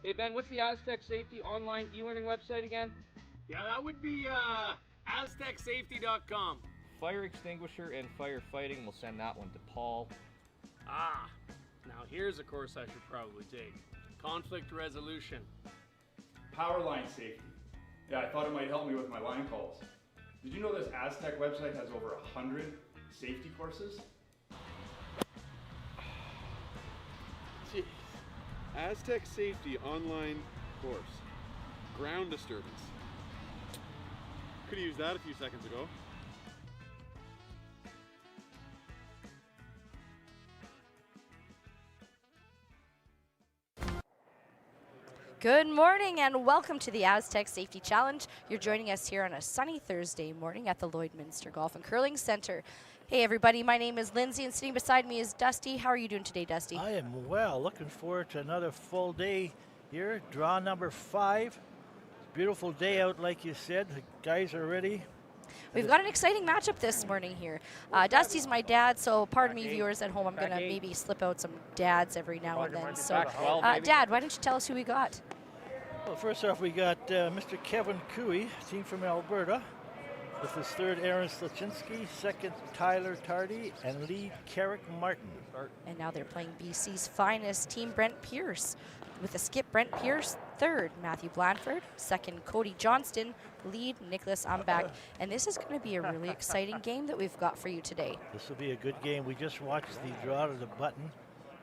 Hey Ben, what's the Astec Safety online e-learning website again? Yeah, that would be aztecsafety.com. Fire extinguisher and firefighting, we'll send that one to Paul. Ah, now here's a course I should probably take. Conflict resolution. Power line safety. Yeah, I thought it might help me with my line calls. Did you know this Astec website has over 100 safety courses? Jeez. Astec Safety online course. Ground disturbance. Could have used that a few seconds ago. Good morning and welcome to the Astec Safety Challenge. You're joining us here on a sunny Thursday morning at the Lloydminster Golf and Curling Center. Hey everybody, my name is Lindsay and sitting beside me is Dusty. How are you doing today, Dusty? I am well. Looking forward to another full day here. Draw number 5. Beautiful day out, like you said. The guys are ready. We've got an exciting matchup this morning here. Dusty's my dad, so pardon me, viewers at home. I'm going to maybe slip out some dads every now and then. So, Dad, why don't you tell us who we got? Well, first off, we got Mr. Kevin Cooey, team from Alberta, with his third Aaron Slaczynski, second Tyler Tardy, and lead Carrick Martin. And now they're playing BC's finest team, Brent Pierce. With a skip, Brent Pierce, third, Matthew Blanford, second, Cody Johnston, lead, Nicholas Umbach. And this is going to be a really exciting game that we've got for you today. This will be a good game. We just watched the draw to the button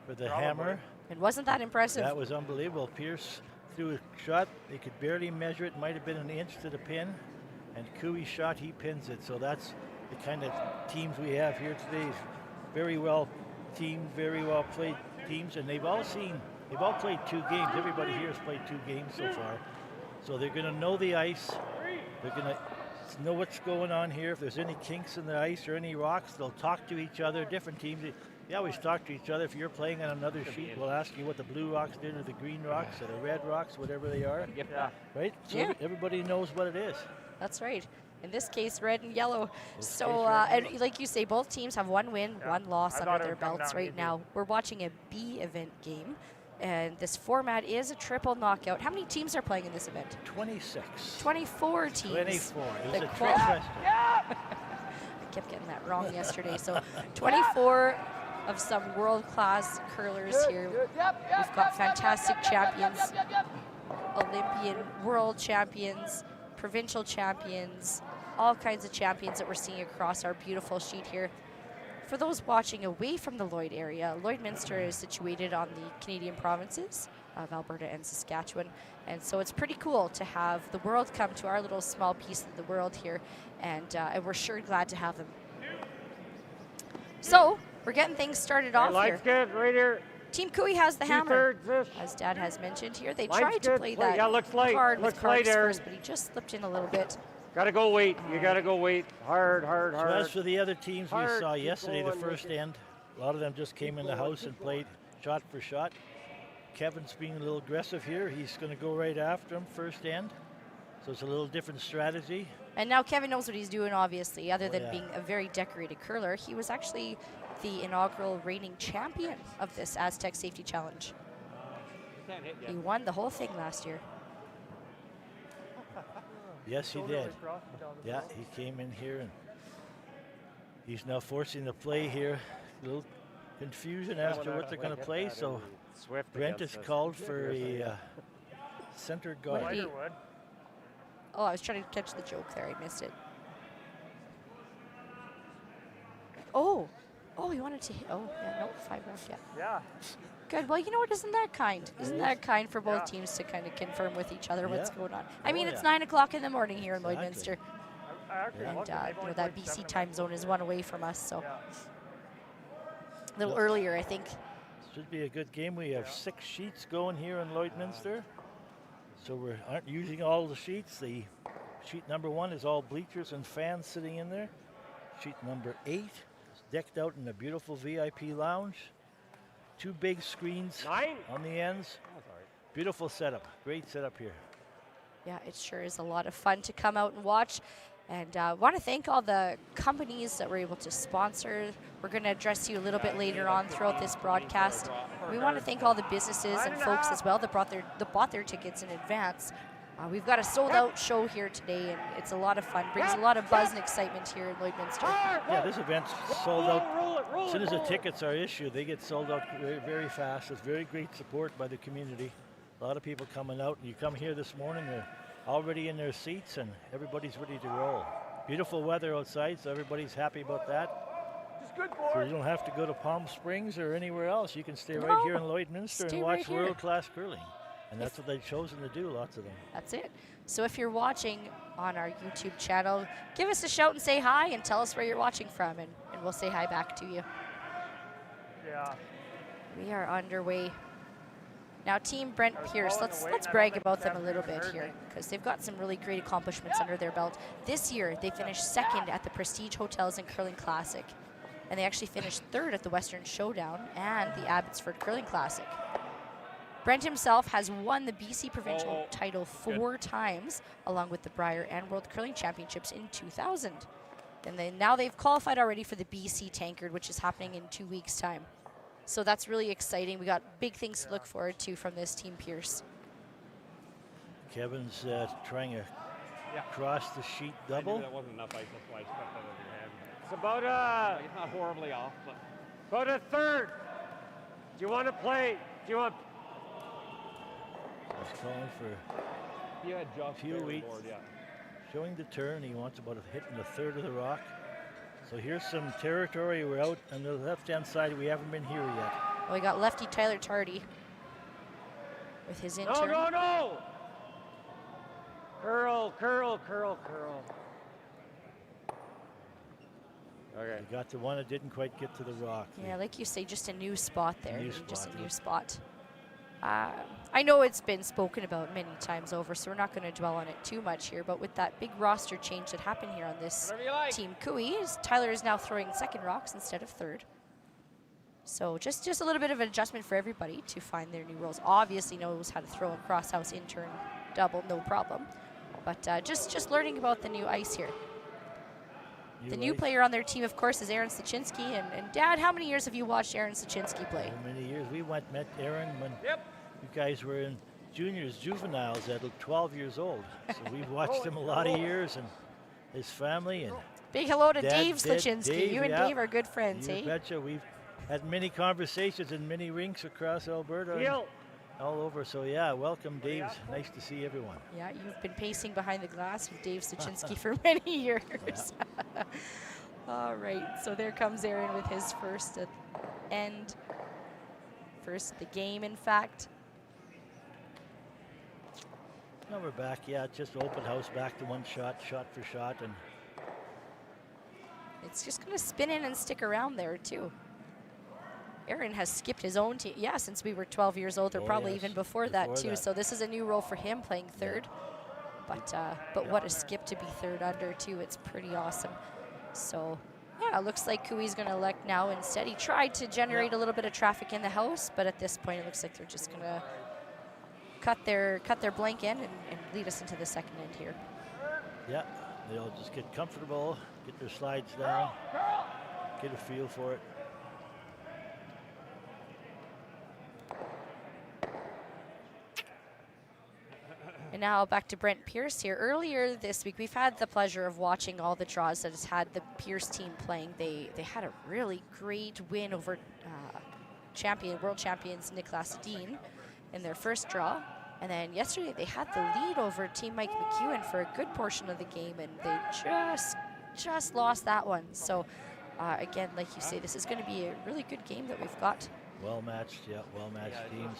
for the hammer. And wasn't that impressive? That was unbelievable. Pierce threw a shot. They could barely measure it. Might have been an inch to the pin. And Cooey shot, he pins it. So that's the kind of teams we have here today. Very well teamed, very well played teams. And they've all played 2 games. Everybody here has played 2 games so far. So they're going to know the ice. They're going to know what's going on here. If there's any kinks in the ice or any rocks, they'll talk to each other. Different teams, they always talk to each other. If you're playing on another sheet, we'll ask you what the blue rocks did or the green rocks or the red rocks, whatever they are. Yeah. Right? So everybody knows what it is. That's right. In this case, red and yellow. So, and like you say, both teams have 1 win, 1 loss under their belts right now. We're watching a B event game. And this format is a triple knockout. How many teams are playing in this event? 26. 24 teams. 24. It was a trick question. I kept getting that wrong yesterday. So 24 of some world-class curlers here. We've got fantastic champions, Olympian, world champions, provincial champions, all kinds of champions that we're seeing across our beautiful sheet here. For those watching away from the Lloyd area, Lloydminster is situated on the Canadian provinces of Alberta and Saskatchewan. And so it's pretty cool to have the world come to our little small piece of the world here. And we're sure glad to have them. So we're getting things started off here. Good, right here. Team Cooey has the hammer, Two-thirds-ish. as Dad has mentioned here. They Line's tried to good. play Well, that yeah, looks light. hard Looks with cards light, Aaron. first, but he just slipped in a little bit. Gotta go wait. You gotta go wait. Hard. So as for the other teams we Hard, saw keep yesterday, the going, first end, a lot of them just came in the house and played shot for shot. Kevin's being a little aggressive here. He's going to go right after him first end. So it's a little different strategy. And now Kevin knows what he's doing, obviously, other than being a very decorated curler. He was actually the inaugural reigning champion of this Astec Safety Challenge. He won the whole thing last year. Yes, he did. Yeah, he came in here and he's now forcing the play here. A little confusion as to what they're going to play. So Brent is called for a center guard. Oh, I was trying to catch the joke there. I missed it. Oh, he wanted to hit. Oh, yeah, nope, 5 left, yeah. Good. Well, you know what? Isn't that kind? Isn't that kind for both teams to kind of confirm with each other what's going on? I mean, it's 9 o'clock in the morning here in Lloydminster. And you know, that BC time zone is 1 away from us, so a little earlier, I think. Should be a good game. We have 6 sheets going here in Lloydminster. So we aren't using all the sheets. The sheet number 1 is all bleachers and fans sitting in there. Sheet number 8 is decked out in a beautiful VIP lounge. 2 big screens on the ends. Beautiful setup. Great setup here. Yeah, it sure is a lot of fun to come out and watch. And want to thank all the companies that were able to sponsor. We're going to address you a little bit later on throughout this broadcast. We want to thank all the businesses and folks as well that bought their tickets in advance. We've got a sold-out show here today, and it's a lot of fun. Brings a lot of buzz and excitement here in Lloydminster. Yeah, this event's sold out. As soon as the tickets are issued, they get sold out very, very fast. It's very great support by the community. A lot of people coming out. You come here this morning, they're already in their seats, and everybody's ready to roll. Beautiful weather outside, so everybody's happy about that. So you don't have to go to Palm Springs or anywhere else. You can stay right here in Lloydminster and watch world-class curling. And that's what they've chosen to do, lots of them. That's it. So if you're watching on our YouTube channel, give us a shout and say hi and tell us where you're watching from, and we'll say hi back to you. Yeah. We are underway. Now, Team Brent Pierce, let's brag about them a little bit here, because they've got some really great accomplishments under their belt. This year, they finished second at the Prestige Hotels and Curling Classic, and they actually finished third at the Western Showdown and the Abbotsford Curling Classic. Brent himself has won the BC Provincial title 4 times, along with the Brier and World Curling Championships in 2000. And now they've qualified already for the BC Tankard, which is happening in 2 weeks' time. So that's really exciting. We got big things to look forward to from this Team Pierce. Kevin's trying to cross the sheet double. That wasn't enough ice, that's why I stepped out of your hand. It's about It's not horribly off, but about a third. Do you want to play? Do you want? He's calling for you had Josh few Barry weeks. board, yeah. Showing the turn. He wants about hitting the third of the rock. So here's some territory. We're out on the left-hand side. We haven't been here yet. Well, we got lefty Tyler Tardy with his intern. No! Curl. Okay. We got the one that didn't quite get to the rock. Yeah, like you say, just a new spot there. Just a yeah. new spot. I know it's been spoken about many times over, so we're not going to dwell on it too much here, but with that big roster change that happened here on this Team Cooey, Tyler is now throwing second rocks instead of third. So just a little bit of an adjustment for everybody to find their new roles. Obviously knows how to throw a crosshouse intern double, no problem. But just learning about the new ice here. The new player on their team, of course, is Aaron Sachinsky. And Dad, how many years have you watched Aaron Sachinsky play? How many years? We met Aaron when you guys were in juniors, juveniles at 12 years old. So we've watched him a lot of years, and his family. And big hello to Dave Sachinsky. Dave, you and Dave are good friends, you betcha. We've had many conversations in many rinks across Alberta. All over. So yeah, welcome, Dave. Nice to see everyone. Yeah, you've been pacing behind the glass with Dave Sachinsky for many years. All right, so there comes Aaron with his first of the game, in fact. Now we're back. Yeah, just open house, back to one shot for shot, and it's just going to spin in and stick around there too. Aaron has skipped his own team, since we were 12 years old, or probably even before that too. So this is a new role for him, playing third. But what a skip to be third under too. It's pretty awesome. So yeah, it looks like Cooey's going to elect now instead. He tried to generate a little bit of traffic in the house, but at this point it looks like they're just going to cut their blank end and lead us into the second end here. Yeah, they'll just get comfortable, get their slides down, get a feel for it. And now back to Brent Pierce here. Earlier this week, we've had the pleasure of watching all the draws that has had the Pierce team playing. They had a really great win over world champions Nicholas Dean in their first draw. And then yesterday they had the lead over Team Mike McEwen for a good portion of the game, and they just lost that one. So again, like you say, this is going to be a really good game that we've got. Well-matched teams.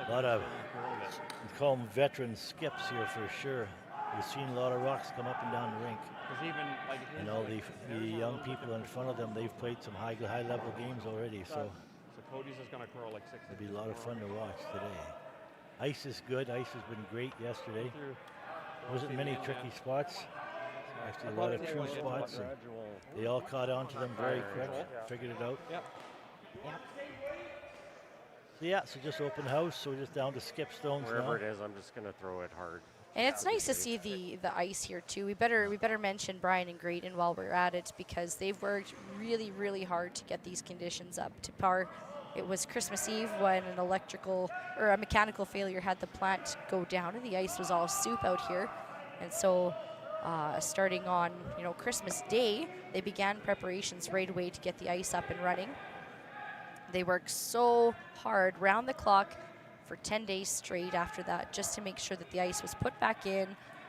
A lot of, we call them veteran skips here for sure. We've seen a lot of rocks come up and down the rink. And all the young people in front of them, they've played some high-level games already. So Cody's is going to curl like 6. It'll be a lot of fun to watch today. Ice is good. Ice has been great yesterday. Wasn't many tricky spots. Actually, a lot of true spots. And they all caught on to them very quick. Figured it out. So yeah, so just open house. So we're just down to skip stones Wherever now. it is, I'm just going to throw it hard. And it's nice to see the ice here too. We better mention Brian and Graydon while we're at it, because they've worked really hard to get these conditions up to par. It was Christmas Eve when an electrical or a mechanical failure had the plant go down, and the ice was all soup out here. And so starting on Christmas Day, they began preparations right away to get the ice up and running. They worked so hard round the clock for 10 days straight after that, just to make sure that the ice was put back in.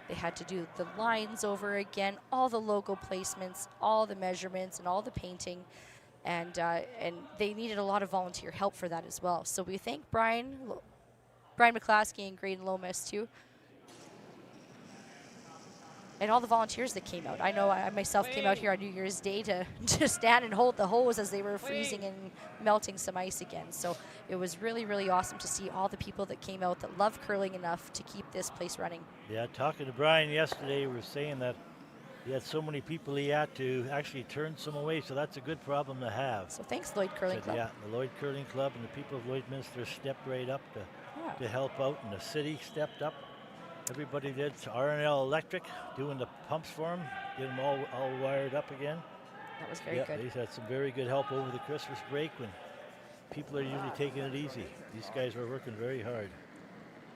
They had to do the lines over again, all the logo placements, all the measurements, and all the painting. And they needed a lot of volunteer help for that as well. So we thank Brian McClaskey and Graydon Lomas too, and all the volunteers that came out. I know I myself came out here on New Year's Day to stand and hold the hose as they were freezing and melting some ice again. So it was really awesome to see all the people that came out that love curling enough to keep this place running. Yeah, talking to Brian yesterday, we were saying that he had so many people he had to actually turn some away, so that's a good problem to have. So thanks, Lloyd Curling Club. Yeah, the Lloyd Curling Club and the people of Lloydminster stepped right up to help out, and the city stepped up. Everybody did. R&L Electric doing the pumps for them, get them all wired up again. That was very good. They had some very good help over the Christmas break when people are usually taking it easy. These guys were working very hard.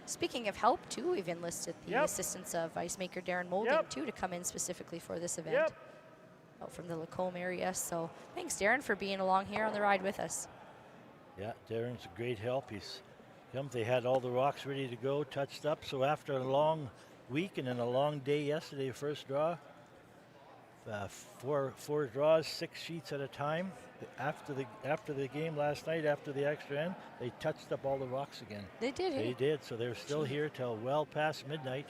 Speaking of help, too, we've enlisted the assistance of ice maker Darren Molding, too, to come in specifically for this event out from the Lacombe area. So thanks, Darren, for being along here on the ride with us. Yeah, Darren's a great help. He's come. They had all the rocks ready to go, touched up. So after a long week and then a long day yesterday, first draw, four draws, 6 sheets at a time. After the game last night, after the extra end, they touched up all the rocks again. They did. They did. So they're still here till well past midnight,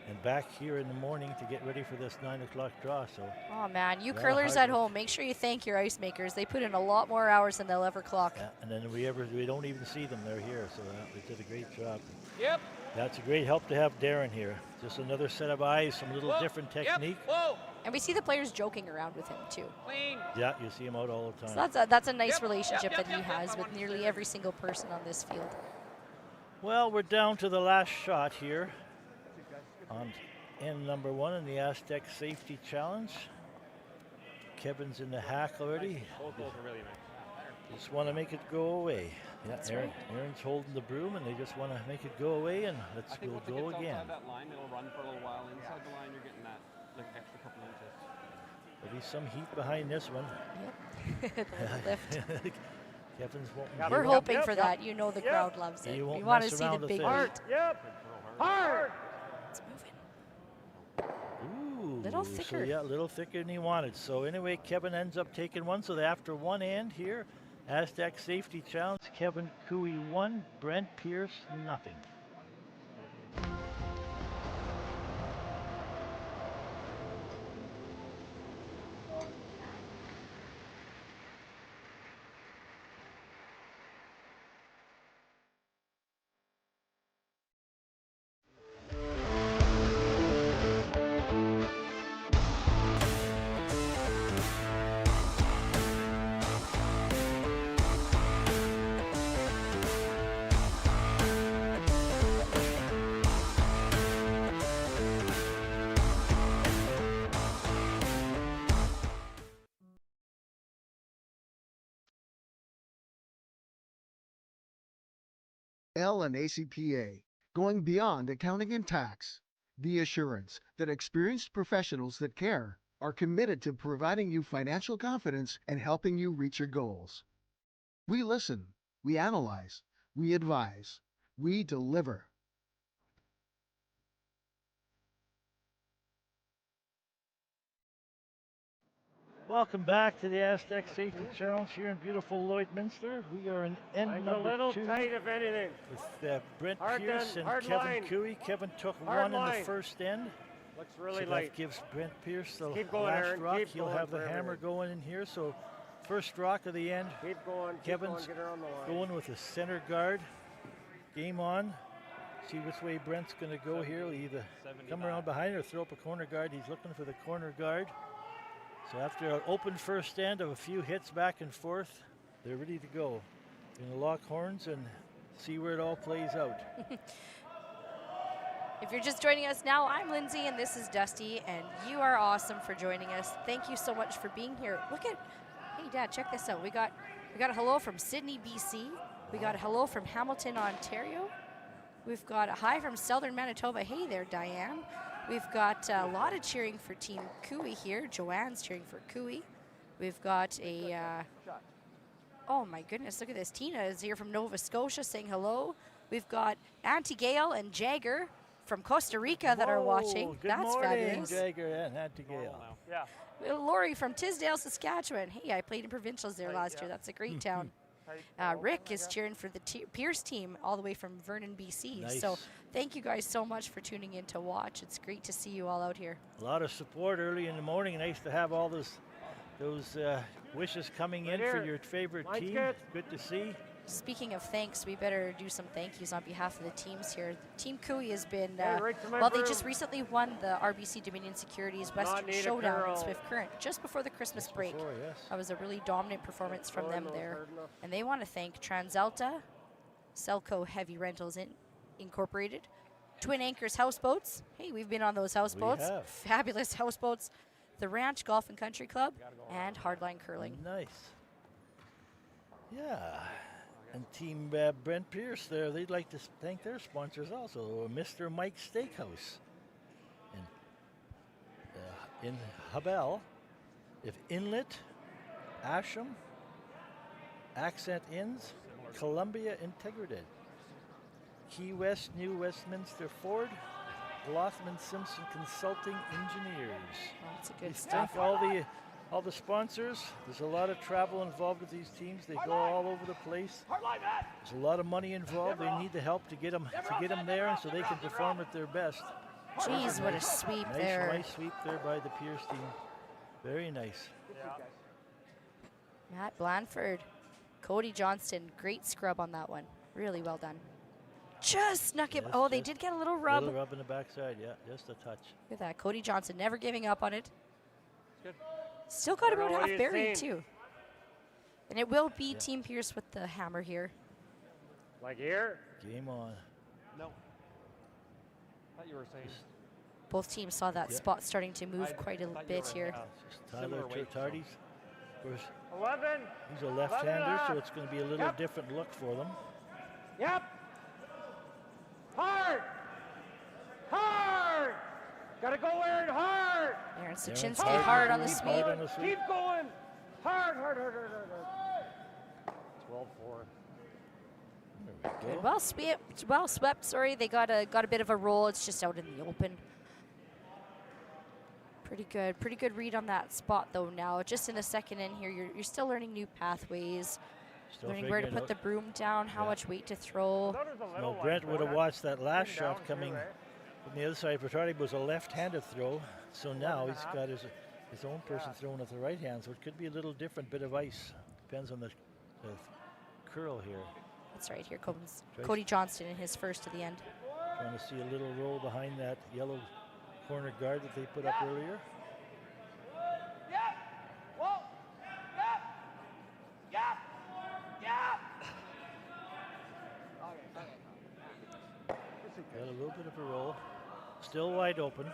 and back here in the morning to get ready for this 9 o'clock draw. So. Oh man, you curlers at home, make sure you thank your ice makers. They put in a lot more hours than they'll ever clock. Yeah, and then we don't even see them. They're here, so they did a great job. Yep. That's a great help to have Darren here. Just another set of eyes, some little different technique. And we see the players joking around with him too. Clean. Yeah, you see him out all the time. So that's a nice relationship that he has with nearly every single person on this field. Well, we're down to the last shot here on end number 1 in the Astec Safety Challenge. Kevin's in the hack already. Both are really nice. Just want to make it go away. Yeah, That's Aaron's holding the broom, and they just want to make it go away, and we'll go again. Outside that line, it'll run for a little while. Inside the line, you're getting that extra couple inches. There'll be some heat behind this one. Yep. Lift. Kevin's won't. We're hoping for that. You know the crowd loves it. He won't We want to mess see around the with big it. heat. Hard. It's moving. Ooh, Little thicker. So yeah, a little thicker than he wanted. So anyway, Kevin ends up taking one. So after one end here, Astec Safety Challenge, Kevin Cooey 1, Brent Pierce nothing. L and ACPA, going beyond accounting and tax. The assurance that experienced professionals that care are committed to providing you financial confidence and helping you reach your goals. We listen, we analyze, we advise, we deliver. Welcome back to the Astec Safety Challenge here in beautiful Lloydminster. We are in end I'm number a little 2 tight, if anything. with Brent Hard Pierce then, and hard Kevin line. Cooey. Kevin took Hard one in line. the first end. Looks really So light. that gives Brent Pierce the Keep going, last Aaron. rock. Keep He'll going have the for hammer everything. going in here. So first rock of the end. Keep going. Keep Kevin's going. Get her on the line. going with the center guard. Game on. See which way Brent's going to go here. He'll either come around behind or throw up a corner guard. He's looking for the corner guard. So after an open first end of a few hits back and forth, they're ready to go. Going to lock horns and see where it all plays out. If you're just joining us now, I'm Lindsay and this is Dusty, and you are awesome for joining us. Thank you so much for being here. Look at, hey Dad, check this out. We got a hello from Sydney, BC. We got a hello from Hamilton, Ontario. We've got a hi from Southern Manitoba. Hey there, Diane. We've got a lot of cheering for Team Cooey here. Joanne's cheering for Cooey. We've got a, oh my goodness, look at this. Tina is here from Nova Scotia saying hello. We've got Auntie Gail and Jagger from Costa Rica that are watching. Good That's morning, fabulous. Jagger and Auntie Gail. Yeah. Lori from Tisdale, Saskatchewan. Hey, I played in provincials there last year. That's a great town. Rick is cheering for the Pierce team all the way from Vernon, BC. Nice. So thank you guys so much for tuning in to watch. It's great to see you all out here. A lot of support early in the morning. Nice to have all those wishes coming in for your favorite team. Good to see. Speaking of thanks, we better do some thank yous on behalf of the teams here. Team Cooey has been, right to my well, they broom. just recently won the RBC Dominion Securities Western need a Showdown in girl. Swift Current just before the Christmas break. Before, yes. That was a really dominant performance from them no, there. hard enough. And they want to thank Transalta, Selco Heavy Rentals Incorporated, Twin Anchors Houseboats. Hey, we've been on those houseboats. have. Fabulous houseboats. The Ranch Golf and Country Club and Hardline Curling. Nice. Yeah. And Team Brent Pierce there, they'd like to thank their sponsors also, Mr. Mike's Steakhouse in Hubel, Inlet, Asham, Accent Inns, Columbia Integridad, Key West, New Westminster Ford, Lothman Simpson Consulting Engineers. That's a good Thank stuff. all the sponsors. There's a lot of travel involved with these teams. They go all over the place. There's a lot of money involved. They need the help to get them there, and so they can perform at their best. Jeez, what a sweep there. Nice sweep there by the Pierce team. Very nice. Matt Blanford, Cody Johnston, great scrub on that one. Really well done. Just snuck it. Yes, Oh, they just did get a little rub. Little rub in the backside, yeah, just a touch. Look at that. Cody Johnson never giving up on it. Good. Still got I don't about know what half you're buried, saying. too. And it will be Team Pierce with the hammer here. Like here? Game on. No. Thought you were saying. Both teams saw that spot starting to move quite a thought you bit were, here. Just Tyler Similar weight, so- Tardy's. Of course, 11. he's a left-hander, so up. it's going to be a little different look for them. Yep. Hard. Hard. Gotta go Aaron hard. Aaron Aaron Sachinsky hard on the Keep sweep. hard on the sweep. Keep going. Hard, hard, hard, hard, hard. 12-4. There we go. Well swept. Sorry, they got a bit of a roll. It's just out in the open. Pretty good read on that spot though. Now, just in the second in here, you're still learning new pathways, Still learning where to figuring put the out. broom down, how much weight to throw. No, Brent would have watched that last shot coming from the other side. Bertardi was a left-handed throw, so now he's got his own person throwing with the right hand, so it could be a little different bit of ice. Depends on the curl here. That's right. Here comes Cody Johnston in his first to the end. Trying to see a little roll behind that yellow corner guard that they put up earlier. Got a little bit of a roll. Still wide open.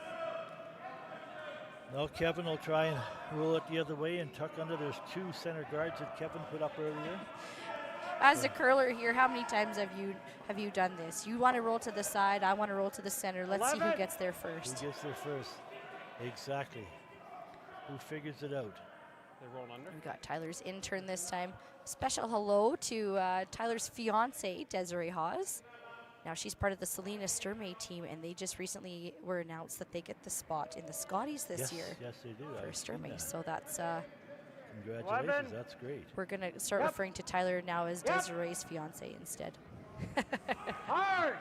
Now Kevin will try and roll it the other way and tuck under. There's two center guards that Kevin put up earlier. As a curler here, how many times have you done this? You want to roll to the side, I want to roll to the center. Let's see who gets there first. Who gets there first? Exactly. Who figures it out? They roll under. We got Tyler's intern this time. Special hello to Tyler's fiance, Desiree Hawes. Now she's part of the Selena Sturmey team, and they just recently were announced that they get the spot in the Scotties this year Yes, they do. for I've seen Sturmey. that. So that's Congratulations, 11. that's great. we're gonna start referring to Tyler now as Desiree's fiance instead. Hard.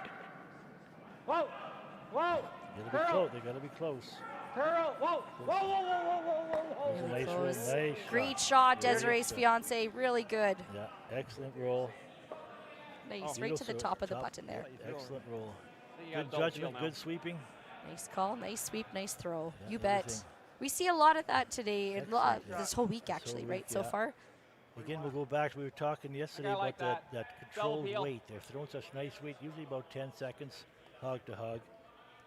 Whoa. Whoa. They gotta be close. Curl. Whoa. Whoa, whoa, whoa, whoa, whoa, whoa, whoa. Really Nice roll, close. nice Great shot. shot, Desiree's shot. fiance. Really good. Yeah, excellent roll. Nice, right to the top of the button there. Excellent roll. You got Good double judgment, feel now. good sweeping. Nice call, nice sweep, nice throw. Yeah, You bet. everything. We see a lot of that today, a lot, Excellent. this whole week actually, whole right, week, so yeah. far. Again, we'll go back. We were talking yesterday I like about that Double controlled peel. weight. They're throwing such nice weight, usually about 10 seconds, hog to hog.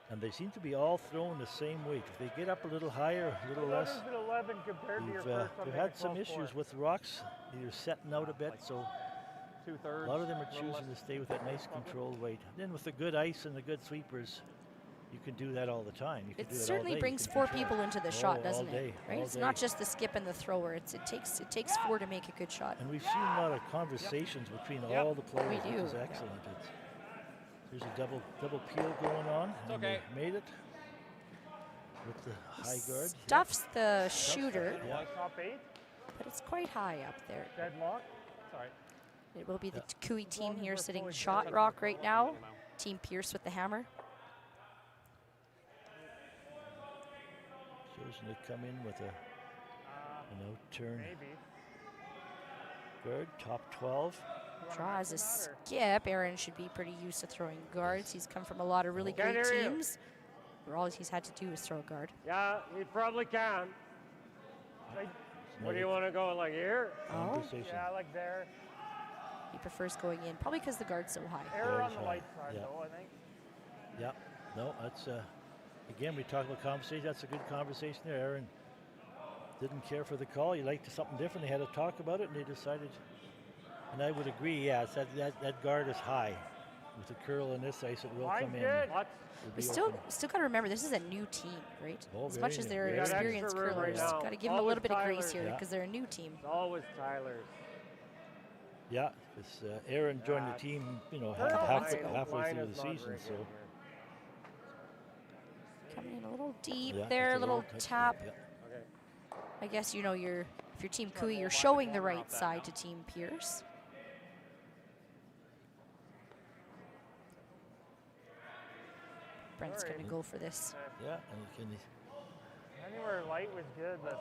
And they seem to be all thrown the same weight. If they get up a little higher, a little less, 11 compared to your first one. we've had some issues with rocks, either setting out a bit, so 2/3. a lot of them are choosing to stay with that nice controlled weight. Then with the good ice and the good sweepers, you can do that all the time. You can It do that all certainly day. You brings can 4 control people into the shot, doesn't all day, it? Right? all It's day. not just the skip and the thrower. It takes 4 to make a good shot. And we've seen a lot of conversations between all the players, We which do. is excellent. There's a double peel going on. And okay. they made it with the high guard. Stuffs the shooter, Yeah. Top 8. but it's quite high up there. Deadlock. Sorry. It will be the Cooey team long as here we're sitting fully shot covered. rock right now. Team Pierce with the hammer. Chosen to come in with an out-turn Maybe. guard, top 12. Draws a skip. Aaron should be pretty used to throwing guards. He's come from a lot of really Can't great hear you. teams where all he's had to do is throw a guard. Yeah, he probably can. Like, where do you want to go? Like here? Oh, Conversation. Yeah, like there. he prefers going in, probably because the guard's so high. Error on Very the high, light side, yeah. though, I think. Yeah, no, that's again we talk about conversation. That's a good conversation there. Aaron didn't care for the call. He liked something different. They had to talk about it, and they decided. And I would agree. Yeah, it's that guard is high. With the curl in this ice, it will Line's come in. good. It'll We be still open. got to remember this is a new team, right? Oh, As much very as new, they're very new. experienced Extra room right curlers, now. got to give them a Always little bit of grace Tyler's. here Yeah. because they're a new team. It's always Tyler's. Yeah, it's Aaron joined Yeah. the team. months ago. Halfway Line through is the not season. very So good Coming in a little deep yeah, there, a it's little touch tap. there, here. Okay. I guess if you're Team Cooey, you're showing the right side to Team Pierce. Brent's going to go for this. Yeah, and you can. Anywhere light was good, but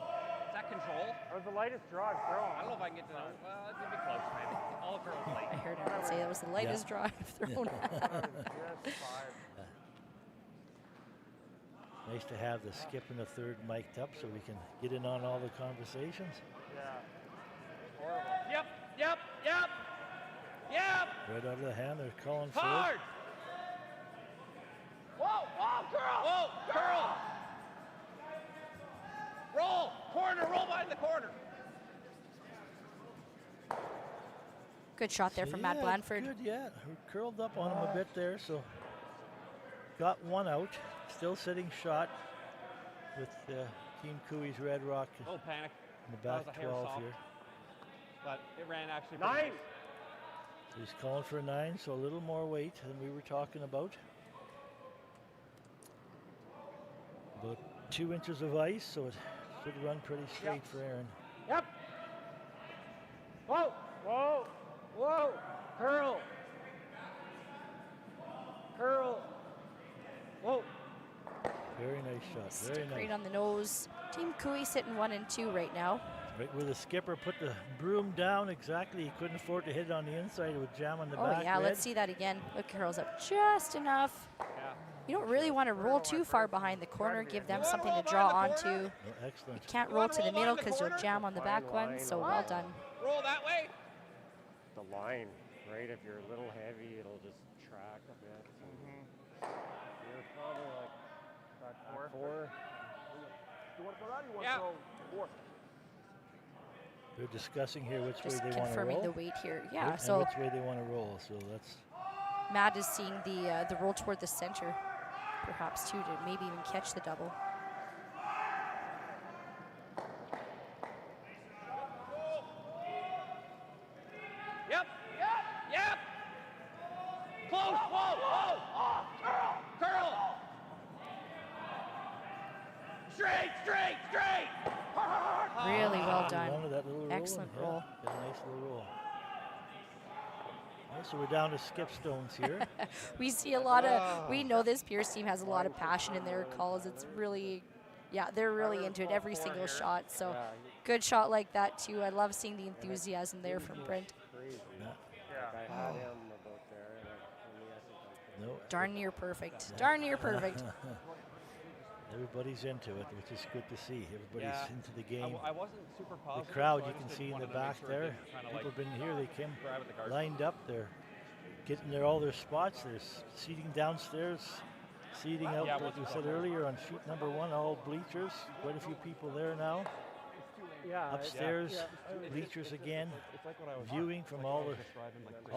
Is that control? or the lightest draw I've thrown. I don't know if I can get to that. Well, it's a bit close, maybe. All girls I late. heard Aaron say that was the lightest draw I've thrown. Just 5. Nice to have the skip and the third mic'd up so we can get in on all the conversations. Yeah. Horrible. Yep. Right out of the hand, they're calling for Hard. it. Whoa, curl. Whoa, curl. Roll. Corner. Roll behind the corner. Good shot there from Matt Yeah, Blanford. Good, yeah. We curled up on him a bit there, so got one out. Still sitting shot with Team Cooey's Red Rock Oh, panic. in the That back was a hair 12 soft. here. But it ran actually. 9. So he's calling for a 9, so a little more weight than we were talking about. About 2 inches of ice, so it should run pretty straight for Aaron. Yep. Whoa. Whoa. Whoa. Curl. Curl. Whoa. Very nice shot, very Stick right nice. on the nose. Team Cooey sitting 1 and 2 right now. Right where the skipper put the broom down exactly. He couldn't afford to hit it on the inside. It would jam on the Oh back. yeah, red. let's see that again. Look, curls up just enough. Yeah. You don't really want to roll too far behind the corner. Give them something to draw onto. Oh, excellent. You can't roll to the middle because you'll jam on the back one. So well done. Roll that way. The line, right? If you're a little heavy, it'll just track a bit. You're probably like about 4. Yeah. They're discussing here which Just way they want to confirming roll. the weight here. Right, Yeah. and So which way they want to roll. So that's Matt is seeing the roll toward the center, perhaps too, to maybe even catch the double. Yep. Close. Whoa. Curl. Straight. Really well he done. wanted that little Excellent roll. roll. Yeah, got a nice little roll. Yeah, so we're down to skip stones here. We see a lot of, we know this Pierce team has a lot of passion in their calls. It's really, yeah, they're really into it every single shot. So good shot like that too. I love seeing the enthusiasm there from Brent. Yeah. I had him about there. Like, No, Darn near perfect. Darn near perfect. everybody's into it, which is good to see. Everybody's into the game. I wasn't super The positive. crowd so I you can just see in the wanted to make back sure it there. didn't kinda, People like, have been here. They came grab at the guard. lined up. They're getting all their spots. They're seating downstairs, seating out, like we said earlier, on sheet number 1, all bleachers. Quite a few people there now. Upstairs, bleachers again, viewing from all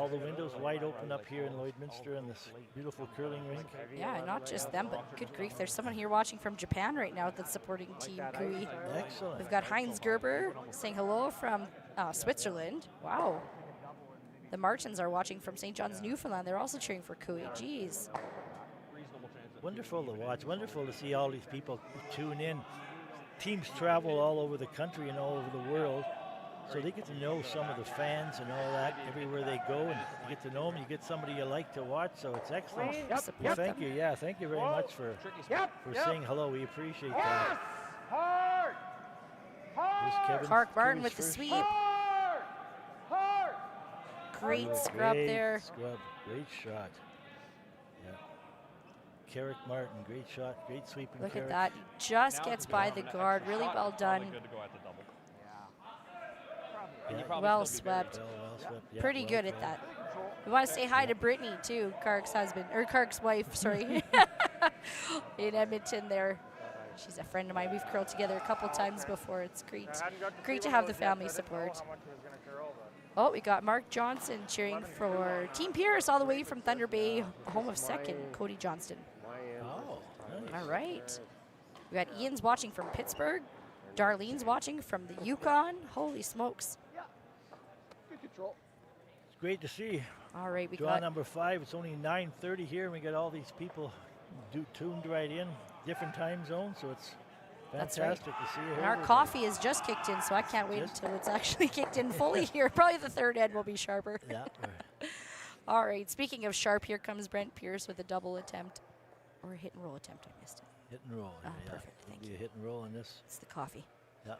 the windows wide open up here in Lloydminster and this beautiful curling rink. Yeah, not just them, but good grief, there's someone here watching from Japan right now that's supporting Team Kui. Excellent. We've got Heinz Gerber saying hello from Switzerland. Wow. The Martins are watching from St. John's, Newfoundland. They're also cheering for Kui. Jeez. Wonderful to watch. Wonderful to see all these people tune in. Teams travel all over the country and all over the world, so they get to know some of the fans and all that everywhere they go, and you get to know them. You get somebody you like to watch, so it's excellent. Well, thank you. Yeah, thank you very much for saying hello. We appreciate that. Clark Martin with the sweep. Great scrub there. Great shot. Yeah. Carrick Martin, great shot, great sweeping. Look at that. He just gets by the guard. Really well done. Well swept. Well swept. Yeah, pretty good at that. We want to say hi to Brittany too, Clark's husband, or Clark's wife, sorry. In Edmonton there. She's a friend of mine. We've curled together a couple times before. It's great to have the family support. Oh, we got Mark Johnson cheering for Team Pierce all the way from Thunder Bay, home of second, Cody Johnston. Oh, nice. All right. We got Ian's watching from Pittsburgh. Darlene's watching from the Yukon. Holy smokes. Good control. It's great to see. All right, we Draw got number 5. It's only 9:30 here, and we got all these people tuned right in, different time zones, so it's fantastic to see you. And our coffee has just kicked in, so I can't wait until it's actually kicked in fully here. Probably the third end will be sharper. Yeah. All right, speaking of sharp, here comes Brent Pierce with a double attempt. Or a hit and roll attempt, I missed it. Hit and roll. Perfect, thank you. A hit and roll on this. It's the coffee. Yeah.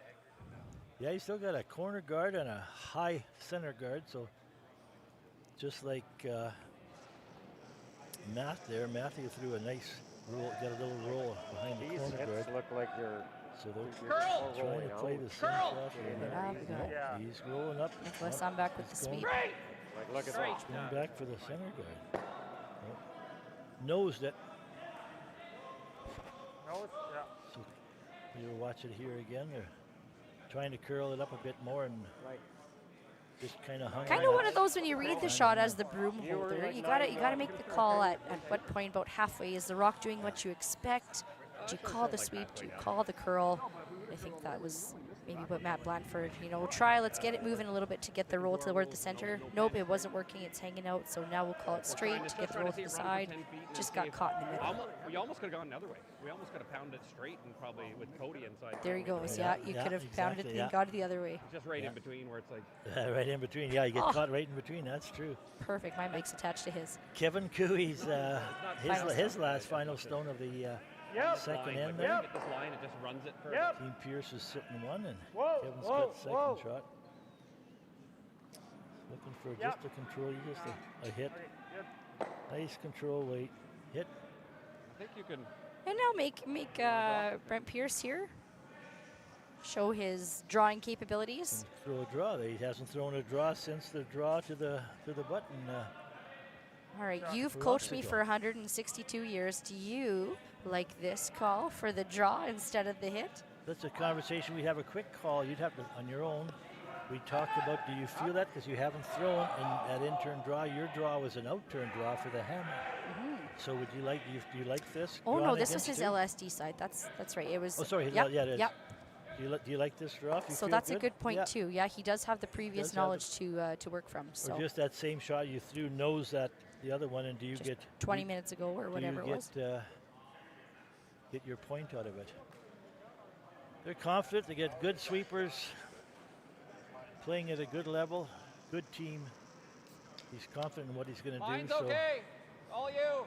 Yeah, he's still got a corner guard and a high center guard, so just like Matthew threw a nice roll, got a little roll behind the These corner hits guard. look like you're So they're trying to play the same shot here. He's rolling up. Nicholas, I'm back with the sweep. like, look at that. Going back for the center guard. Knows that. So you'll watch it here again. They're trying to curl it up a bit more and just kind of hung. Kind of one of those when you read the shot as the broom holder. You gotta make the call at what point, about halfway. Is the rock doing what you expect? Do you call the sweep? Do you call the curl? I think that was maybe what Matt Blanford, let's get it moving a little bit to get the roll toward the center. Nope, it wasn't working. It's hanging out. So now we'll call it straight to get the roll to the side. Just got caught in the middle. We almost could have gone the other way. We almost could have pounded it straight and probably with Cody inside. There he goes. Yeah, you could have pounded it and got it the other way. Just right in between where it's like. Right in between. Yeah, you get caught right in between. That's true. Perfect. My mic's attached to his. Kevin Cooey's his last final stone of the second end there. This line, it just runs it for Team Pierce is sitting one, and Kevin's got second shot. Looking for just a control, just a hit. Nice control weight. Hit. I think you can. And now make Brent Pierce here show his drawing capabilities. And throw a draw. He hasn't thrown a draw since the draw to the button. All right, you've coached me for 162 years. Do you like this call for the draw instead of the hit? That's a conversation. We have a quick call. You'd have to, on your own, we talked about, do you feel that? Because you haven't thrown in that in-turn draw. Your draw was an out-turn draw for the hammer. So would you like, do you like this? Oh, no, this was his LSD side. That's right. It was. Oh, sorry. Yep, yeah, it is. Yep. Do you like this draw? So that's a good point, too. Yeah, he does have the previous knowledge to work from. So. Or just that same shot you threw knows that the other one, and do you just get 20 minutes ago or whatever it was? Get your point out of it. They're confident. They get good sweepers, playing at a good level, good team. He's confident in what he's going to do. Mine's okay. All you.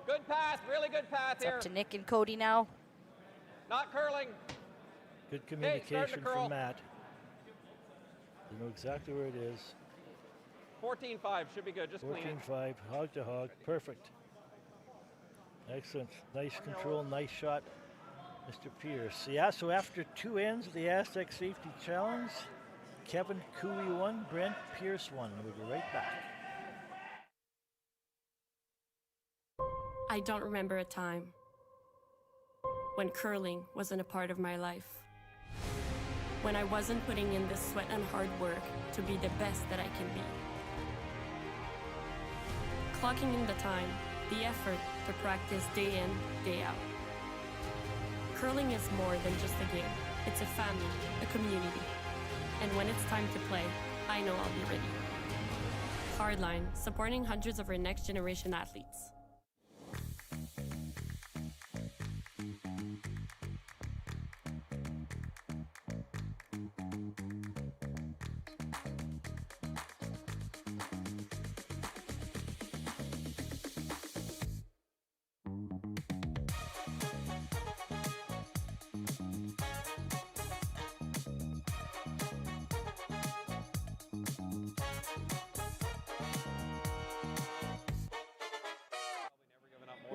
Good path. Really good path here. Up to Nick and Cody now. Not curling. Good communication from Matt. You know exactly where it is. 14-5 should be good. Just clean it. 14-5, hog to hog, perfect. Excellent, nice control, nice shot, Mr. Pierce. Yeah, so after 2 ends of the Astec Safety Challenge, Kevin Cooey won, Brent Pierce won. We'll be right back. I don't remember a time when curling wasn't a part of my life. When I wasn't putting in the sweat and hard work to be the best that I can be. Clocking in the time, the effort to practice day in, day out. Curling is more than just a game. It's a family, a community. And when it's time to play, I know I'll be ready. Hardline, supporting hundreds of our next generation athletes.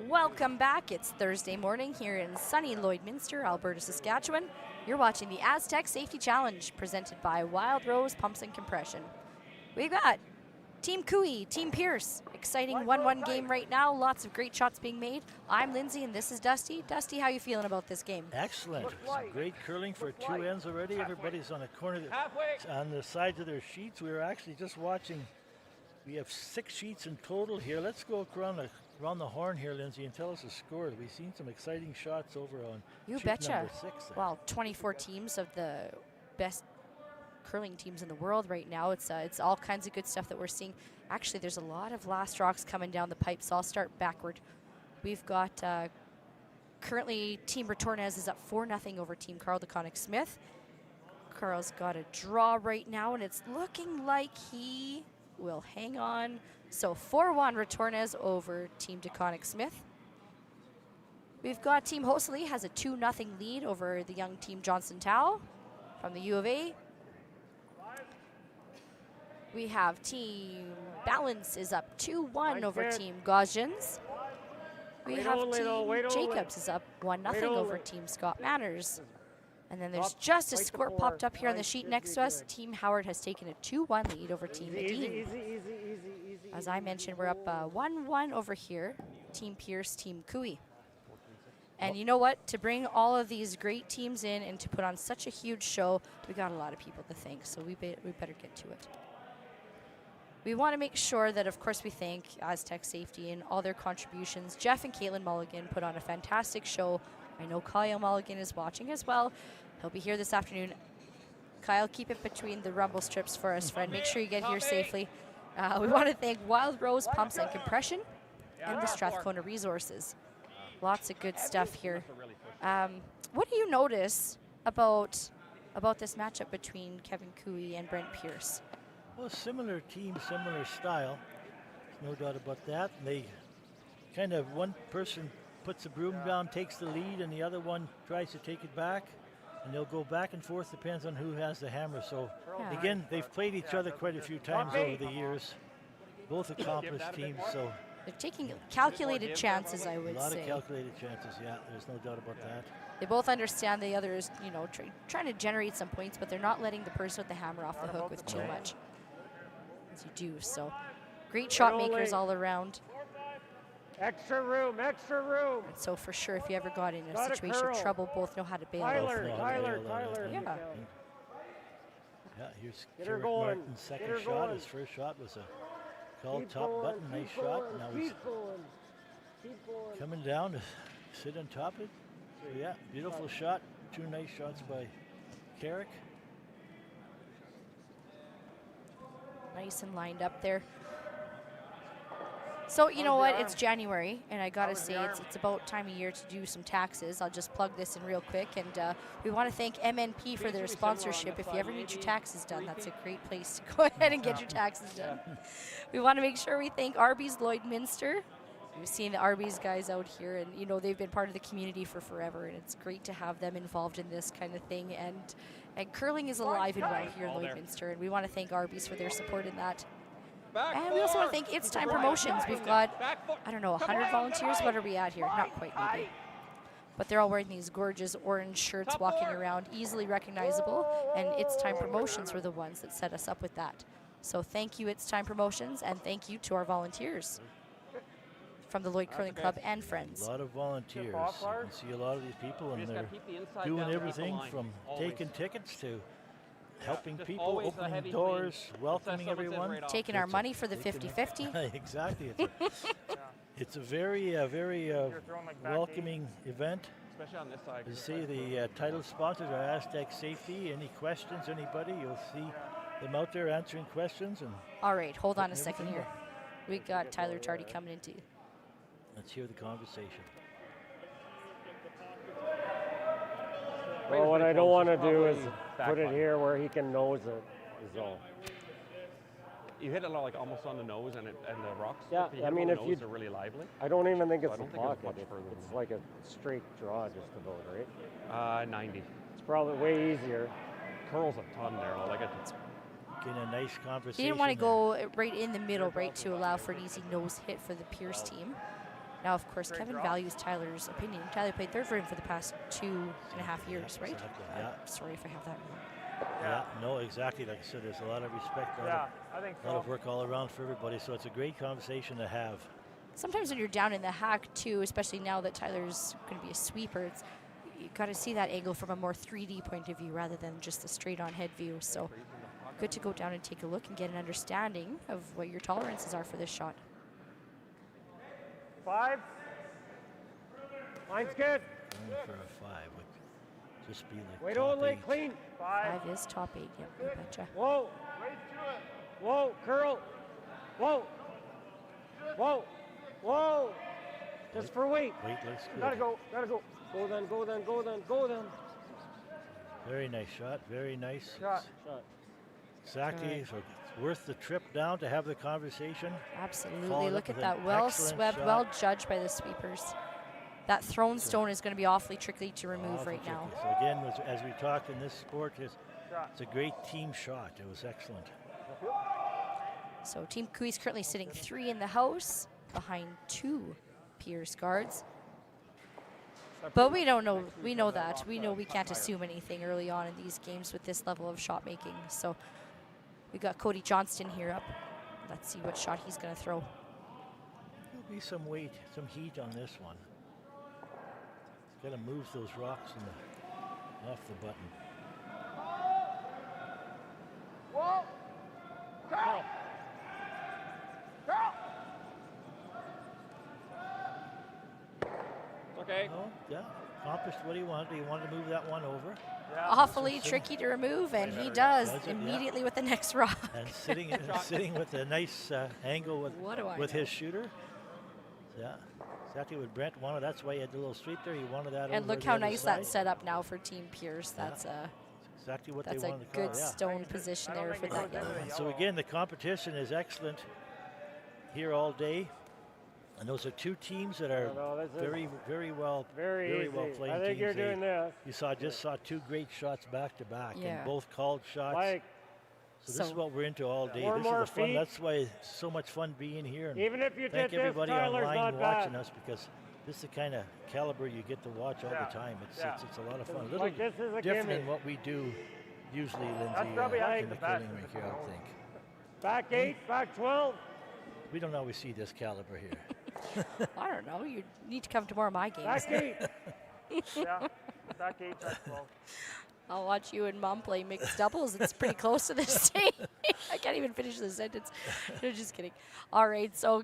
Welcome back. It's Thursday morning here in sunny Lloydminster, Alberta, Saskatchewan. You're watching the Astec Safety Challenge presented by Wild Rose Pumps and Compression. We've got Team Cooey, Team Pierce. Exciting 1-1 game right now. Lots of great shots being made. I'm Lindsay and this is Dusty. Dusty, how you feeling about this game? Excellent. Some great curling for two ends already. Everybody's on a corner on the sides of their sheets. We were actually just watching. We have 6 sheets in total here. Let's go around the horn here, Lindsay, and tell us the score. We've seen some exciting shots over on sheet number 6. Well, 24 teams of the best curling teams in the world right now. It's all kinds of good stuff that we're seeing. Actually, there's a lot of last rocks coming down the pipe, so I'll start backward. We've got currently Team Retornez is up 4-0 over Team Carl DeConnick Smith. Carl's got a draw right now, and it's looking like he will hang on. So 4-1 Retornez over Team DeConnick Smith. We've got Team Hosley has a 2-0 lead over the young Team Johnson Tao from the U of A. We have Team Balance is up 2-1 over Team Gosjens. We have Team Jacobs is up 1-0 over Team Scott Manners. And then there's just a score popped up here on the sheet next to us. Team Howard has taken a 2-1 lead over Team Medine. As I mentioned, we're up 1-1 over here. Team Pierce, Team Cooey. And you know what? To bring all of these great teams in and to put on such a huge show, we got a lot of people to thank, so we better get to it. We want to make sure that, of course, we thank Astec Safety and all their contributions. Jeff and Caitlin Mulligan put on a fantastic show. I know Kyle Mulligan is watching as well. He'll be here this afternoon. Kyle, keep it between the rumble strips for us, friend. Make sure you get here safely. We want to thank Wild Rose Pumps and Compression and the Strathcona Resources. Lots of good stuff here. What do you notice about this matchup between Kevin Cooey and Brent Pierce? Well, similar team, similar style. There's no doubt about that. They kind of, one person puts the broom down, takes the lead, and the other one tries to take it back. And they'll go back and forth, depends on who has the hammer. So, again, they've played each other quite a few times over the years. Both accomplished teams, so. They're taking calculated chances, I would say. A lot of calculated chances, yeah. There's no doubt about that. They both understand the other is, you know, trying to generate some points, but they're not letting the person with the hammer off the hook with too much, as you do. So, great shot makers all around. Extra room, extra room. And so for sure, if you ever got in a situation of trouble, both know how to bail. Tyler. Yeah. Yeah, here's Garrett Martin's second shot. His first shot was a called top button, nice shot. Now he's coming down to sit on top of it. So yeah, beautiful shot. 2 nice shots by Carrick. Nice and lined up there. So you know what, it's January, and I gotta say it's about time of year to do some taxes. I'll just plug this in real quick, and we want to thank MNP for their sponsorship. If you ever need your taxes done, that's a great place to go ahead and get your taxes done. We want to make sure we thank Arby's Lloydminster. We've seen the Arby's guys out here, and you know they've been part of the community for forever, and it's great to have them involved in this kind of thing. And curling is alive and well here in Lloydminster, and we want to thank Arby's for their support in that. And we also want to thank It's Time Promotions. We've got, I don't know, 100 volunteers. What are we at here? Not quite, maybe. But they're all wearing these gorgeous orange shirts, walking around, easily recognizable. And It's Time Promotions were the ones that set us up with that. So thank you, It's Time Promotions, and thank you to our volunteers. from the Lloyd Curling Club and friends. A lot of volunteers. You can see a lot of these people, and they're inside doing down, everything keep the from line. Always. taking tickets to helping Just people, always a opening heavy doors, clean. welcoming It says someone's in everyone. right off. Taking our It's money for the taking 50-50. Exactly. It's a very, welcoming event. Especially on this side. You see the title sponsors are Astec Safety. Any questions, anybody, you'll see them out there answering questions. And All right, hold on a Everything second here. We got Tyler Tardy coming into. let's hear the conversation. Well, what I don't want to do is put it here where he can nose it, is all. You hit it like almost on the nose and the rocks. Yeah, If you hit I them mean, on the if nose, you- they're really lively. I don't even think So it's I a don't think it's pocket. much further than It's like a straight draw just about, right? 90. It's probably way easier. Curls a ton there. I like it. Getting a nice conversation. He didn't want to there. go right in the middle, right, to allow for an easy nose hit for the Pierce team. Now, of course, Kevin values Tyler's opinion. Tyler played third for him for the past 2.5 years, right? Exactly, yeah. Sorry if I have that wrong. Yeah, no, exactly. Like I said, there's a lot of respect, a lot of work all around for everybody. So it's a great conversation to have. Sometimes when you're down in the hack, too, especially now that Tyler's going to be a sweeper, you got to see that angle from a more 3D point of view rather than just a straight-on head view. So good to go down and take a look and get an understanding of what your tolerances are for this shot. 5. Line's good. Going for a 5 would just be like Wait top only, 8. clean. 5. 5 is top 8, yep, you betcha. Whoa. Whoa, curl. Whoa. Whoa. Whoa. Just for weight. Weight looks good. Gotta go. Go then, go then, go then, go then. Very nice shot. Very nice. Shot. Exactly. So it's worth the trip down to have the conversation. Absolutely. Followed Look up at with an that. Well excellent swept, shot. well judged by the sweepers. That thrown stone is going to be awfully tricky to remove Awfully right now. tricky. So again, as we talk in this sport, it's a great team shot. It was excellent. So Team Kui's currently sitting 3 in the house behind 2 Pierce guards. But we don't know. We know that. We know we can't assume anything early on in these games with this level of shot making. So we got Cody Johnston here up. Let's see what shot he's going to throw. There'll be some weight, some heat on this one. Got to move those rocks off the button. Whoa. Curl. Curl. Okay. Oh, yeah, accomplished what he wanted. He wanted to move that one over. Awfully tricky to remove, and he does Does it, yeah. immediately with the next rock. And sitting with a nice angle What do I with know? his shooter. Yeah, exactly what Brent wanted. That's why he had the little sweep there. He wanted that over And look the how other nice side. that's set up now for Team Pierce. Yeah. That's Exactly what that's they a wanted to call good it, yeah. stone position there for that yellow. And so again, the competition is excellent here all day. And those are 2 teams that are very well Very well easy. playing I think teams. you're doing this. You just saw 2 great shots back to back, Yeah. and both called shots. Like, So this is what we're into all day. 4 This more is the fun. feet. That's why it's so much fun being here. And even if you thank did this, everybody Tyler's online not watching bad. us, because this is the kind of caliber you get to watch all the time. It's a lot of fun. A little Like, this is a different gimme. than what we do usually, Lindsay, probably in the the best. curling rink here, I think. Back 8, back 12. We don't always see this caliber here. I don't know. You need to come to more of my games. Back 8. Yeah, back 8, back 12. I'll watch you and Mom play mixed doubles. It's pretty close to the same. I can't even finish the sentence. No, just kidding. All right, so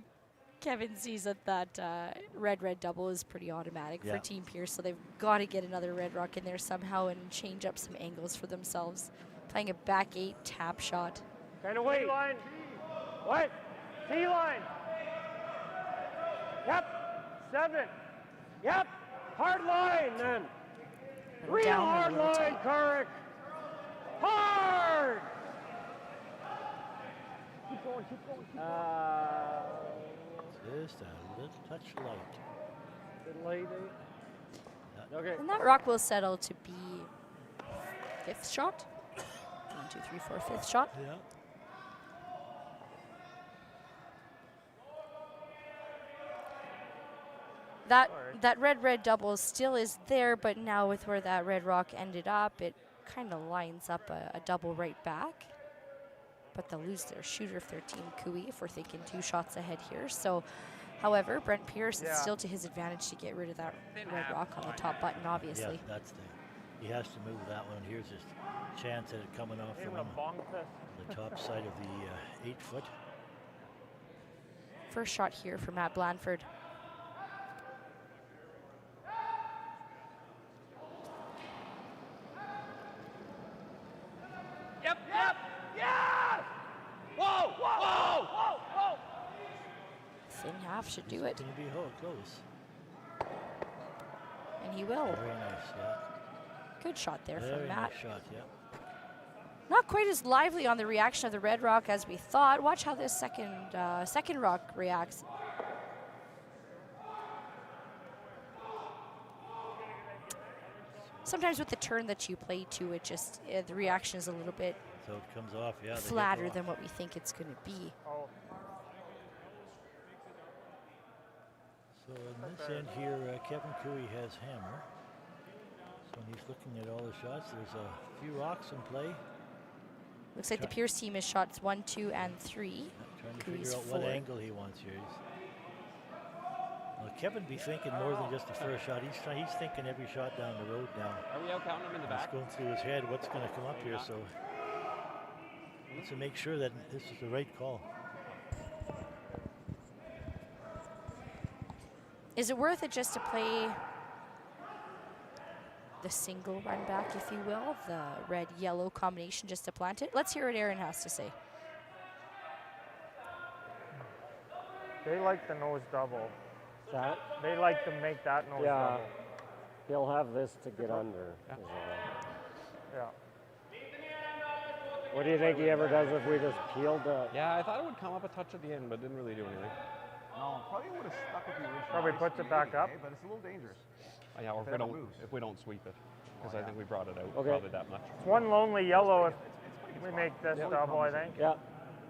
Kevin sees that red double is pretty automatic for Team Pierce, so they've got to get another red rock in there somehow and change up some angles for themselves. Playing a back 8 tap shot. Kind of wait. Line. What? T-line. Yep. 7. Yep. Hard line then. Real down a hard little line, tight. Carrick. Hard. Keep going, keep going, keep going. Just a little touch light. Bit late, eh? Okay. And that rock will settle to be 5th shot. 1, 2, 3, 4, 5th shot. Yeah. That red double still is there, but now with where that red rock ended up, it kind of lines up a double right back. But they'll lose their shooter if they're Team Kui, if we're thinking 2 shots ahead here. So However, Brent Pierce, it's still to his advantage to get rid of that red rock on the top button, obviously. Yeah, that's he has to move that one. Here's his chance at it coming off the top side of the 8 foot. First shot here for Matt Blanford. Yep. Yes! Whoa! Thin half should do it. It's going to be close. And he will. Very nice, yeah. Good shot there Very from Matt. nice shot, yeah. Not quite as lively on the reaction of the red rock as we thought. Watch how this second rock reacts. Sometimes with the turn that you play to, it just the reaction is a little bit So it comes off, yeah. flatter than what we think it's going to be. So in this end here, Kevin Cooey has hammer. So when he's looking at all the shots, there's a few rocks in play. Looks like the Pierce team has shots 1, 2, and 3. Trying to Cooey's figure out 4. what angle he wants here. Well, Kevin be thinking more than just the first shot. He's thinking every shot down the road now. Are we out counting him in the back? It's going through his head what's going to come up here. So let's make sure that this is the right call. Is it worth it just to play the single run back, if you will, the red-yellow combination just to plant it? Let's hear what Aaron has to say. They like the nose double. That? They like to make that nose double. He'll have this to get under. Yeah. What do you think he ever does if we just peeled the... Yeah, I thought it would come up a touch at the end, but didn't really do anything. No, probably would have stuck with the original. Probably puts it back up. But it's a little dangerous. Yeah, or if we don't sweep it, because I think we brought it out probably that much. It's one lonely yellow if we make this double, I think. Yeah.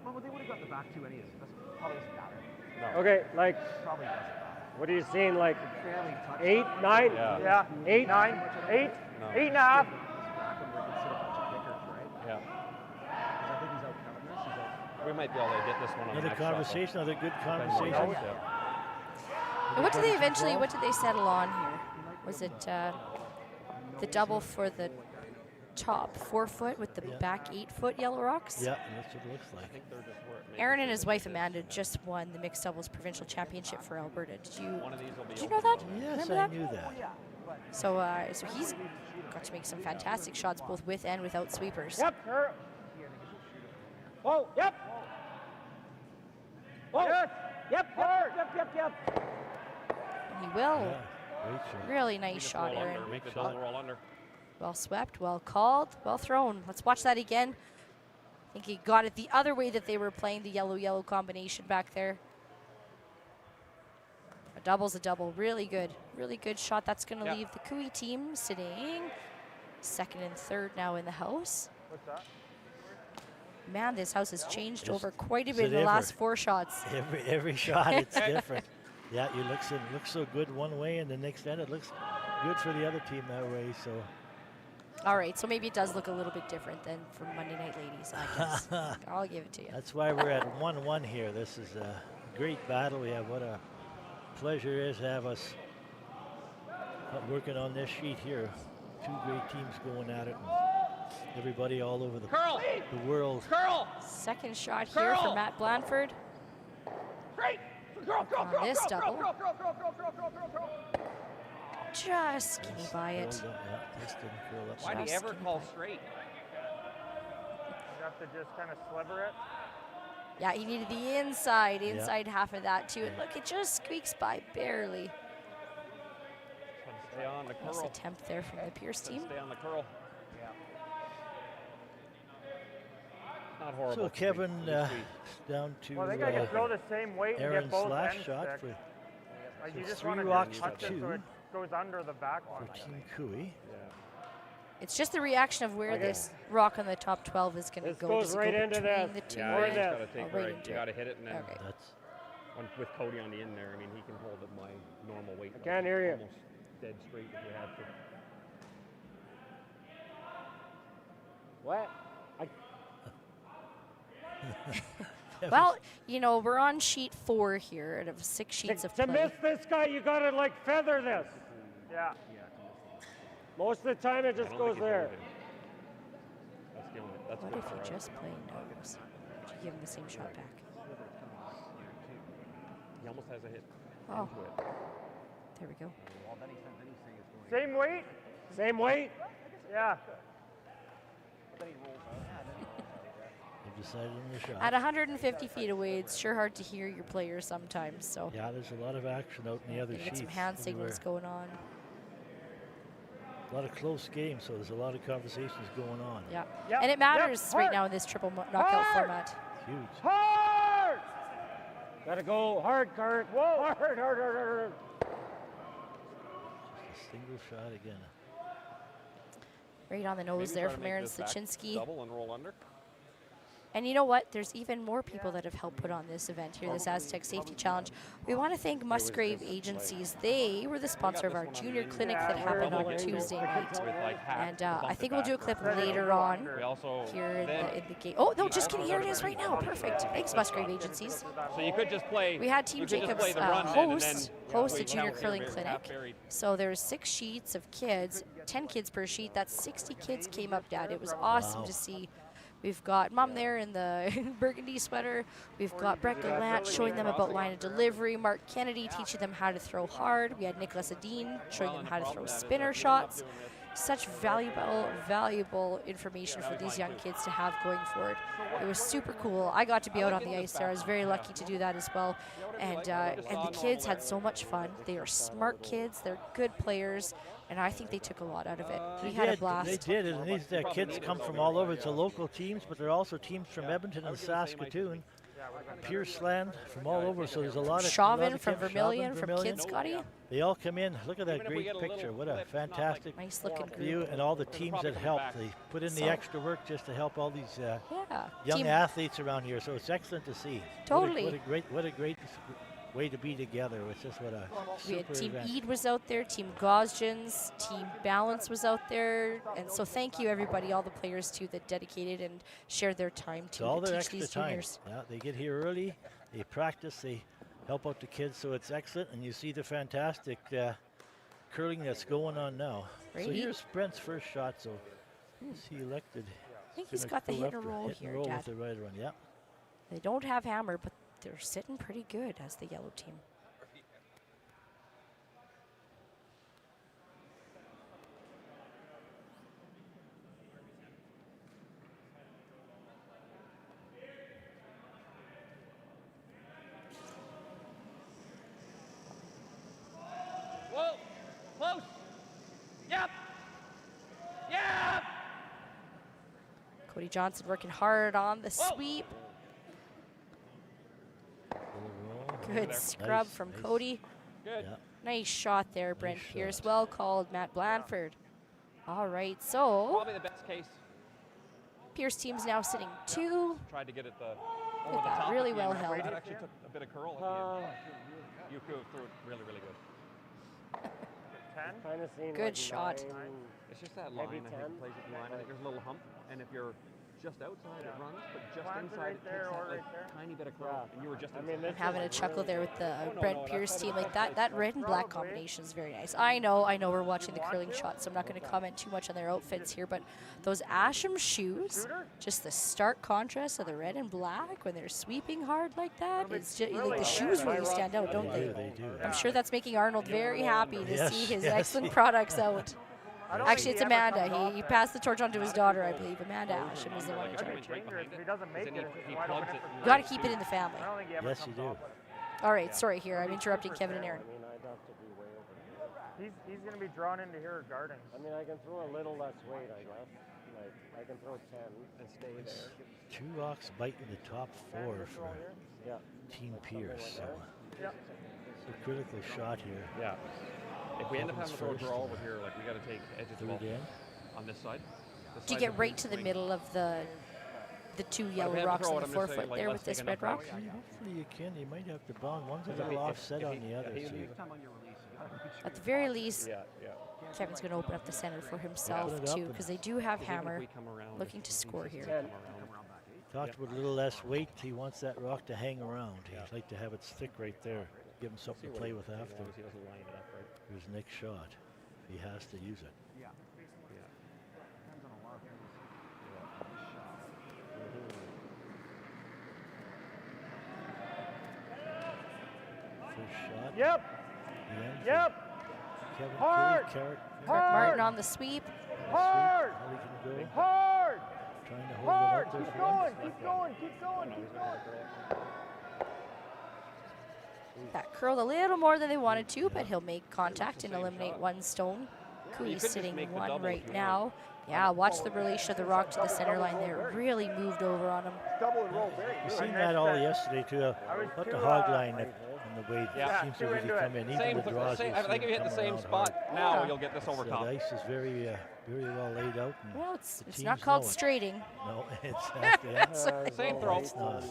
Well, but they would have got the back two anyways. That probably doesn't matter. No. Okay, like, Probably doesn't matter. what are you seeing, like Barely touched 8, 9? Yeah. 8, 9, 8, No. 8 and a half. Back when we could sit a bunch of kickers, right? Yeah. 'Cause I think he's out counting this. He's out. We might be able to get this one on the Another next shot, conversation, though. another good Depends on the conversation. next step. And what did they eventually, what did they settle on here? Was it the double for the top 4 foot with the back 8 foot yellow rocks? Yeah, that's what it looks like. Aaron and his wife Amanda just won the mixed doubles provincial championship for Alberta. Did you Did know that? Yes, Remember I that? knew that. So so he's got to make some fantastic shots both with and without sweepers. Yep. Whoa. Yep. Whoa. Yep. And he will. Yeah, great shot. Really nice shot, Roll Aaron. under, make the double roll under. Well swept, well called, well thrown. Let's watch that again. I think he got it the other way that they were playing the yellow-yellow combination back there. A double's a double. Really good shot. That's going to leave the Cooey team sitting second and third now in the house. What's that? Man, this house has changed Just- over quite a is bit it in the ever? last 4 shots. Every shot, it's different. Yeah, it looks so good one way, and the next end it looks good for the other team that way. So. All right, so maybe it does look a little bit different than from Monday Night Ladies, I guess. I'll give it to you. That's why we're at 1-1 here. This is a great battle. We have what a pleasure it is to have us working on this sheet here. 2 great teams going at it. And everybody all over the world. Second shot here for Matt Blanford. On this double. Just skinny by it. Just didn't curl up. Why do you ever Just call skinny straight? You have to just kind of sliver it. Yeah, he needed the inside half of that too. And look, it just squeaks by barely. Stay on the curl. Nice attempt there from the Pierce team. Stay on the curl. Not horrible. So Kevin down to Well, I think I can throw the same weight and Aaron's get both last ends shot stick. for Like you so just 3 want to rocks touch to it 2 so it goes under the back one. for Team Cooey. It's just the reaction of where this rock on the top 12 is going to This go. goes Does it right go into between this. the two? Yeah, Or you that. just gotta take right right. into You it. gotta hit it, and then Okay. That's with Cody on the end there, I mean, he can hold at my normal weight. I can't hear you. Almost dead straight if we had to. What? Well, you know, we're on sheet 4 here out of 6 sheets of play. To miss this guy, you gotta like feather this. Yeah. Most of the time, it just goes there. What if you just play nose? Would you give him the same shot back? He almost has a hit. Oh. There we go. Same weight? Same weight? Yeah. They've decided on the shot. At 150 feet away, it's sure hard to hear your players sometimes. So Yeah, there's a lot of action out in the other you get sheets. some hand everywhere. signals going on. A lot of close games, so there's a lot of conversations going on. Yeah, Yep, and it matters yep, right hard. now in this triple knockout format. It's huge. Hard! Gotta go hard, Kurt. Whoa! Hard, hard, hard, hard. Just a single shot again. Right on the nose there from Aaron Sluchinski. Double and roll under. And you know what? There's even more people that have helped put on this event here, this Astec Safety Challenge. We want to thank Musgrave Agencies. They were the sponsor of our junior clinic that happened on Tuesday night. And I think we'll do a clip later on here in the game. Oh, no, just kidding. Here it is right now. Perfect. Thanks, Musgrave Agencies. So you could just play. We had Team Jacobs host a junior curling It's clinic. half buried. So there's 6 sheets of kids, 10 kids per sheet. That's 60 kids came up, Dad. It was awesome to see. We've got Mom there in the burgundy sweater. We've got Brent Gallant showing them about line of delivery. Mark Kennedy teaching them how to throw hard. We had Nicholas Adine showing them how to throw spinner shots. Such valuable information for these young kids to have going forward. It was super cool. I got to be out on the ice there. I was very lucky to do that as well. And the kids had so much fun. They are smart kids. They're good players. And I think they took a lot out of it. We had a blast. They did, and these kids come from all over. It's a local teams, but they're also teams from Edmonton and Saskatoon, Pierceland, from all over. So there's a lot of Chauvin from kids. Vermilion, from Kids Scotty. They all come in. Look at that great picture. What a fantastic nice looking view, and all the teams that helped. They put in the extra work just to help all these young Team athletes around here. So it's excellent to see. Totally. What a great way to be together. It's just what a We had super Team event. Eid was out there, Team Gosgens, Team Balance was out there. And so thank you everybody, all the players too that dedicated and shared their time It's all to their teach extra these time. juniors. Yeah, they get here early, they practice, they help out the kids, so it's excellent. And you see the fantastic curling that's going on now. So Right. here's Brent's first shot. So who's he elected? I think he's Gonna got the go hit and after- roll hit and here, roll Dad. with the right one. Yeah. They don't have hammer, but they're sitting pretty good as the yellow team. Whoa! Close! Yep! Yep! Cody Johnson working hard on the sweep. Good scrub Nice, from nice. Cody. Good. Yeah. Nice shot there, Brent Nice Pierce. shot. Well called, Matt Blanford. All right, so Probably the best case. Pierce team's now sitting 2. Tried to get it over Look the at that, top. really at the end. well held. That actually took a bit of curl at the end. You threw it really, really good. 10. Kind of seen Good like shot. 9. It's just that line, Maybe I think, 10. plays with the line. I think there's a little hump, and if you're just outside, it runs, but just Lands it inside, right it there takes or that like, right there. tiny bit of curl, and you were just I inside. mean, this Having a is chuckle there with the no, Brent no, Pierce that's team. what Like that red and black Probably. combination is very nice. I know we're watching the curling shot, so I'm not going to comment too much on their outfits here, but those Asham shoes, just the stark contrast of the red and black when they're sweeping hard like that, it's just, like the shoes really stand out, don't they? They do. I'm sure that's making Arnold very happy to Yes, see his yes. excellent products out. I don't Actually, think it's he ever Amanda. comes He off passed the torch on to his daughter, I believe. Amanda Asham is the one in That'd charge. be dangerous. If he doesn't make it, it's just he wide plugs open it. for You got to keep it in the family. I don't think he ever Yes, you comes do. off it. All right, sorry here. I'm interrupting Kevin and Aaron. I mean, I'd have to be way over here. He's going to be drawn into here guarding. I mean, I can throw a little less weight, I guess. Like, I can throw 10 and stay there. 2 rocks biting the top 4 for Yeah. Team Pierce. So Yeah. it's a critical shot here. Yeah. If we end up having to throw a Kevin's draw first. over here, like we got to take edges Third off in. on this side. Do you get right to the middle of the 2 yellow rocks on the forefoot there with this red rock? Hopefully you can. You might have to bound. One's a little offset on the other. So At the very least, Yeah, yeah. Kevin's going to open up the center for himself Open it up too, and- because they do have Even if hammer we come around, looking if to he score sees here. us come around, Talked about a little less weight. He wants that rock to hang around. He'd like to have it stick right there. Give him something to play with after. As long as he doesn't line it up right. His next shot, if he has to use it. Yeah. Depends on a lot of things. First shot. Yep. The end for Yep. Kevin Hard. Curry, Carrot. Martin on the sweep. Hard. How he can go. Hard. Trying to hold Hard. it up there Keep for him. going. Keep going. Keep going. Keep going. That curled a little more than they wanted to, but he'll make contact and eliminate one stone. Kui's just sitting make the one double right if you now. Yeah, watch the relation of the rock to the center line there. Really moved over on him. Double and roll very We've good. seen that all yesterday too. About the hog line and the way Yeah. it seems to really into come in. Even the draws. Same, you'll I think see if you hit them the come same around spot hard. now, Yeah. you'll get this So over the top. ice is very well laid out. And Well, it's the not teams called know it. straighting. No, it's actually that's Same throw. it's not.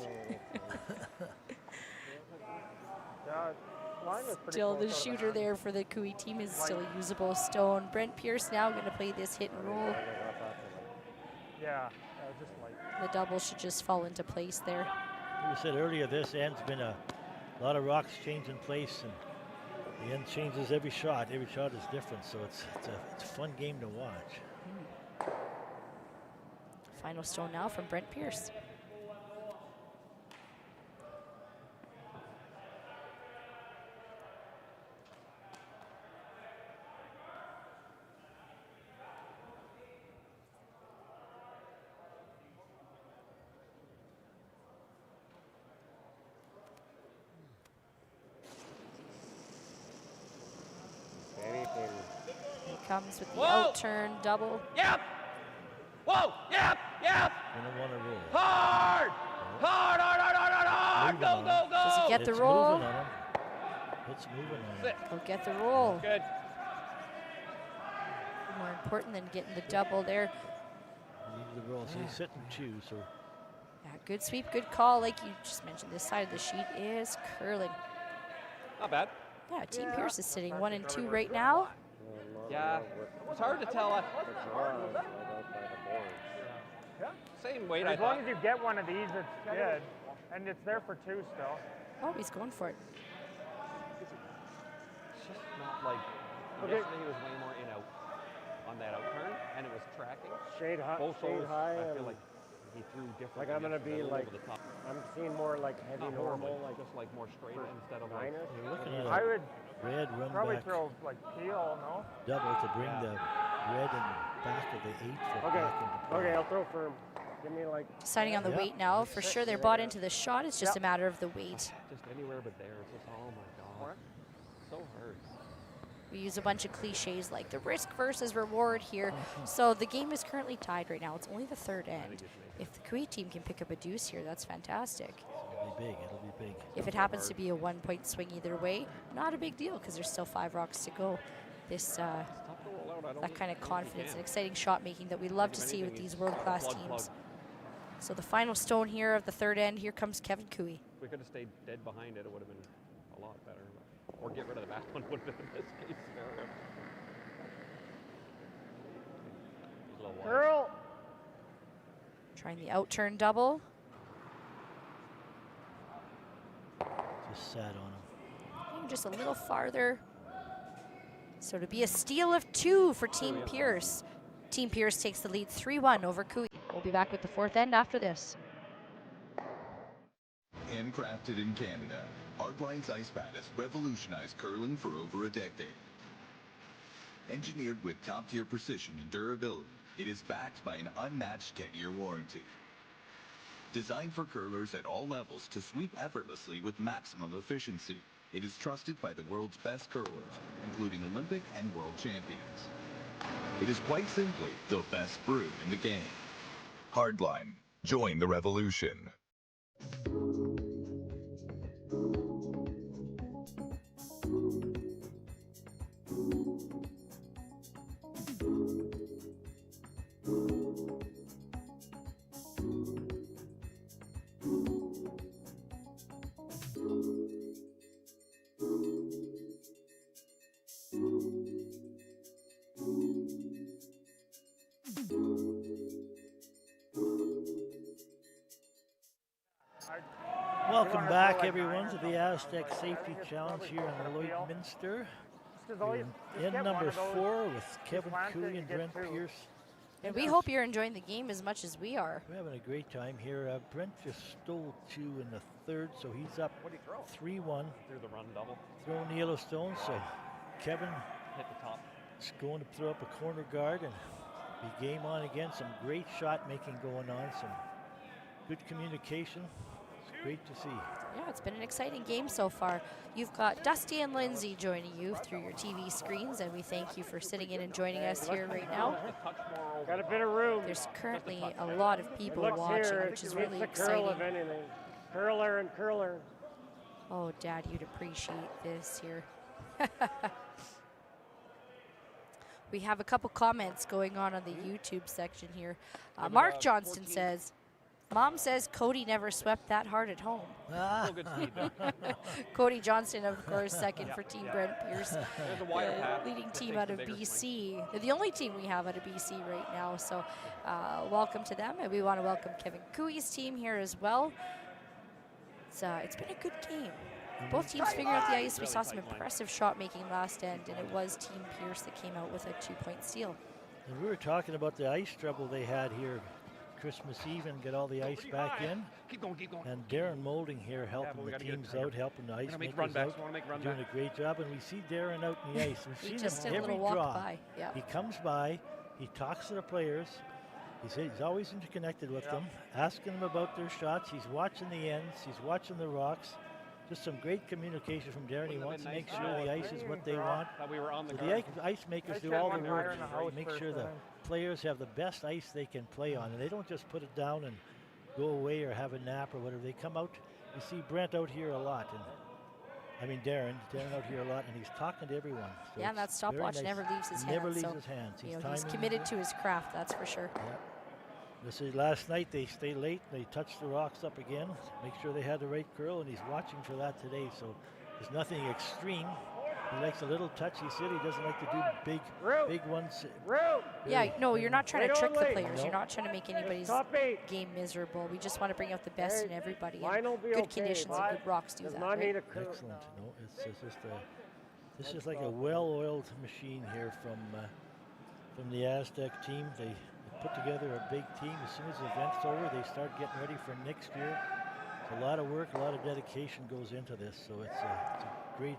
Still the shooter there for the Kui team is still a usable stone. Brent Pierce now going to play this hit and roll. Yeah. Just like. The double should just fall into place there. Like we said earlier, this end's been a lot of rocks changing place, and the end changes every shot. Every shot is different, so it's a fun game to watch. Final stone now from Brent Pierce. Anything. He comes with the Whoa! out-turn double. Yep. Whoa. Yep. Yep. Gonna want to roll. Hard. Hard. Hard. Hard. Hard. Hard. Hard. Moving Go. on. Go. Go. Does he get the It's roll? moving on him. It's moving on him. Sit. He'll get the roll. Good. More important than getting the double there. He needs the roll, so he's sitting two. So Yeah, good sweep, good call. Like you just mentioned, this side of the sheet is curling. Not bad. Yeah, Team Pierce is sitting 1 and 2 right now. Yeah. It's hard to tell. Same weight, I As long thought. as you get one of these, it's good. And it's there for two still. Oh, he's going for it. It's just not like. Okay. Yesterday he was way more in out on that out turn, and it was tracking. Shade high. Both Shade those, high. I feel and like he threw different. like I'm gonna be like. over the top. I'm seeing more like heavy Not normal, horrible, like just like more straight for instead of like. minus. you're looking at I a would red run probably back throw like peel, no? double to bring the red and back of the 8-foot Okay. back into play. Okay, I'll throw firm. Give me like. Deciding on the Yeah. weight now. For sure, they're bought into the shot. It's just a matter of the weight. Just anywhere but there. It's just oh my god. So hard. We use a bunch of cliches like the risk versus reward here. So the game is currently tied right now. It's only the third end. If the Kui team can pick up a deuce here, that's fantastic. It'll be big. It'll be big. If it happens to be a 1-point swing either way, not a big deal because there's still 5 rocks to go. This that kind of confidence and exciting shot making that we love to see with these world-class teams. So the final stone here of the third end, here comes Kevin Kui. If we could have stayed dead behind it, it would have been a lot better. Or get rid of the back one would have been the best case scenario. He's a little wide. Girl! Trying the out-turn double. Just sat on him. Just a little farther. So to be a steal of 2 for Team Pierce. Team Pierce takes the lead 3-1 over Kui. We'll be back with the fourth end after this. Handcrafted in Canada, Hardline's ice pad has revolutionized curling for over a decade. Engineered with top-tier precision and durability, it is backed by an unmatched 10-year warranty. Designed for curlers at all levels to sweep effortlessly with maximum efficiency, it is trusted by the world's best curlers, including Olympic and world champions. It is quite simply the best brew in the game. Hardline. Join the revolution. Welcome back, everyone, to the Astec Safety Challenge here in Lloydminster. In number 4 with Kevin Cooley and Brent Pierce. And we hope you're enjoying the game as much as we are. We're having a great time here. Brent just stole 2 in the 3rd, so he's up 3-1. Through the run double. Throwing Yellowstone, so Kevin hit the top. is going to throw up a corner guard and be game on again. Some great shot making going on, some good communication. It's great to see. Yeah, it's been an exciting game so far. You've got Dusty and Lindsay joining you through your TV screens, and we thank you for sitting in and joining us here right now. Got a bit of room. There's currently a lot of people watching, here, which is really it's a curl exciting. of anything. Curler and curler. Oh, Dad, you'd appreciate this here. We have a couple comments going on the YouTube section here. Mark Johnston says, Mom says Cody never swept that hard at home. Cody Johnston, of course, second for Team Brent Pierce, leading team out of BC. They're the only team we have out of BC right now, so welcome to them. And we want to welcome Kevin Cooey's team here as well. It's been a good game. Both teams figuring out the ice. We saw some impressive shot making last end, and it was Team Pierce that came out with a 2-point steal. And we were talking about the ice trouble they had here Christmas Eve and get all the ice back in. Keep going. And Darren Molding here helping the teams out, helping the ice makers out, doing a great job. And we see Darren out in the ice. We've seen him every draw. He comes by, he talks to the players. He's always interconnected with them, asking them about their shots. He's watching the ends. He's watching the rocks. Just some great communication from Darren. He wants to make sure the ice is what they want. So the ice makers do all the work. Make sure the players have the best ice they can play on, and they don't just put it down and go away or have a nap or whatever. They come out. You see Brent out here a lot, and I mean Darren out here a lot, and he's talking to everyone. So yeah, and that stopwatch never leaves his hands. Never leaves his hands. He's committed to his craft, that's for sure. Yeah. This is last night. They stay late. They touch the rocks up again. Make sure they had the right curl, and he's watching for that today. So there's nothing extreme. He likes a little touch. He said he doesn't like to do big ones. Yeah, no, you're not trying to trick the players. No. You're not trying to make anybody's game miserable. We just want to bring out the best in everybody. And good conditions and good rocks do that. Right? Excellent. No, it's just this is like a well-oiled machine here from the Astec team. They put together a big team. As soon as the event's over, they start getting ready for next year. It's a lot of work, a lot of dedication goes into this. So it's great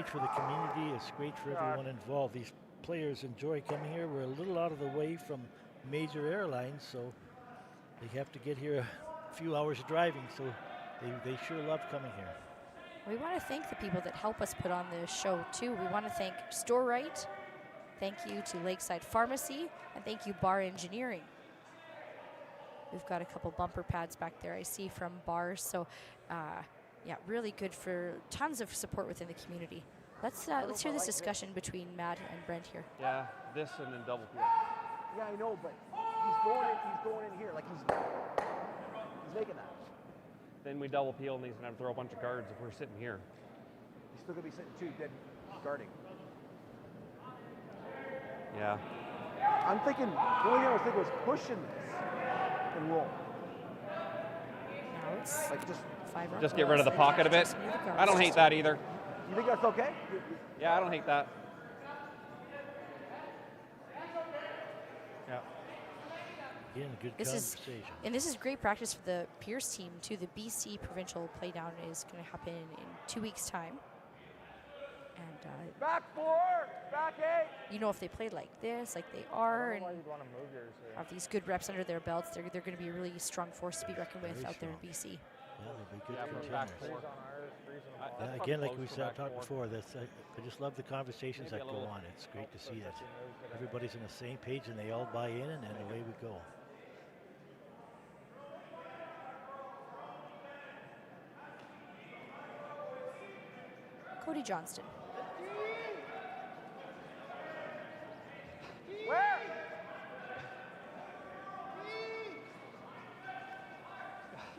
for the community. It's great for everyone involved. These players enjoy coming here. We're a little out of the way from major airlines, so they have to get here a few hours driving. So they sure love coming here. We want to thank the people that help us put on this show too. We want to thank Store Right. Thank you to Lakeside Pharmacy, and thank you Bar Engineering. We've got a couple bumper pads back there I see from bars, so yeah, really good for tons of support within the community. Let's hear this discussion between Matt and Brent here. Yeah, this and then double peel. Yeah, I know, but he's going in here, like he's making that. Then we double peel and he's gonna have to throw a bunch of guards if we're sitting here. He's still gonna be sitting 2 dead guarding. Yeah. I'm thinking, the only thing I was thinking was pushing this and roll. Now it's like just get rid of the pocket a bit. I don't hate that either. You think that's okay? Yeah, I don't hate that. Yeah. Again, good conversation. This is great practice for the Pierce team too. The BC provincial playdown is going to happen in 2 weeks' time. And back 4, back 8. You know, if they play like this, like they are, and you'd want to move yours here. have these good reps under their belts, they're going to be a really strong force to be reckoned with out there in BC. Yeah, they'll be good contenders. Again, like we talked before, I just love the conversations that go on. It's great to see that everybody's on the same page and they all buy in, and then away we go. Cody Johnston. Where?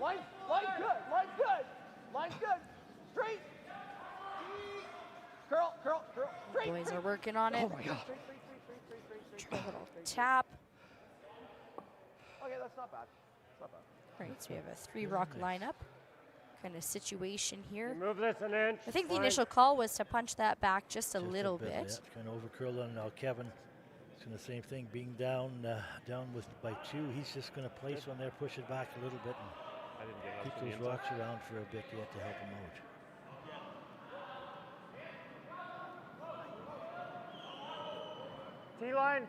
Line good. Line's good. Straight. Curl. Straight. Boys are working on it. Oh my God. Try a little tap. Okay, that's not bad. All right, so we have a 3-rock lineup kind of situation here. Move this an inch. I think the fine. initial call was to punch that back just a little bit. Yeah, it's kind of overcurled on now. Kevin, it's going the same thing. Being down with by 2, he's just going to place one there, push it back a little bit, and keep those rocks around for a bit yet to help him out. T-line.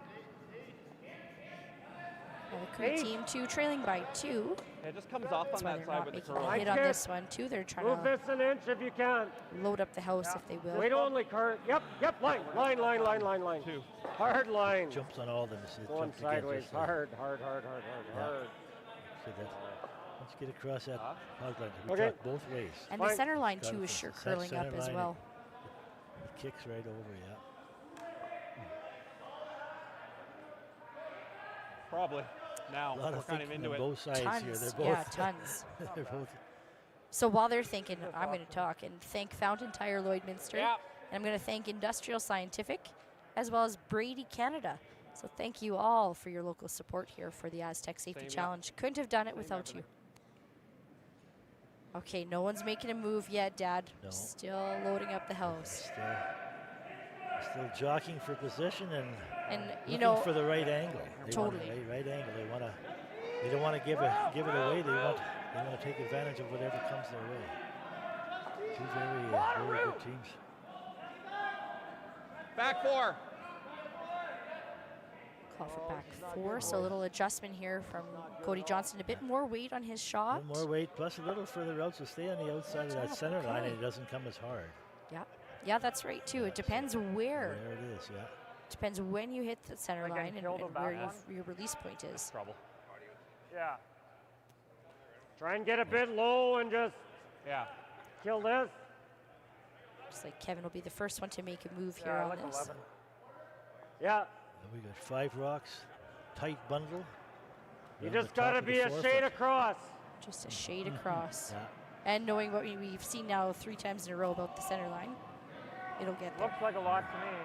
The Cree team 2 trailing by 2. It just comes off on that side with the making curl. a hit on this one too. They're trying Move this an inch if you can. load up the house if they will. Wait only, Kurt. Yep, line. 2. Hard line. Jumps on all of them. Going sideways. Hard. So that, once you get across that hog line, we Okay. talk both ways. And the center line Got too it is sure from that curling up center as line, well. It kicks right over, yeah. Probably. Now A lot we're of kind of thinking into on it. both sides here. Tons, They're both, yeah, tons. they're both. So while they're thinking, I'm going to talk and thank Fountain Tire Lloydminster. Yeah. And I'm going to thank Industrial Scientific as well as Brady Canada. So thank you all for your local support here for the Astec Safety Same, yeah. Challenge. Couldn't have done it without you. Okay, no one's making a move yet, Dad. No. Still loading up the house. Still jockeying for position and you looking know, for the right angle. They want totally. a right angle. They don't want to give it away. They want to take advantage of whatever comes their way. Two very good teams. Back 4. Call for back 4, so a little adjustment here from Cody Johnson. A bit more weight on his A shot. little more weight, plus a little further out, so stay on the outside of that center line, and it doesn't come as hard. Yeah, that's right too. It depends where. Where it is, yeah. Depends when you hit the center Like line and kill the where back your release point is. Trouble. Yeah. Try and get a bit low and just kill this. Just like Kevin will be the first one to make a move here Yeah, I on like this. 11. Yeah. And we got 5 rocks, tight bundle. You around just the top got to of the be a forefoot. shade across. Just a shade across. Yeah. And knowing what we've seen now 3 times in a row about the center line, it'll get there. Looks like a lot to me.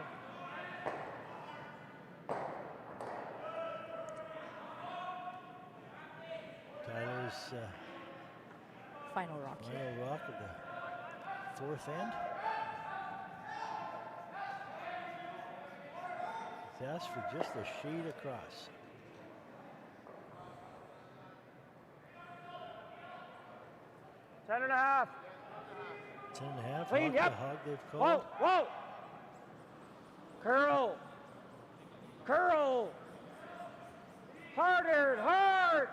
Tyler's Final rock here. final rock of the 4th end. He's asked for just a shade across. Ten and a half. 10.5. Clean, Hog yep. the hog they've called. Whoa. Curl. Harder. Hard.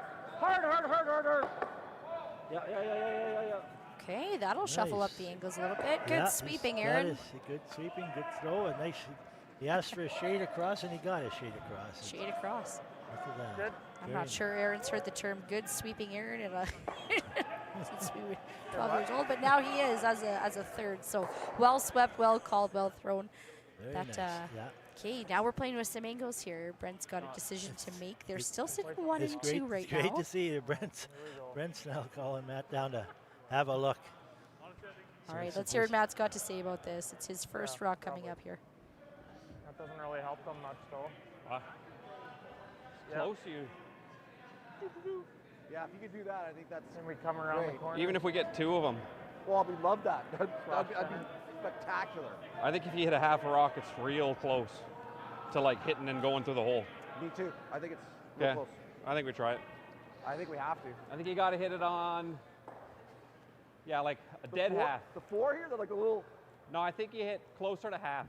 Yeah. Okay, that'll shuffle up Nice. the angles a little bit. Good Yeah, sweeping, that Aaron. is a good sweeping, good throw. A nice. He asked for a shade across, and he got a shade across. Shade across. Look at that. Good. I'm Very not sure Aaron's heard the term good sweeping Aaron in a since we were 12 years old, but now he is as a third. So well swept, well called, well thrown. Very That nice. Yeah. Okay, now we're playing with some angles here. Brent's got a decision to make. They're still sitting 1 It's and great, 2 right it's great now. to see you. Brent's now calling Matt down to have a look. All right, let's hear what Matt's got to say about this. It's his first rock coming up here. That doesn't really help them much, though. Yeah. Close you. Yeah, if you could do that, I think that's. And we come around the great. corner. Even if we get 2 of them. Well, we'd love that. That'd be spectacular. I think if you hit a half a rock, it's real close to like hitting and going through the hole. Me too. I think it's real close. I think we try it. I think we have to. I think you got to hit it on, like a dead half. The 4 here, they're like a little. No, I think you hit closer to half.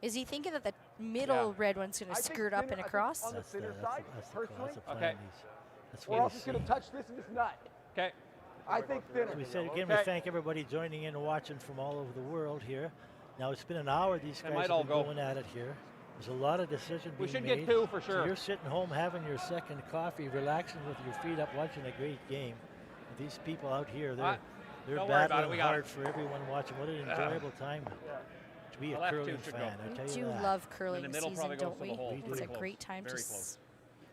Is he thinking that the middle red one's going I to think skirt up thinner- and I think across? on the thinner side, personally. That's the plan. Okay. That's Or what else he's it's going to saying. touch this and just nut. Okay. I think thinner. We said again, we thank everybody joining in and watching from all over the world here. Now it's been an hour. These guys might have all been go. going at it here. There's a lot of decision We being should made. get 2 for So sure. you're sitting home having your second coffee, relaxing with your feet up, watching a great game. These people out here, they're Don't worry about it, battling we got hard it. for everyone watching. What an enjoyable time to be The a left two curling should fan. go. I We tell do you that. love curling And the middle season, probably goes don't to the we? hole. It's Pretty a close. great time to Very close.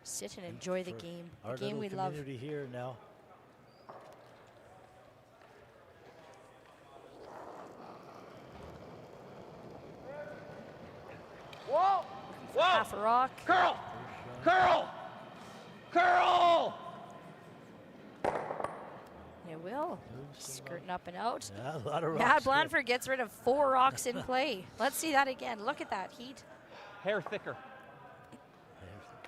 sit and enjoy the game. Our The game we little love. community here now. Whoa! Half a rock. Curl! And it will. Skirting up and out. Yeah, a lot of rocks. Matt Blanford gets rid of 4 rocks in play. Let's see that again. Look at that heat. Hair thicker.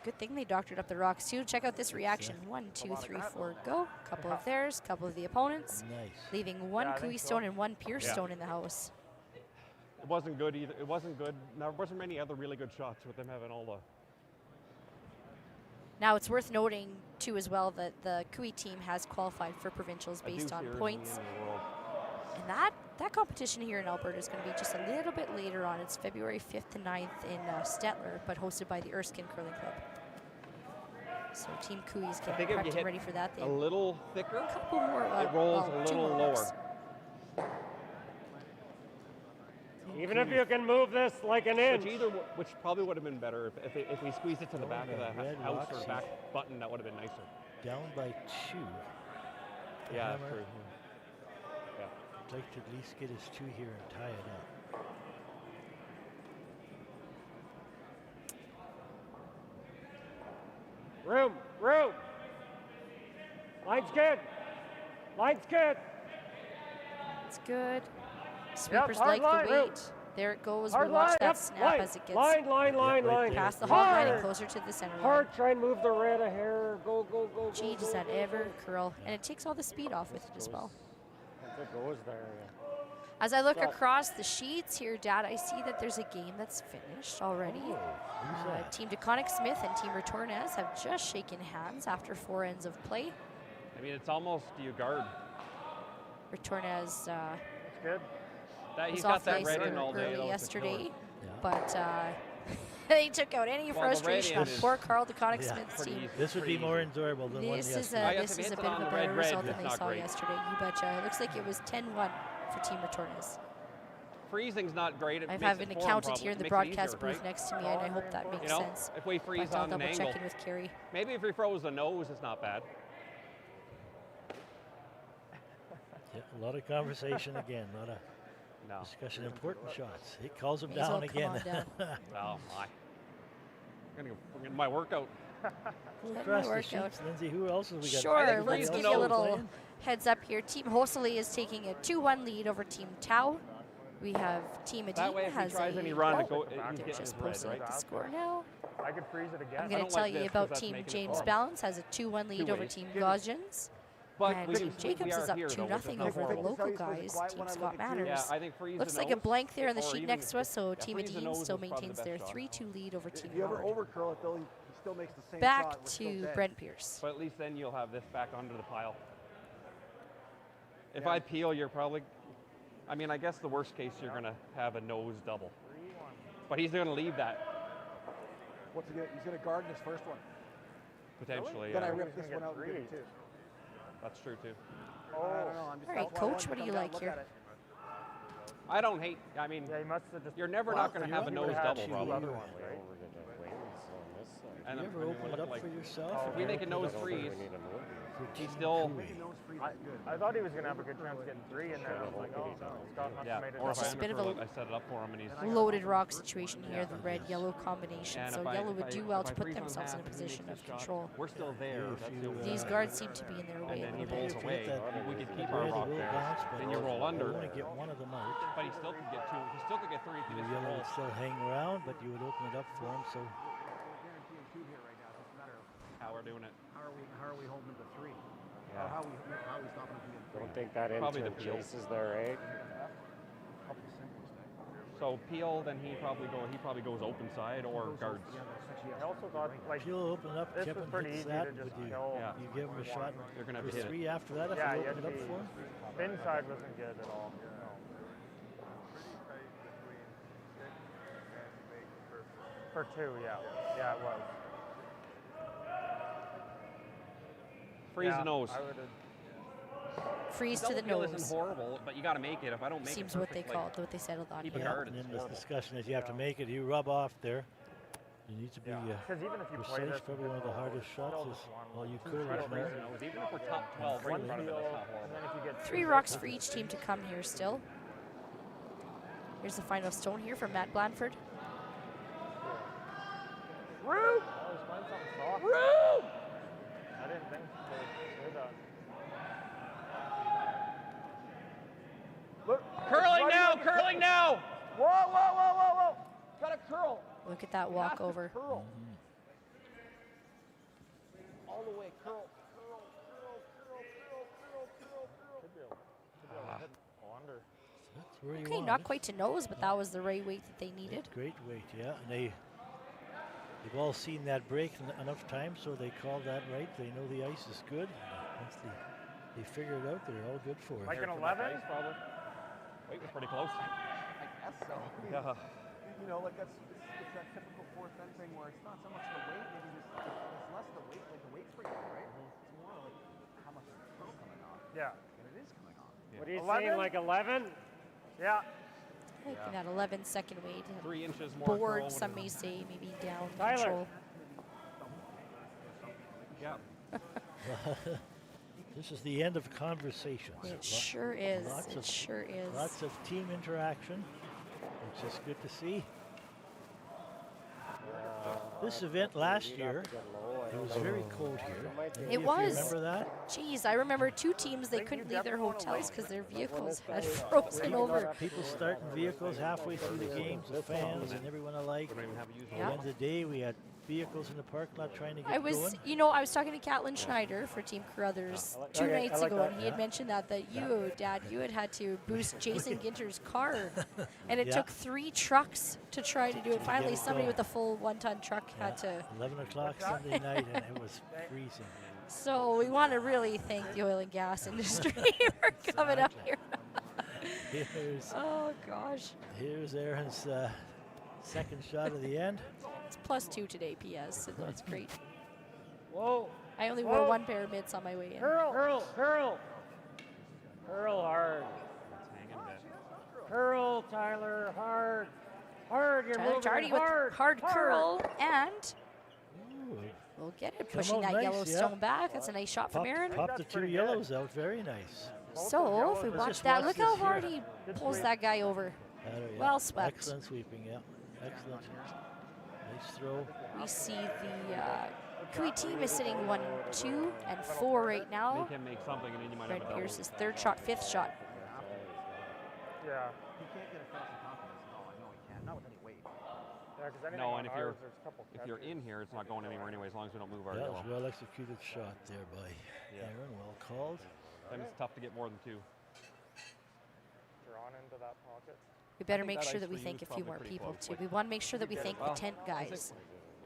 Good thing they doctored up the rocks too. Check out this reaction. 1, 2, 3, 4, go. Couple of theirs, couple of the opponents. Nice. Leaving 1 Cooey stone and 1 Pierce stone in the house. It wasn't good either. It wasn't good. There wasn't many other really good shots with them having all the. Now it's worth noting too as well that the Cooey team has qualified for provincials based on points. And that competition here in Alberta is going to be just a little bit later on. It's February 5th to 9th in Stettler, but hosted by the Erskine Curling Club. So Team Cooey's getting prepped and ready for that. A little thicker. A couple more. It rolls a little lower. Even if you can move this like an inch. Which probably would have been better if we squeezed it to the back of the house or back button. That would have been nicer. Down by 2. Yeah, that's true. Yeah. I'd like to at least get his 2 here and tie it up. Room. Line's good. It's good. Sweepers like the weight. There it goes. We'll watch that snap as it gets line. past the hog line and closer to the center line. Hard, try and move the red a hair. Go. Gee, does that ever curl. And it takes all the speed off with it as well. It goes there. As I look across the sheets here, Dad, I see that there's a game that's finished already. Team DeConnick Smith and Team Retornez have just shaken hands after 4 ends of play. I mean, it's almost you guard. Retornez It's good. was off the ice early yesterday, but they took out any frustration on poor Carl DeConnick Smith's team. This would be more enjoyable than one yesterday. This is a bit of a better result than they saw yesterday. You betcha. It looks like it was 10-1 for Team Retornez. Freezing's not great. I have an accountant here in the broadcast booth next to me, and I hope that makes sense. If we freeze I'll on an double angle, check in with Carrie. maybe if we froze the nose, it's not bad. Yeah, a lot of conversation again. A lot of discussion. Important shots. He calls him down again. Oh my! I'm gonna get my workout. Across the sheets, Lindsay, who else have we got? Sure, let's give you a little heads up here. Team Hosely is taking a 2-1 lead over Team Tau. We have Team Adine That way, if he tries any run, he's getting his red, right? The score now. I could freeze it again. I'm going to tell you about Team James Balance has a 2-1 lead over Team Gaussians. And Team Jacobs is up 2-0 over the local guys, Team Scott Manners. Looks like a blank there on the sheet next to us, so Team Adine still maintains their 3-2 lead over Team If you ever Howard. overcurl it, though, he still makes the same Back shot. to Brent Pierce. But at least then you'll have this back under the pile. If I peel, you're probably. I mean, I guess the worst case, you're going to have a nose double. But he's going to leave that. What's he gonna? He's going to guard in his first one. Potentially. Then I rip this one out and get it too. That's true, too. Oh. I don't know. I'm just All right, Coach, what do you like here? I don't hate. I mean, you're never not going to have a nose double, probably. And you ever open it up for yourself? If we make a nose freeze, he's still. I thought he was going to have a good chance getting 3, and then I was like, oh, no, Scott must have made it. Or if Just a bit of a I set it up for him and he's loaded rock situation here, the red-yellow combination. So yellow would do well to put themselves in a position of control. We're still there. These guards seem to be in their way a And then he little rolls bit. away. We could keep our rock there. Then you roll under. I want to get one of them out. But he still could get 2. He still could get 3 if he The doesn't yellow roll. would still hang around, but you would open it up for him. So How we're doing it. How are we holding it to 3? Yeah. Or how are we stopping him from getting 3? Don't think that Probably into the peel. chases there, eh? So peel, then he probably goes open side or guards. I also thought, like, if you open it up, this Kevin was pretty hits easy that. to just Would you, kill. you give him a shot? You're gonna for hit it. 3 after that if Yeah, you you open had it to up be. for him? Spin side wasn't good at all. No. For 2, yeah. Yeah, it was. Freeze the nose. I would've- Freeze to the Double peel nose. isn't horrible, but you got to make it. If I don't make Seems it what they perfectly, called, what they settled on keep a here. guard. And It's then this horrible. discussion is you have to make it. You rub off there. You need to be Because even if you play precise. this, Probably one of the hardest shots is all you curlers Freeze the know. nose. Even if we're top 12 right in front of it, it's not and horrible. then if you get 3 rocks for each team to come here still. Here's the final stone here from Matt Blanford. Root! Oh, he's playing something soft. Root! I didn't think they did that. Whoa, whoa, whoa, whoa, whoa. Got to curl. Look at that walkover. Curl. All the way, curl, curl, curl, curl, curl, curl, curl, curl. Under. That's where you Okay, want not it. quite to nose, but that was the right weight that they needed. Great weight, yeah. And they've all seen that break enough times, so they call that right. They know the ice is good. Once they figure it out, they're all good for it. Like an 11? Probably. Weight was pretty close. I guess so. Yeah. You know, like it's that typical fourth fencing where it's not so much the weight, maybe just it's less the weight, like the weight's pretty good, right? It's more like how much is the curl coming off. Yeah. And it is coming off. Yeah. What are you 11? saying, like 11? Yeah. Like that 11 second weight. 3 inches more. Board, curl some would- may say, maybe down Tyler. control. Yeah. This is the end of conversations. It sure is. Lots It of, sure is. Lots of team interaction, which is good to see. This event last year, it was very cold here. Maybe It if was. You remember that? Geez, I remember 2 teams, they couldn't leave their hotels because their vehicles had frozen over. People starting vehicles halfway through the games, the fans and everyone alike. At the end of the day, we had vehicles in the parking lot trying to get I was, going. you know, I was talking to Catlin Schneider for Team Carruthers 2 nights ago, and he had mentioned that you, Dad, you had to boost Jason Ginter's car, and it Yeah. took 3 trucks to try to do it. Finally, it somebody going. with a full 1-ton truck had to. 11 o'clock Sunday night, and it was freezing. So we want to really thank the oil and gas industry for coming up here. Here's, Oh gosh, here's Aaron's second shot of the end. it's +2 today, PS, so that's great. Whoa. I only wore 1 pair of mitts on my way in. Curl, curl, curl. Curl hard. Curl, Tyler, hard. Hard, you're Tyler moving Jardy hard. with hard curl, and Ooh. we'll get it, Come pushing out that nice, Yellowstone yeah. back. That's a nice shot from Aaron. Pop the 2 yellows out, very nice. So if we Let's watch just that, watch look how this here. hard he pulls that guy over. Yeah. Well swept. Excellent sweeping, yeah. Excellent. Nice throw. We see the Kui team is sitting 1, 2, and 4 right now. Make him make something, and then you might have Brent a double. Pierce's 3rd shot, 5th shot. Yeah. He can't get across the confidence at all. I know he can't. Not with any weight. Yeah, because anything No, on and if ours, you're there's a couple if you're catches. in here, it's not going anywhere anyway, as long as we don't move our That yellow. was well executed shot there by Aaron, well called. Then it's tough to get more than 2. Drawn into that pocket. We better think make that sure ice that we for you thank is a few probably more pretty people close, too. like- We want to make sure that we thank the Well, tent guys.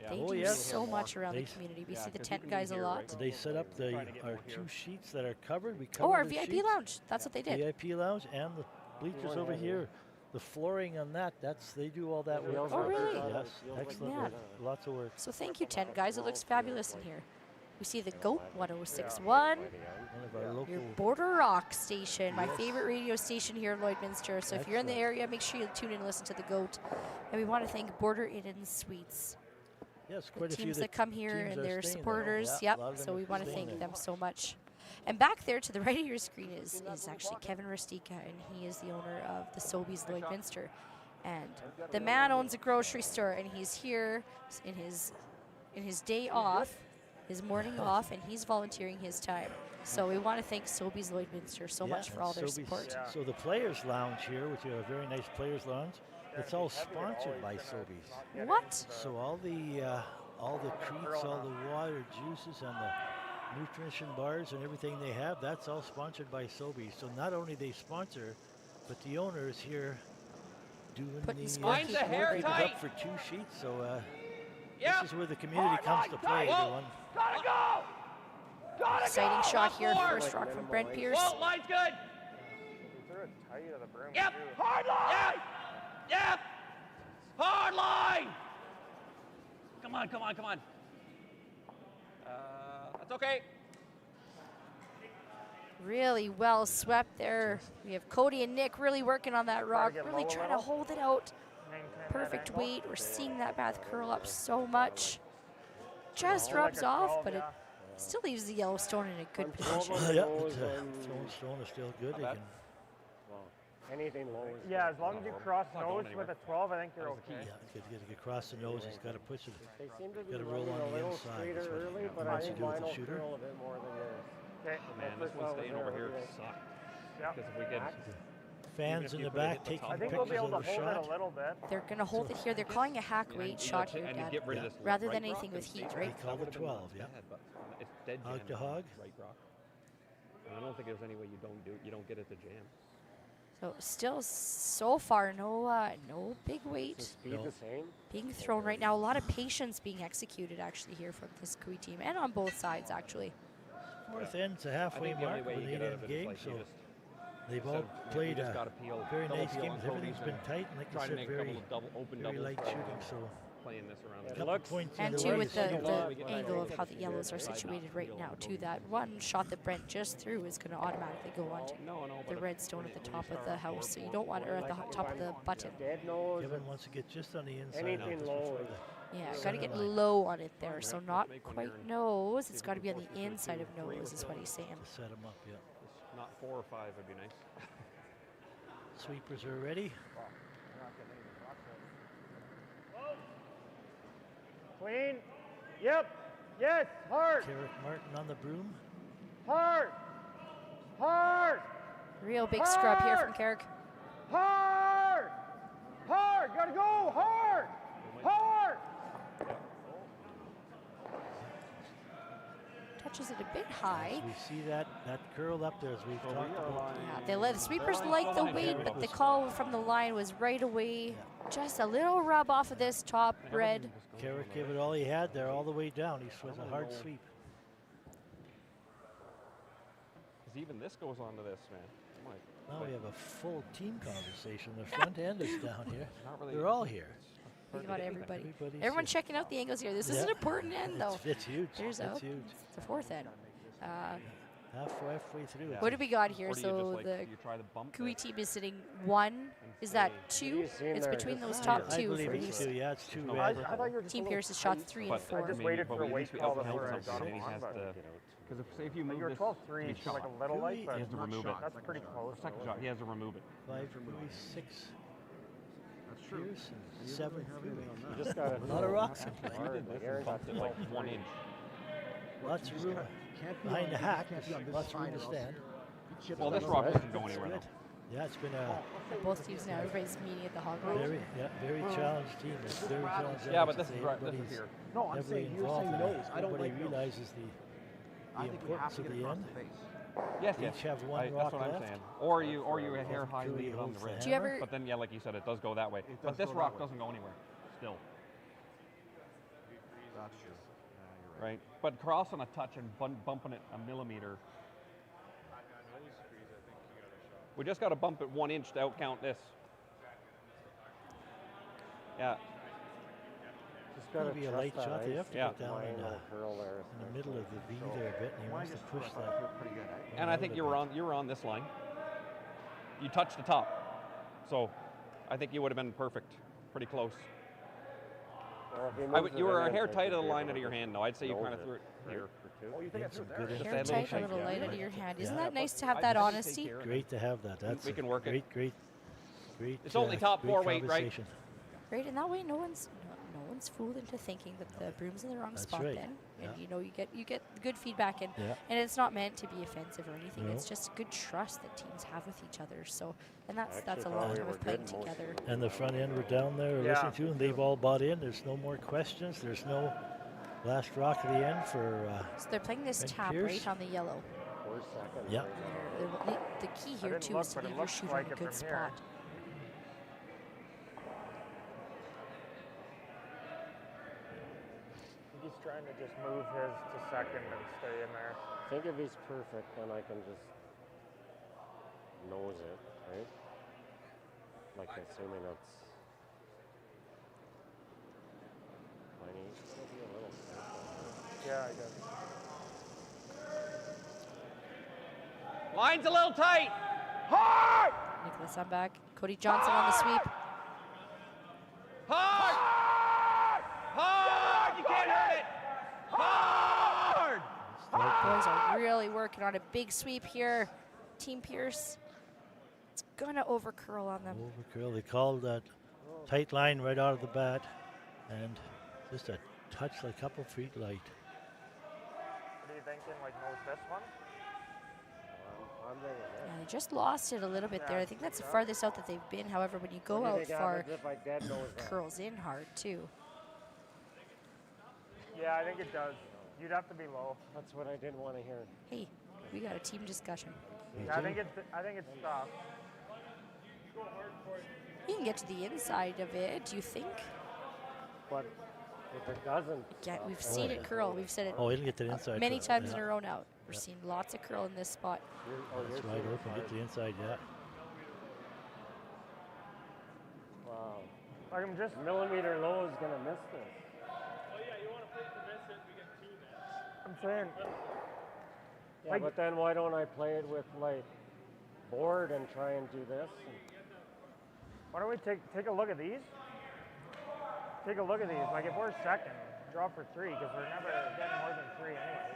Yeah. They Oh, do yes. so much around the They- community. We Yeah, see the 'cause tent you can guys a be here, lot. right? They set up Trying to get our more here. 2 sheets that are covered. We Oh, covered our the VIP sheets. lounge. That's what they did. VIP lounge and the bleachers over here. The flooring on that, they do all that work. Oh, really? Yes, excellent Yeah. work. Lots of work. So thank you, tent guys. It looks fabulous in here. We see the GOAT 1061. One of our local. Your Border Rock station, my favorite radio station here in Lloydminster. So if you're in the area, make sure you tune in and listen to the GOAT. And we want to thank Border Inn Suites. Yes, The quite a few teams that come here teams and are their staying there. supporters. Yeah, a lot Yep. of So them we are want to staying thank there. them so much. And back there to the right of your screen is actually Kevin Rastika, and he is the owner of the Sobeys Lloydminster. And the man owns a grocery store, and he's here in his day off, his morning off, and he's volunteering his time. So we want to thank Sobeys Lloydminster so much for all their Sobeys- support. So the Players Lounge here, which is a very nice Players Lounge, it's all sponsored by Sobeys. What? So all the treats, all the water, juices, and the nutrition bars and everything they have, that's all sponsored by Sobeys. So not only they sponsor, but the owner is here doing Putting the Sparky Mine's a hair work tight. up for 2 sheets. So Yep. this is where the community comes to play. The one. Gotta go! Gotta Exciting shot here, Forward. first rock from Brent Pierce. Whoa, line's good. He threw it tight to the brim. Yep. too. Hard line. Yep. Hard line. Come on, come on, come on. That's okay. Really well swept there. We have Cody and Nick really working on that rock, get really low a trying to little. hold it out. Maintain that Perfect angle. weight. We're seeing that bath curl up so much. Just More like rubs a off, 12, but it yeah. still leaves the Yellowstone in a good position. Yeah, throwing stone is still good. They can, Well, anything low is Yeah, as long as you cross not going nose with anywhere. a 12, I think you're That was the okay. key. yeah, get across the nose. He's got to push it. They seem to be Gotta roll running on a the little inside, straighter that's what early, he but I wants to think do with mine the will shooter. curl a bit more than yours. Okay. Man, this first one one staying was over there here every day. sucked. Yep. Because if we get Fans in the back taking I think we'll be pictures able of to the hold it shot. a little bit. They're going to hold it here. They're calling a hack weight shot here, and you Dad, get rid of this rather right than rock anything and with stay heat, there. right? They call That it would've been 12, yeah. bad, but it's dead Hog jam to on hog. right rock. And I don't think there's any way you don't get it to jam. So still so far, no big weight Speed the same. being thrown right now. A lot of patience being executed actually here from this Kui team and on both sides actually. Fourth end's a halfway I think the only mark way of you an get out 8-end of it is game, like so you just they've instead all of- you played just a gotta peel, very double nice peel game. on Everything's Cody's been and tight, and like try you to said, make a very, couple of double open very doubles light for shooting. So playing this around. a the couple looks- points And either too way with to see the what- angle of how the yellows are situated right now too, that one shot that Brent just threw is going to automatically go onto the redstone at the top of the house, so you don't want her at the top of the button. Dead nose. Kevin wants to get just on the inside. Anything just low before is- the Yeah, got to center get line. low on it there, so not quite nose. It's got to be on the inside of nose is what he's saying. To set him up, yeah. Not 4 or 5 would be nice. Sweepers are ready. Clean. Yep. Yes. Hard. Carrick Martin on the broom. Hard. Hard. Real big scrub here from Carrick. Hard. Hard. Gotta go. Hard. Hard. Touches it a bit high. We see that curl up there as we've talked about. Yeah, they let the sweepers like the weight, but the call from the line was right away. Just a little rub off of this top red. Carrick gave it all he had there, all the way down. He was a hard sweep. Because even this goes on to this, man. Now we have a full team conversation. The front end is down here. Not really- They're all here. We got everybody. Everybody's Everyone's here. checking out the angles here. This is Yeah. an important end, though. It's huge. There's It's a, huge. It's the fourth end. Halfway through. What do we got here? Or do you So just, like, the you try to bump Kui it team is sitting 1. Is that 2? It's between those top I 2 believe for it's these. 2. Yeah, it's 2 No, red. I thought you were just Team a little Pierce's shots tight. 3 But and 4. I just waited for the but at weight least we call also before I held got something, and he on, has but to. Because if if you move you're this 12-3, to be so like shot, a little light, but he has to remove it. that's pretty close. Second shot, he has to remove it. 5 Kui, 6 Pierce, and 7 Kui. You just got A lot of rocks in play. We did this and bumped it like 1 inch. Lots of room behind the hack. Lots of room to stand. Well, this rock doesn't go anywhere Good. though. Yeah, it's been a Both teams now, everybody's meeting at the hog room. very challenged team. It's very challenged. Yeah, but this is Everybody's here. No, I'm heavily saying you're involved saying in it. nose. I don't Everybody like nose. realizes the I think we importance have to of get the across end. the face. Yes, yes. Each have one That's rock what I'm left. saying. Or you a hair high, Kui leave it on the holds the ridge. Do you ever- But then, yeah, like you said, it does go that way. It But does this go rock that way. doesn't go anywhere. Still, That's true. Yeah, you're right? But crossing a touch and bumping it a millimeter. We just got to bump it 1 inch to outcount this. Yeah. Just It's going gotta to be a trust light that shot. They ice have to to get down line in, or curl there. in the middle of the V there a bit, and he wants to push that. pretty good, eh? And I think you were on this line. You touched the top. So I think you would have been perfect. Pretty close. Well, if he moves You it were a in, hair I tight think of the you'd line be out of your able hand, though. I'd say you nose kind of it, threw it right, here. for two. Oh, you think I Get threw some it good there? Just Hair that tight, a little little shake, light yeah. out of your hand. Yeah. Isn't that nice to have that I just honesty? take care of it. Great to have that. That's We can work it. great. It's only top great 4 weight, right? conversation. Right, and that way no one's fooled into thinking that the broom's in the wrong That's spot right. then. And Yeah. you get good feedback and Yeah. and it's not meant to be offensive or anything. No. It's just good trust that teams have with each other. So and that's Actually a thought long we time were of playing good most of together. it. And the front end were down there Yeah, listening to, and they've all bought in. There's no more questions. There's no last rock at the end for. So they're playing this Brent tap Pierce. right on the yellow. 4 seconds. Yeah. The key I here didn't too look, is to but it leave your looks shooter like in a it good from here. spot. He's trying to just move his to second and stay in there. I think if he's perfect, then I can just nose it, right? Like assuming it's 20, it'll be a little tight. Yeah, I guess. Line's a little tight. Hard! Nicholas, I'm back. Cody Johnson on the sweep. Hard! Hard! You can't hurt it! Hard! Boys are really working on a big sweep here. Team Pierce. It's gonna overcurl on them. Overcurl. They called that tight line right out of the bat, and just a touch, like a couple feet light. What are you thinking? Like nose this one? I'm thinking that. Yeah, they just lost it a little bit there. I think that's the farthest out that they've been. However, when you go What do you out think far, happens if I dead nose that? curls in hard too. Yeah, I think it does. You'd have to be low. That's what I didn't want to hear. Hey, we got a team discussion. Yeah, I think it's tough. You can get to the inside of it, do you think? But if it doesn't, Yeah, we've seen it curl. We've said it Oh, it'll get to the inside. many curl, times in a row now. We're seeing lots of curl in this spot. That's wide open. Get to the inside, yeah. Wow. Like I'm just millimeter low is gonna miss this. I'm saying. Yeah, Like- but then why don't I play it with like board and try and do this? Why don't we take a look at these? Take a look at these. Like if we're second, draw for 3 because we're never getting more than 3 anyway.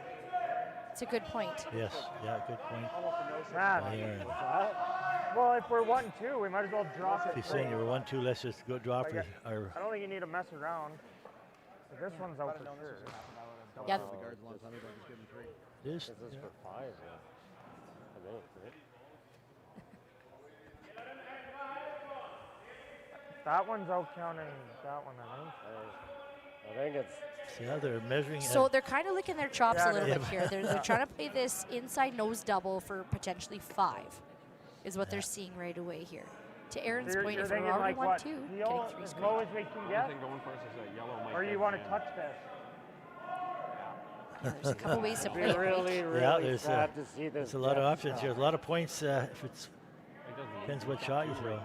It's a good point. Yes, yeah, good point. Man. By Aaron. Well, if we're 1-2, we might as well drop If it. he's saying you were 1-2, let's just go drop Like, it. Or I don't think you need to mess around. But this one's out for sure. Yeah. The guards a long time ago, just give them 3. this, This is for 5, yeah. I think, right? That one's out counting that one, I think. I think it's. see how they're measuring. So they're kind of licking their chops Yeah, a little yeah. bit here. They're trying to play this inside nose double for potentially 5, is what they're seeing right away here. To Aaron's You're point, if we're thinking already like what? 1-2, Heel, getting 3 as straight. low as we can The get? only thing going for us is that yellow might Or you get want to jammed. touch this? Yeah, there's a couple ways to It'd be play it. right? really, really yeah, there's sad to see this. there's a lot of depth options. stuff. There's a lot of points if it's It doesn't need depends to. what He's shot got you 2 right throw. now.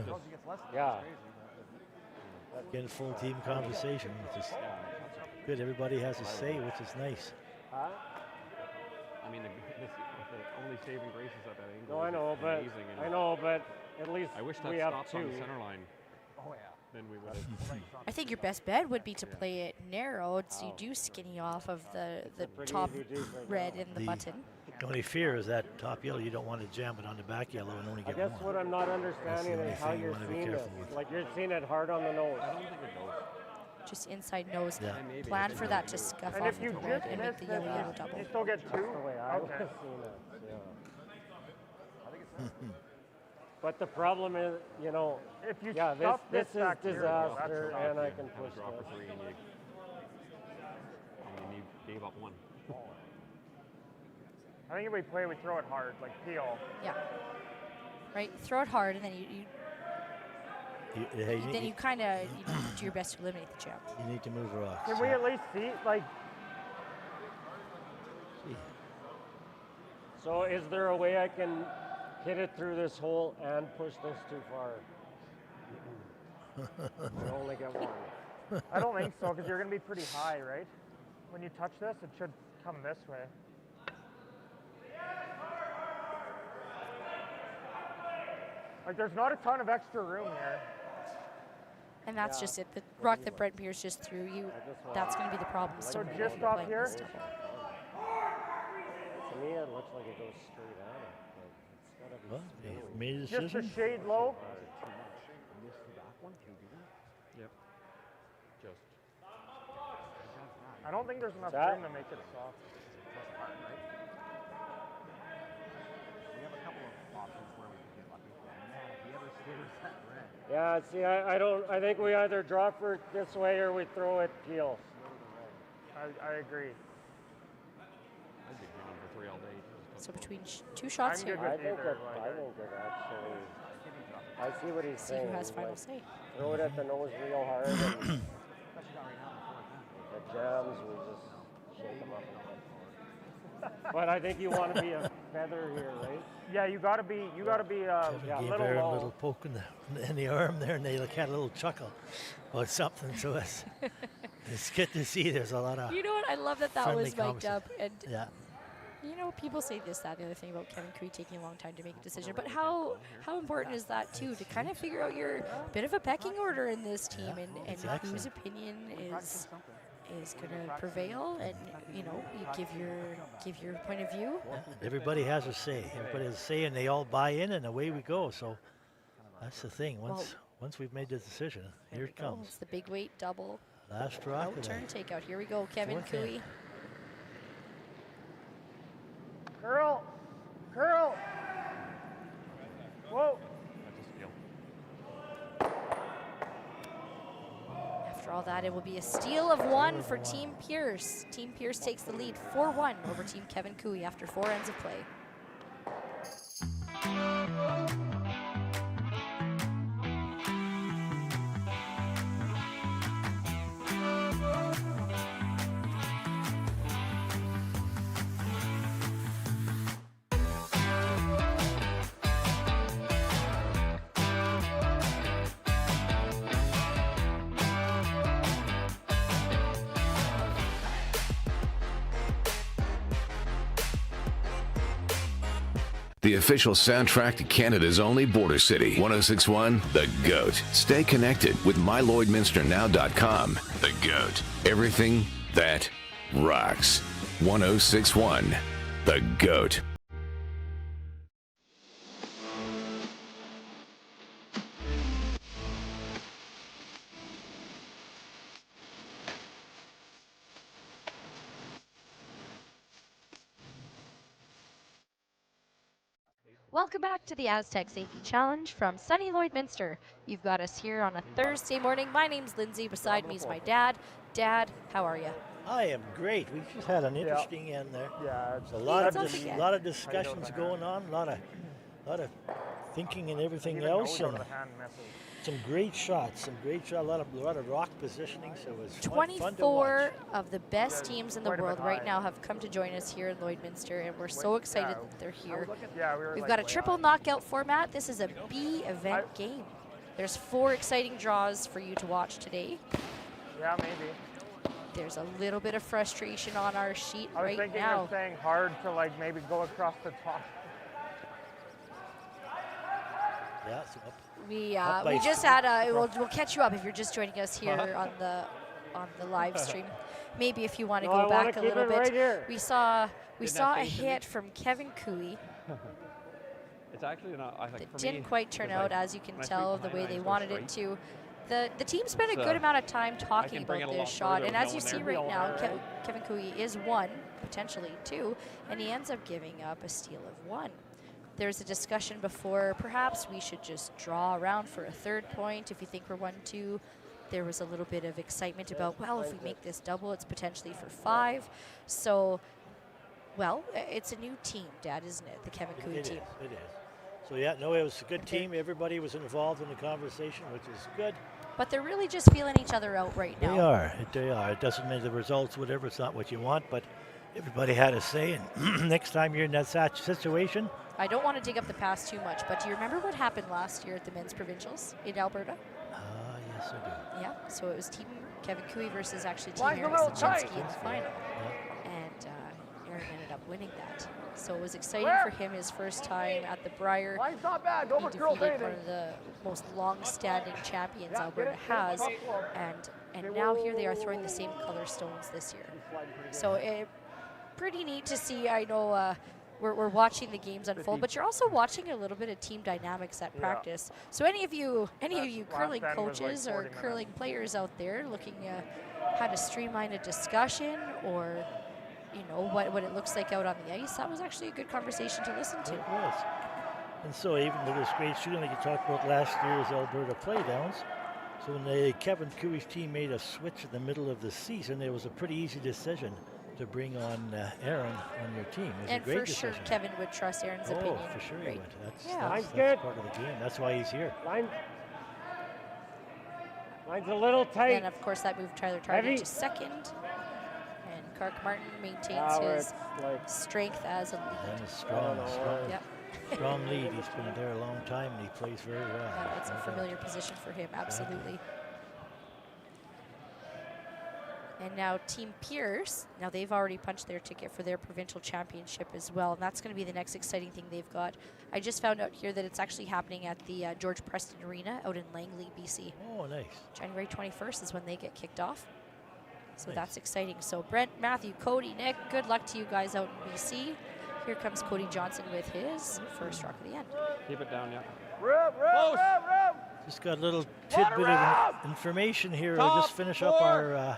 As long as he gets less than Yeah. that, it's crazy. getting full team conversation, which is good. Everybody has a say, which is nice. Huh? I mean, the only saving grace is that angle. No, I is know, but amazing, and I know, but at least I wish that we have stops 2. on the center line. Oh, yeah. Then we would have. I think your best bet would be to play it narrowed so you do skinny off of the pretty top easy to do right red now. in the The- button. The only fear is that top yellow. You don't want to jam it on the back yellow and only I get guess one. what I'm not understanding only is how thing you you're wanna be seeing this. careful with. Like you're seeing it hard on the nose. I don't think it goes. Just inside nose. Yeah. Maybe Plan it's for a that to no. scuff And off if you of the red just and make miss the this, yellow double. you still get 2? That's the way I Okay. was seeing it. Yeah. I think it's this. But the problem is, you know, If you yeah, stuff this is back here, disaster, that's and I Yeah, can have a push drop this. for 3 and you gave up 1. I think if we play, we throw it hard, like peel. Yeah. Right? Throw it hard, and then you then you kind of do your best to eliminate the jab. You need to move rocks. Can we at least see, like, So is there a way I can hit it through this hole and push this too far? I only get 1. I don't think so, because you're going to be pretty high, right? When you touch this, it should come this way. Like, there's not a ton of extra room here. And that's Yeah. just it. The rock that Brent Pierce just threw you, that's going to be the problem. So starting just out off playing here? this double. To me, it looks like it goes straight at it. Like, it's gotta be Well, spinning. you made a Just a decision. shade low. Yep. Just. I don't think there's enough that? room to make it soft. We have a couple of options where we can get lucky. Man, if he ever steers that red. Yeah, see, I don't. I think we either drop it this way or we throw it peel. I agree. I'd be going for 3 all day. So between 2 shots I'm here, good I with think either, it. like, I think it actually. I see what he's see saying. who has final like, say. throw it at the nose real hard. And Especially not right now in the 4th. the jams, we just shake them up. But I think you want to be a feather here, right? Yeah, you gotta be, Yeah, a little little low. low. A little poke in the arm there, and they had a little chuckle or something to us. It's good to see. There's a lot of You know what? I love that friendly was mic'd up. And yeah. you know, people say this, that, the other thing about Kevin Cree taking a long time to make a decision. But how important is that too, to kind of figure out your bit of a pecking order in this team, and exactly. whose opinion is going to prevail, and you know, you give your point of view. Yeah, everybody has a say. Everybody has a say, and they all buy in, and away we go. So that's the thing. Once we've made the decision, here it comes. It's the big weight double. Last rock. Out turn takeout. Here we go, Kevin Fourth hand. Cooey. Curl. Curl. Whoa. After all that, it will be a steal of 1 for Team Pierce. Team Pierce takes the lead 4-1 over Team Kevin Cooey after 4 ends of play. The official soundtrack to Canada's only border city, 1061, The GOAT. Stay connected with mylloydminsternow.com. The GOAT. Everything that rocks. 1061, The GOAT. Welcome back to the Astec Safety Challenge from sunny Lloydminster. You've got us here on a Thursday morning. My name's Lindsay. Beside me is my dad. Dad, how are you? I am great. We just had an interesting end there. Yeah, it's a lot of discussions going on, a lot of thinking and everything else. And some great shots, a lot of rock positioning. So it was fun to 24 watch. of the best teams in the world right now have come to join us here in Lloydminster, and we're so excited that they're here. We've got a triple knockout format. This is a B event game. There's 4 exciting draws for you to watch today. Yeah, maybe. There's a little bit of frustration on our sheet I was right thinking now. of saying hard to like maybe go across the top. Yeah, so We just had a. We'll catch you up if you're just joining us here on the live stream. Maybe if you want to go back a little bit. Right we saw a hit from Kevin Cooey. It's actually not. I think It for didn't me, quite turn out as you can tell the way they wanted it to. The team spent a So, good amount of time talking bring it about a this lot shot, further and with as no you one see there. right now, Kevin Cooey is 1, potentially 2, and he ends up giving up a steal of 1. There's a discussion before perhaps we should just draw around for a 3rd point if you think we're 1-2. There was a little bit of excitement about, well, if we make this double, it's potentially for 5. So, well, it's a new team, Dad, isn't it? The Kevin Cooey team. It is. So yeah, no, it was a good team. Everybody was involved in the conversation, which is good. But they're really just feeling each other out right now. They are. It doesn't mean the results, whatever, it's not what you want, but everybody had a say. And next time you're in that situation. I don't want to dig up the past too much, but do you remember what happened last year at the men's provincials in Alberta? Yes, I do. Yeah, so it was Team Kevin Cooey versus actually Team Line's a Aaron little Sachinsky tight. in the final. Yeah. And Aaron ended up winning that. So it was exciting for him, his first time at the Briar. Line's not bad. He Don't defeated curl one anything. of the most long-standing champions Yeah, Alberta get it, has, get it. and now here they are throwing the same color stones this year. So pretty neat to see. I know we're watching the games unfold, but you're also watching a little bit of team dynamics at practice. So any of you curling last end was like coaches or 40 curling minutes. players out there looking how to streamline a discussion, or you know what it looks like out on the ice, that was actually a good conversation to listen to. It was. And so even though this great shooting, like you talked about last year's Alberta playdowns, so when Kevin Cooey's team made a switch in the middle of the season, it was a pretty easy decision to bring on Aaron on your team. It was And a great for decision. sure, Kevin would trust Aaron's opinion. Oh, for sure he Right. would. Yeah. That's part of the game. That's why he's here. Line's a little tight. And of course, that moved Tyler Target Heavy. to 2nd. And Kark Martin maintains Now his it's like strength as a lead. And he's strong. Yep. Strong lead. He's been there a long time and he plays very well. Yeah, it's a No doubt. familiar position for him, absolutely. And now Team Pierce, now they've already punched their ticket for their provincial championship as well, and that's going to be the next exciting thing they've got. I just found out here that it's actually happening at the George Preston Arena out in Langley, BC. Oh, nice. January 21st is when they get kicked off. So Nice. that's exciting. So Brent, Matthew, Cody, Nick, good luck to you guys out in BC. Here comes Cody Johnson with his first rock of the end. Keep it down, yeah. Just got a little tidbit of information here. We'll just finish up our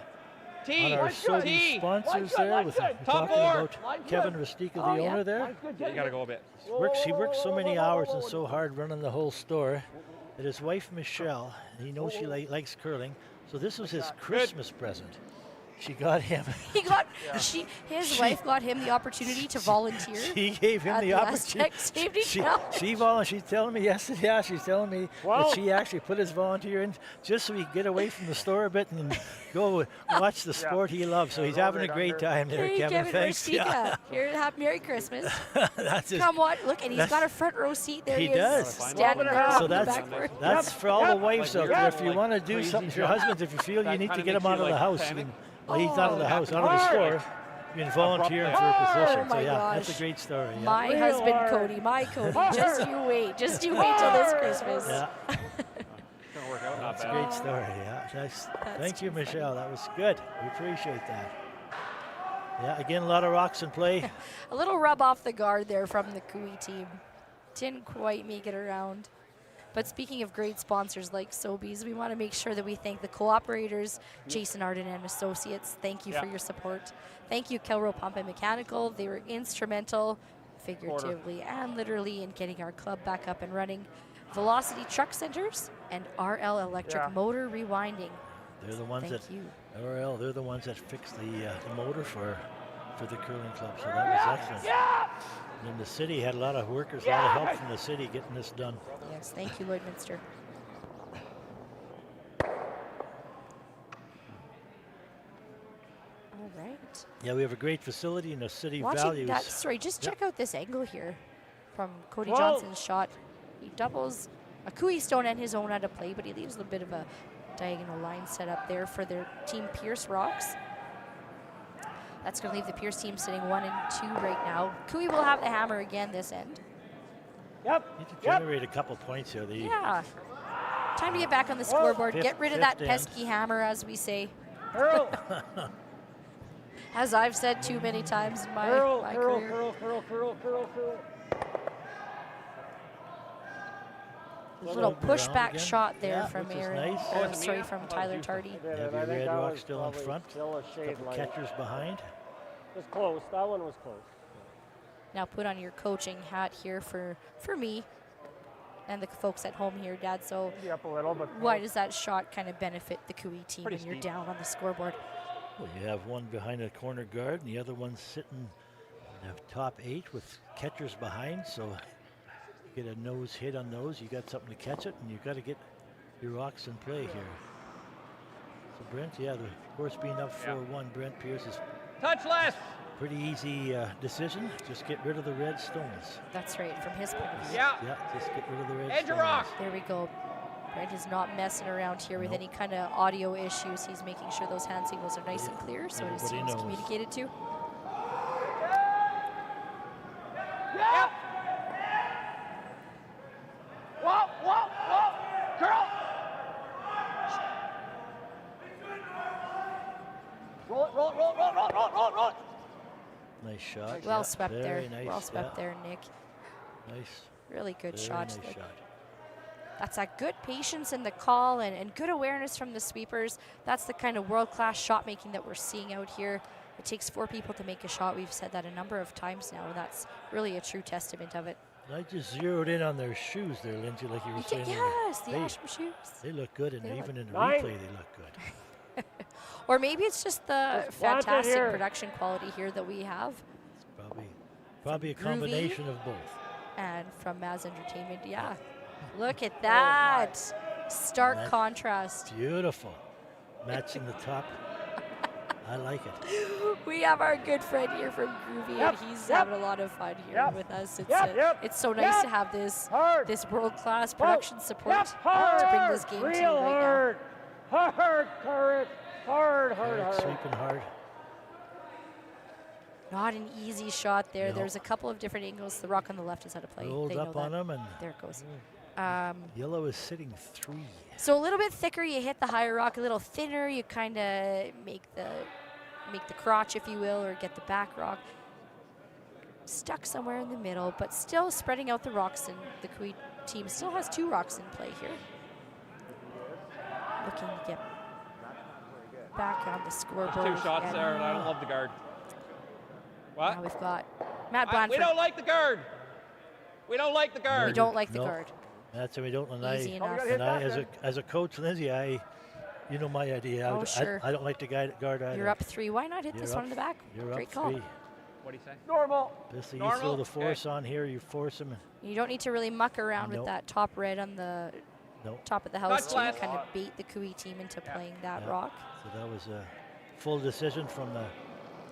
T. on our Sobe T. sponsors there. With Top talking four. about Kevin Rastika, the owner there. You gotta go a bit. He works so many hours and so hard running the whole store that his wife Michelle, he knows she likes curling, so this was his Christmas present. She got him. His wife got him the opportunity to volunteer. She gave him the opportunity. She's telling me yesterday. Yeah, she's telling me that she actually put his volunteer in just so he could get away from the store a bit and go watch the sport he loves. So he's having a great time there, hey, Kevin. Thanks. Rastika. Here, have Merry Christmas. That's Come on, look, and he's got a front row seat there. He does. Standing there So on the backboard. that's for all the wives out there. If you want to do something for your husbands, if you feel you need to get him out of the house. Well, he's out of the house, out of the store. You've been volunteering for a position. So, yeah, that's a great story. Yeah. My husband, Cody. My Cody. Just you wait. Just you wait till this Christmas. Yeah. That's a great story. Yeah. Nice. Thank you, Michelle. That was good. We appreciate that. Yeah, again, a lot of rocks in play. A little rub off the guard there from the Cooey team. Didn't quite make it around. But speaking of great sponsors like Sobeys, we want to make sure that we thank the cooperators, Jason Arden and Associates. Thank you for your support. Thank you, Kelro Pump and Mechanical. They were instrumental, figuratively and literally, in getting our club back up and running. Velocity Truck Centers and RL Electric Motor Rewinding. They're the ones RL, they're the ones that fixed the motor for the curling club. So that was excellent. And then the city had a lot of workers, a lot of help from the city getting this done. Yes, thank you, Lloydminster. All right. Yeah, we have a great facility and the city values. Just check out this angle here from Cody Johnson's shot. He doubles a Cooey stone and his own out of play, but he leaves a little bit of a diagonal line set up there for their team Pierce Rocks. That's going to leave the Pierce team sitting 1 and 2 right now. Cooey will have the hammer again this end. Need to generate a couple points here. Yeah. Time to get back on the scoreboard. Get rid of that pesky hammer, as we say. As I've said too many times in my career. Little pushback shot there from Aaron. Nice. From Tyler Tardy. Heavy red rock still in front. Couple catchers behind. It was close. That one was close. Now put on your coaching hat here for me and the folks at home here, Dad. So up a little, but why does that shot kind of benefit the Cooey team when you're down on the scoreboard? Well, you have one behind a corner guard and the other one sitting in the top 8 with catchers behind. So get a nose hit on those, you got something to catch it, and you got to get your rocks in play here. So Brent, the course being up 4-1, Brent Pierce is touch less. Pretty easy decision. Just get rid of the red stones. That's right, from his point of view. Yeah, just get rid of the red stones. Rock. There we go. Brent is not messing around here with any kind of audio issues. He's making sure those hand signals are nice and clear, so his team's communicated to. Yep. Whoa, girl. Roll it. Nice shot. Well swept there. Nice. Well swept there, Nick. Nice. Really good Very shot. Nice shot. That's that good patience in the call and good awareness from the sweepers. That's the kind of world-class shot making that we're seeing out here. It takes 4 people to make a shot. We've said that a number of times now, and that's really a true testament of it. I just zeroed in on their shoes there, Lindsay, like you were saying. Yes, the Asham shoes. They look good, and even in the replay, they look good. Or maybe it's just the fantastic production quality here that we have. It's probably a combination of both. And from Maz Entertainment, yeah. Look at that. Stark contrast. Beautiful. Matching the top. I like it. We have our good friend here from Groovy, and he's having a lot of fun here with us. It's so nice to have this world-class production support to bring this game to you right now. Hard, Current. Hard. Sweeping hard. Not an easy shot there. There's a couple of different angles. The rock on the left is out of play. Rolls up on him, and there it goes. Yellow is sitting 3. So a little bit thicker, you hit the higher rock. A little thinner, you kind of make the crotch, if you will, or get the back rock stuck somewhere in the middle, but still spreading out the rocks. And the Cooey team still has 2 rocks in play here. Looking to get back on the scoreboard. There's 2 shots there, and I don't love the guard. What? Now we've got Matt Blanford. We don't like the guard. We don't like the guard. We don't like the guard. That's what we don't. And Easy enough. And as a coach, Lindsay, you know my idea. Sure. I don't like the guard either. You're up 3. Why not hit this one in the back? You're Great up call. 3. What do you say? Normal. You throw the force on here, you force him. You don't need to really muck around with that top red on the top of the house to kind of bait the Cooey team into playing that rock. So that was a full decision from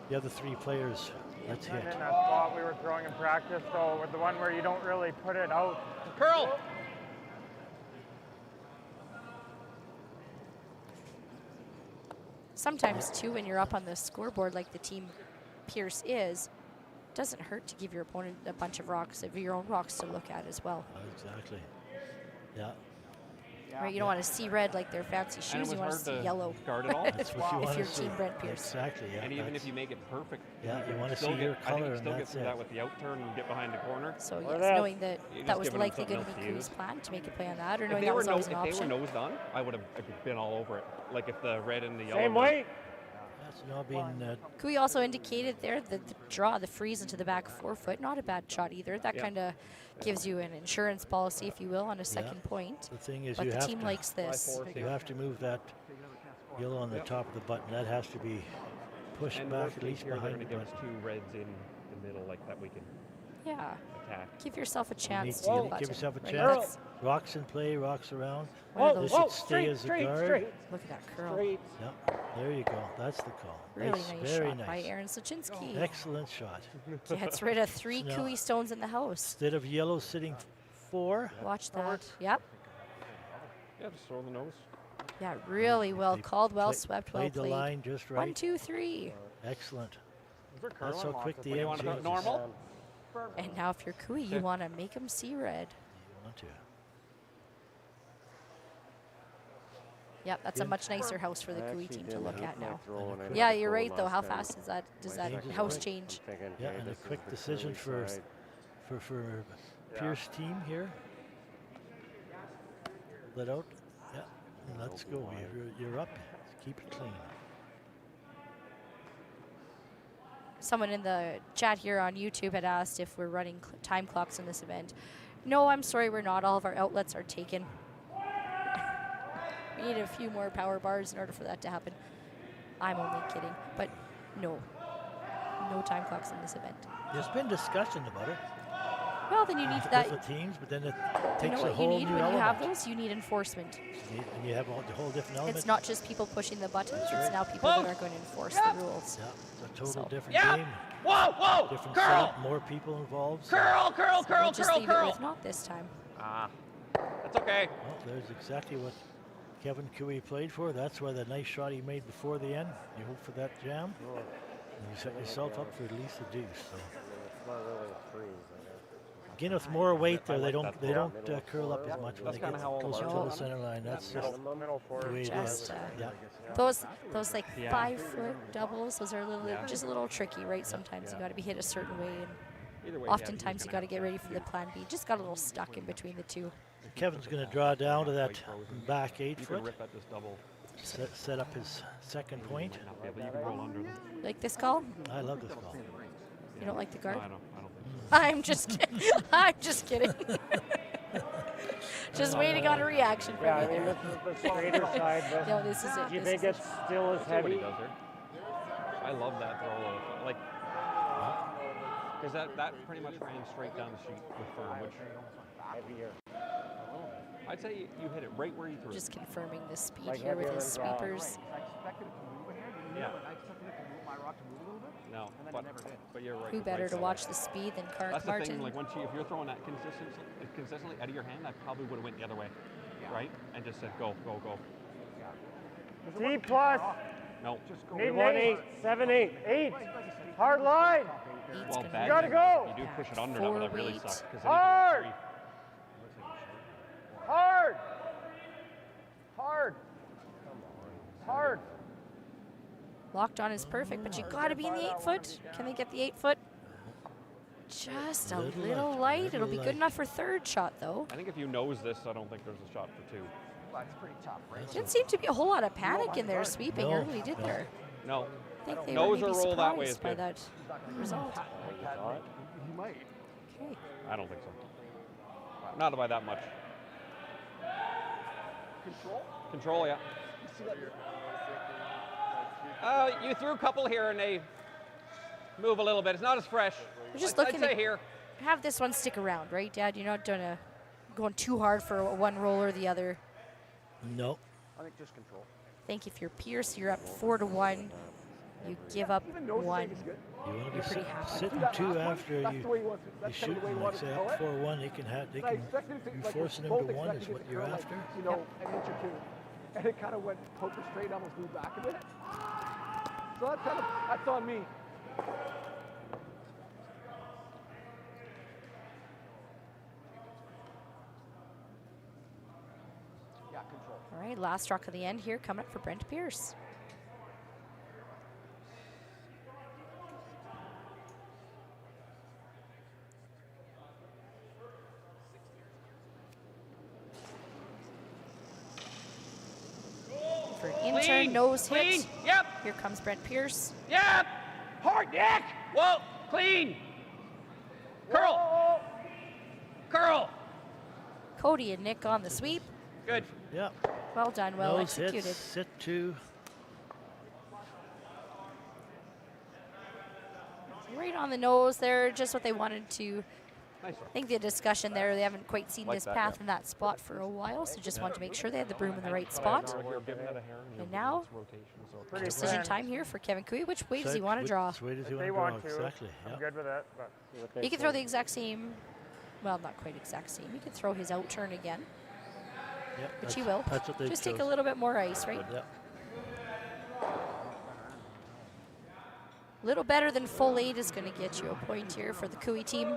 the other 3 players. Let's hit. In that spot we were throwing in practice, though, with the one where you don't really put it out. Curl. Sometimes, too, when you're up on the scoreboard like the team Pierce is, it doesn't hurt to give your opponent a bunch of rocks, of your own rocks to look at as well. Exactly. Yeah. Right, you don't want to see red like their fancy shoes. You want to see yellow. Guard it all. That's what you if want you're to see. Team Brent Pierce. Exactly. Yeah. And even if you make it perfect, yeah, you want to see still your I think color, you and still get that's through it. that with the out turn and get behind the corner. So yes, knowing that that was likely going to be Cooey's plan to make a play on that, or knowing that was always an option. If they were nosed on, I would have been all over it. Like if the red and the yellow. Same weight. That's not being. Cooey also indicated there that the draw, the freeze into the back 4 foot, not a bad shot either. That kind of gives you an insurance policy, if you will, on a second point. The thing is, but you the have team to, likes this. You have to move that yellow on the top of the button. That has to be pushed and back at least here, behind they're the going to give button. us 2 reds in the middle, like that we can attack. Give yourself a chance You to need to give yourself a right? chance. Rocks in play, rocks around. This should stay as a guard. Look at that curl. Yep, there you go. That's the call. Really nice very shot nice. by Aaron Sachinski. Excellent shot. Gets rid of 3 Now, Cooey stones in the house. Instead of yellow sitting 4. Watch that. Yep. Yeah, just throw the nose. Yeah, really well called, well swept, well played played. the line just right. 1, 2, 3. Excellent. That's how quick the you end want to put changes. normal? And now if you're Cooey, you want to make them see red. You want to. Yep, that's a much nicer house for the Cooey team to look at now. throwing Yeah, it you're right goal though. last How time. fast does that Changes house quick. change? Yeah, and a quick decision for Pierce team here. Let out. Yeah, and let's go. You're up. Keep it clean. Someone in the chat here on YouTube had asked if we're running time clocks in this event. No, I'm sorry, we're not. All of our outlets are taken. We need a few more power bars in order for that to happen. I'm only kidding, but no time clocks in this event. There's been discussion about it. Well, then you need that. With the teams, but then it You takes know a what you whole need new when you have element. those? You need enforcement. And you have the whole different element. It's not just people pushing the buttons. That's It's right. now people that are going to enforce the rules. Yeah, it's a total So- different Yeah. game. Whoa! Different Curl! setup, more people involved. so- We'll just leave it with not this time. That's okay. Well, there's exactly what Kevin Cooey played for. That's why the nice shot he made before the end. You hope for that jam. And you set yourself up for at least a deuce. So. It's not really a freeze, I guess. Again, with more weight there, they like don't that curl up as much when That's they get kinda how all closer of to ours the are. center line. That's just Middle the forward. way it Just, is. Yeah. Those like 5 foot doubles, those are a little just a little tricky, right? Sometimes you got to be hit a certain way, and Either way, oftentimes you got to get ready for the plan B. Just got a little stuck in between the two. Kevin's going to draw down to that back 8 You can foot. rip at this double. Set up his second point. Not be able, you can roll under them. Like this call? I love this call. You don't like the guard? I don't think so. I'm just kidding. I'm just kidding. Just waiting on a reaction from Yeah, I you mean, there. this is the straighter side, but No, this is it. do you This think is it's still as See what he heavy? does there. I love that throw. Like, because that pretty much ran straight down the sheet with firm, which Heavier. I'd say you hit it right where you threw it. Just confirming the speed Like here with heavier his and draw. sweepers. I expected it to move ahead. Yeah. I expected it to move my rock to move a little bit. No, And then but, it never did. but you're right. Who with better right to side. watch the speed than Clark That's the Martin? thing. Like if you're throwing that consistently out of your hand, I probably would have went the other way, right? And just said go, go, go. D plus. No. Need an 8, 7, 8, 8. Hard line. Well, gonna bad. Gotta go. You do push it under, that would have really 4-weight. sucked. Because Hard. Hard. Hard. Hard. Locked on is perfect, but you got to be in the 8 foot. Can they get the 8 foot? Just a little light. It'll be good enough for third shot, though. I think if you nose this, I don't think there's a shot for 2. Well, it's pretty tough, right? Didn't seem to be a whole lot of panic in there sweeping early, did there? No. I think they Nose were or maybe roll that way surprised is by good. that result. He might. Okay. I don't think so. Not by that much. Control? Control, yeah. You see that? You threw a couple here and they move a little bit. It's not as fresh. We're just I'd looking say to here. have this one stick around, right, Dad? You're not going too hard for one roll or the other. No. I think just control. I think if you're Pierce, you're up 4-1. You give up 1. You want to be sitting 2 after you shoot them, like say up 4-1. They can you forcing them to 1 is what you're after. You know, an inch or 2. And it kind of went poker straight, almost moved back a bit. So that's on me. Yeah, control. All right, last rock of the end here coming up for Brent Pierce. For an intern nose hit. Yep. Here comes Brent Pierce. Yep. Hard, Nick. Whoa. Clean. Curl. Curl. Cody and Nick on the sweep. Good. Yeah. Well done, well Nose executed. hits, sit 2. Right on the nose there, just what they wanted to. Nice. I think the discussion there, they haven't quite seen Like this that, path yeah. in that spot for a while, so just wanted to make sure they had the broom in the right spot. And now, decision time here for Kevin Cooey. Which way does he want to draw? Which way does he If they want want to to, draw? Exactly. I'm Yeah. good with it. But He can throw the exact same, well, not quite exact same. He can throw his out turn again, Yep, which he that's- will. That's what they Just take a chose. little bit more ice, right? Yeah. Little better than full 8 is going to get you a point here for the Cooey team.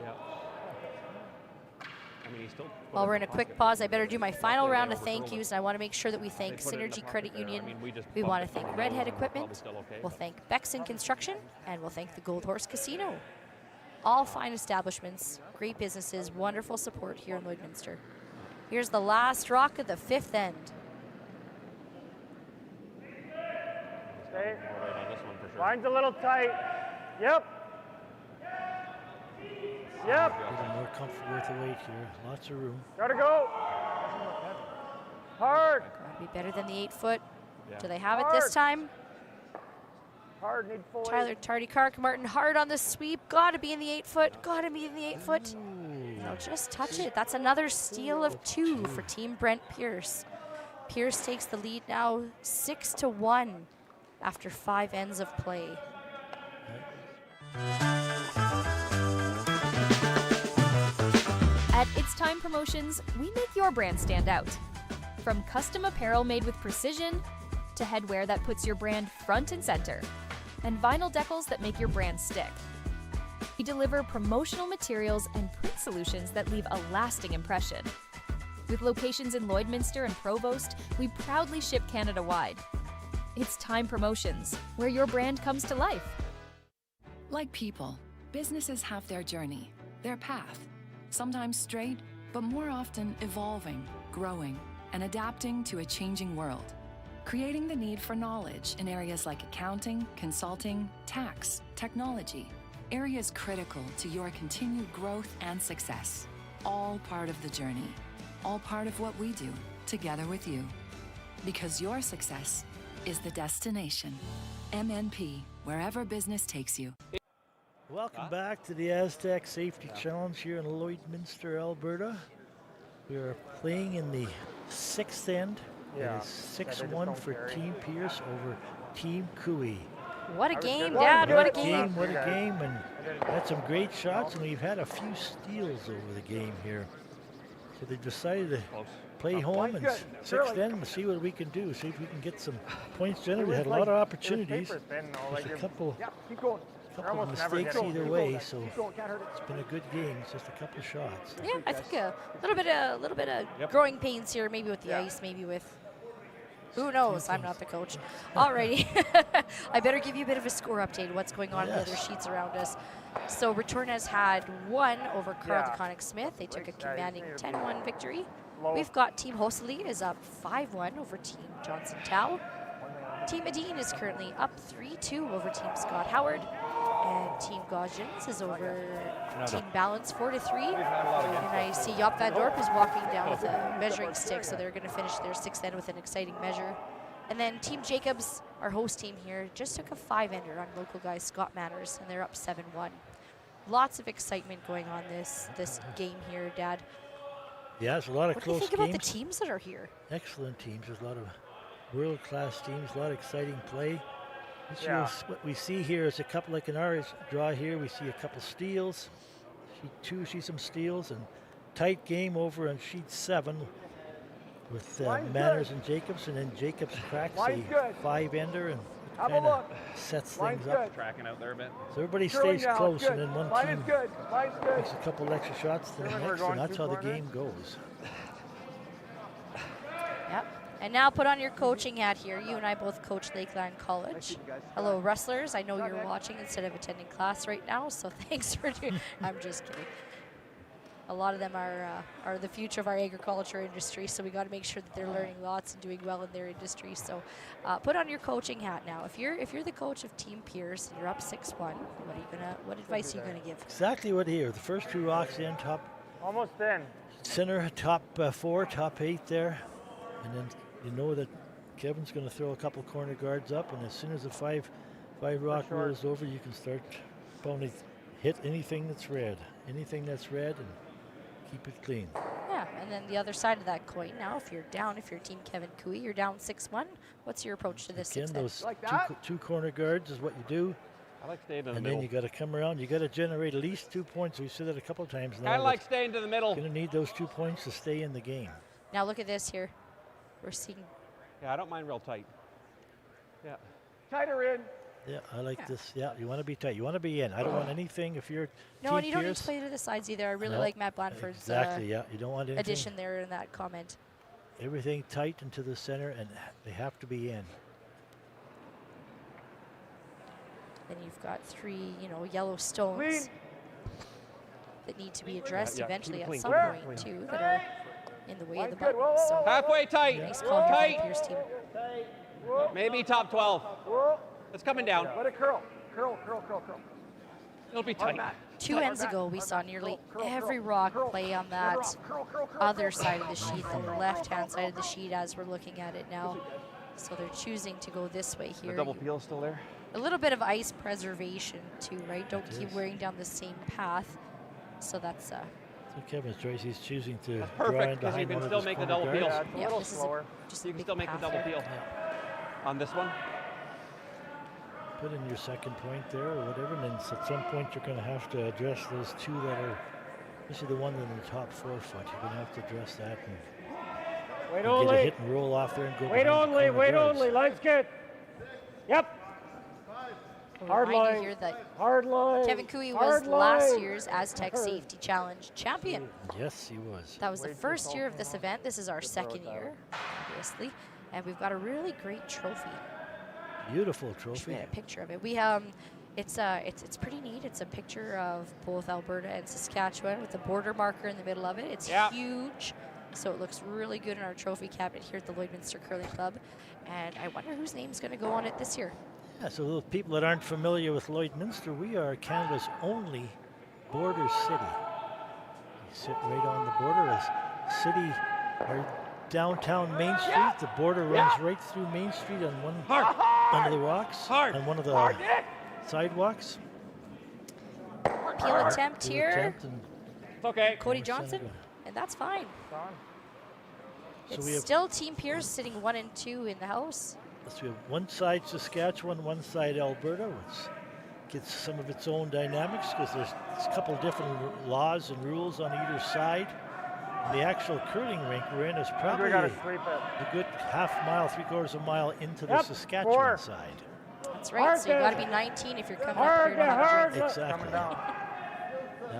Yeah. I mean, he's still. While we're in a quick pause, I better do my final round of thank yous, and I want to make sure that we thank They put it in the Synergy pocket Credit there. I Union. mean, we just We bumped want it to thank from Redhead the nose, we're probably Equipment. still okay. We'll thank Bexon Construction, and we'll thank the Gold Horse Casino. All fine establishments, great businesses, wonderful support here in Lloydminster. Here's the last rock of the 5th end. stay. Right on this one for sure. Line's a little tight. Yep. Yep. A little more comfortable with the weight here. Lots of room. Gotta go. Hard. Gotta be better than the 8 foot. Yeah. Do they have it this time? Hard, need full Tyler Tardy Kark Martin hard on the sweep. Gotta be in the 8 foot. Gotta be in the 8 foot. No, just touch it. That's another steal of 2 for Team Brent Pierce. Pierce takes the lead now 6-1 after 5 ends of play. At It's Time Promotions, we make your brand stand out. From custom apparel made with precision, to headwear that puts your brand front and center, and vinyl decals that make your brand stick. We deliver promotional materials and print solutions that leave a lasting impression. With locations in Lloydminster and Provost, we proudly ship Canada-wide. It's Time Promotions, where your brand comes to life. Like people, businesses have their journey, their path. Sometimes straight, but more often evolving, growing, and adapting to a changing world. Creating the need for knowledge in areas like accounting, consulting, tax, technology. Areas critical to your continued growth and success. All part of the journey. All part of what we do, together with you. Because your success is the destination. MNP, wherever business takes you. Welcome back to the Astec Safety Challenge here in Lloydminster, Alberta. We are playing in the 6th end. Yeah. It is 6-1 for Team Pierce over Team Cooey. What a game, Dad, what a game. What a game, and had some great shots, and we've had a few steals over the game here. So they decided to play home and 6th end and see what we can do, see if we can get some points generated. We had a lot of opportunities. Just a couple of mistakes either way, so it's been a good game. It's just a couple of shots. Yeah, I think a little bit of growing pains here, maybe with the ice, maybe with Who knows? I'm not the coach. Alrighty. I better give you a bit of a score update. What's going on in the other sheets around us? So Return has had 1 over Carl DeConnick Smith. They took a commanding 10-1 victory. We've got Team Hosley is up 5-1 over Team Johnson Tao. Team Medine is currently up 3-2 over Team Scott Howard. And Team Gaussians is over Team Balance 4-3. And I see Jaap van Dorp is walking down with a measuring stick, so they're going to finish their 6th end with an exciting measure. And then Team Jacobs, our host team here, just took a 5-ender on local guy Scott Manners, and they're up 7-1. Lots of excitement going on this game here, Dad. Yeah, there's a lot of close games. What do you think about the teams that are here? Excellent teams. There's a lot of world-class teams, a lot of exciting play. This year, what we see here is a couple, like in our draw here, we see a couple steals. Sheet 2, see some steals, and tight game over on sheet 7 with Manners and Jacobs, and then Jacobs cracks a 5-ender and kind of sets things up. Tracking out there a bit. So everybody stays close, and then one team makes a couple extra shots to the next, and that's how the game goes. Yep. And now put on your coaching hat here. You and I both coach Lakeland College. Hello, wrestlers. I know you're watching instead of attending class right now, so thanks for doing. I'm just kidding. A lot of them are the future of our agriculture industry, so we got to make sure that they're learning lots and doing well in their industry. So put on your coaching hat now. If you're the coach of Team Pierce and you're up 6-1, what advice are you gonna give? Exactly what here. The first 2 rocks in, top. Almost in. Center, top 4, top 8 there, and then you know that Kevin's going to throw a couple corner guards up, and as soon as the 5 rock rule is over, you can start opponent hit anything that's red, and keep it clean. Yeah, and then the other side of that coin now, if you're Team Kevin Cooey, you're down 6-1. What's your approach to this? Again, those two corner guards is what you do. I like staying in the and middle. Then you got to come around. You got to generate at least 2 points. We've said that a couple of times now. I like staying to the middle. Going to need those 2 points to stay in the game. Now look at this here. We're seeing. Yeah, I don't mind real tight. Yeah. Tighter in. Yeah, I like this. Yeah, you want to be tight. You want to be in. I don't want anything if you're No, Team and you don't need Pierce. to play to the sides either. I really like Matt Blanford's exactly. Yeah, you don't want anything. addition there in that comment. Everything tight into the center, and they have to be in. Then you've got 3, yellow stones that need to be addressed eventually at some point too, that are in the way of the button. So halfway tight. Nice call here from the Pierce team. Maybe top 12. It's coming down. Let it curl. Curl. It'll be tight. 2 ends ago, we saw nearly every rock play on that other side of the sheet, the left-hand side of the sheet as we're looking at it now. So they're choosing to go this way here. The double peel still there? A little bit of ice preservation too, right? Don't keep wearing down the same path. So that's So Kevin's choice, he's choosing to that's perfect, because you can still make the double peel. yeah, this is just you can still make the double peel. On this one? Put in your second point there or whatever, and then at some point you're going to have to address those 2 that are, especially the one in the top 4 foot. You're going to have to address that and get a hit and roll off there and go. Wait only. Line's good. Yep. Hard line. Here that Hard line. Kevin Cooey was last year's Astec Safety Challenge champion. Yes, he was. That was the first year of this event. This is our 2nd year, obviously, and we've got a really great trophy. Beautiful trophy. We had a picture of it. We it's pretty neat. It's a picture of both Alberta and Saskatchewan with the border marker in the middle of it. It's huge, so it looks really good in our trophy cabinet here at the Lloydminster Curling Club. And I wonder whose name's going to go on it this year. Yeah, so those people that aren't familiar with Lloydminster, we are Canada's only border city. We sit right on the border as city, our downtown Main Street. The border runs right through Main Street on one of the rocks, on one of the sidewalks. Peel attempt here. It's okay. Cody Johnson, and that's fine. It's still Team Pierce sitting 1 and 2 in the house. So we have one side Saskatchewan, one side Alberta, which gets some of its own dynamics because there's a couple different laws and rules on either side. And the actual curling rink we're in is probably a good half-mile, 3/4 mile into the Saskatchewan side. That's right, so you got to be 19 if you're coming up here to have a drink. Exactly.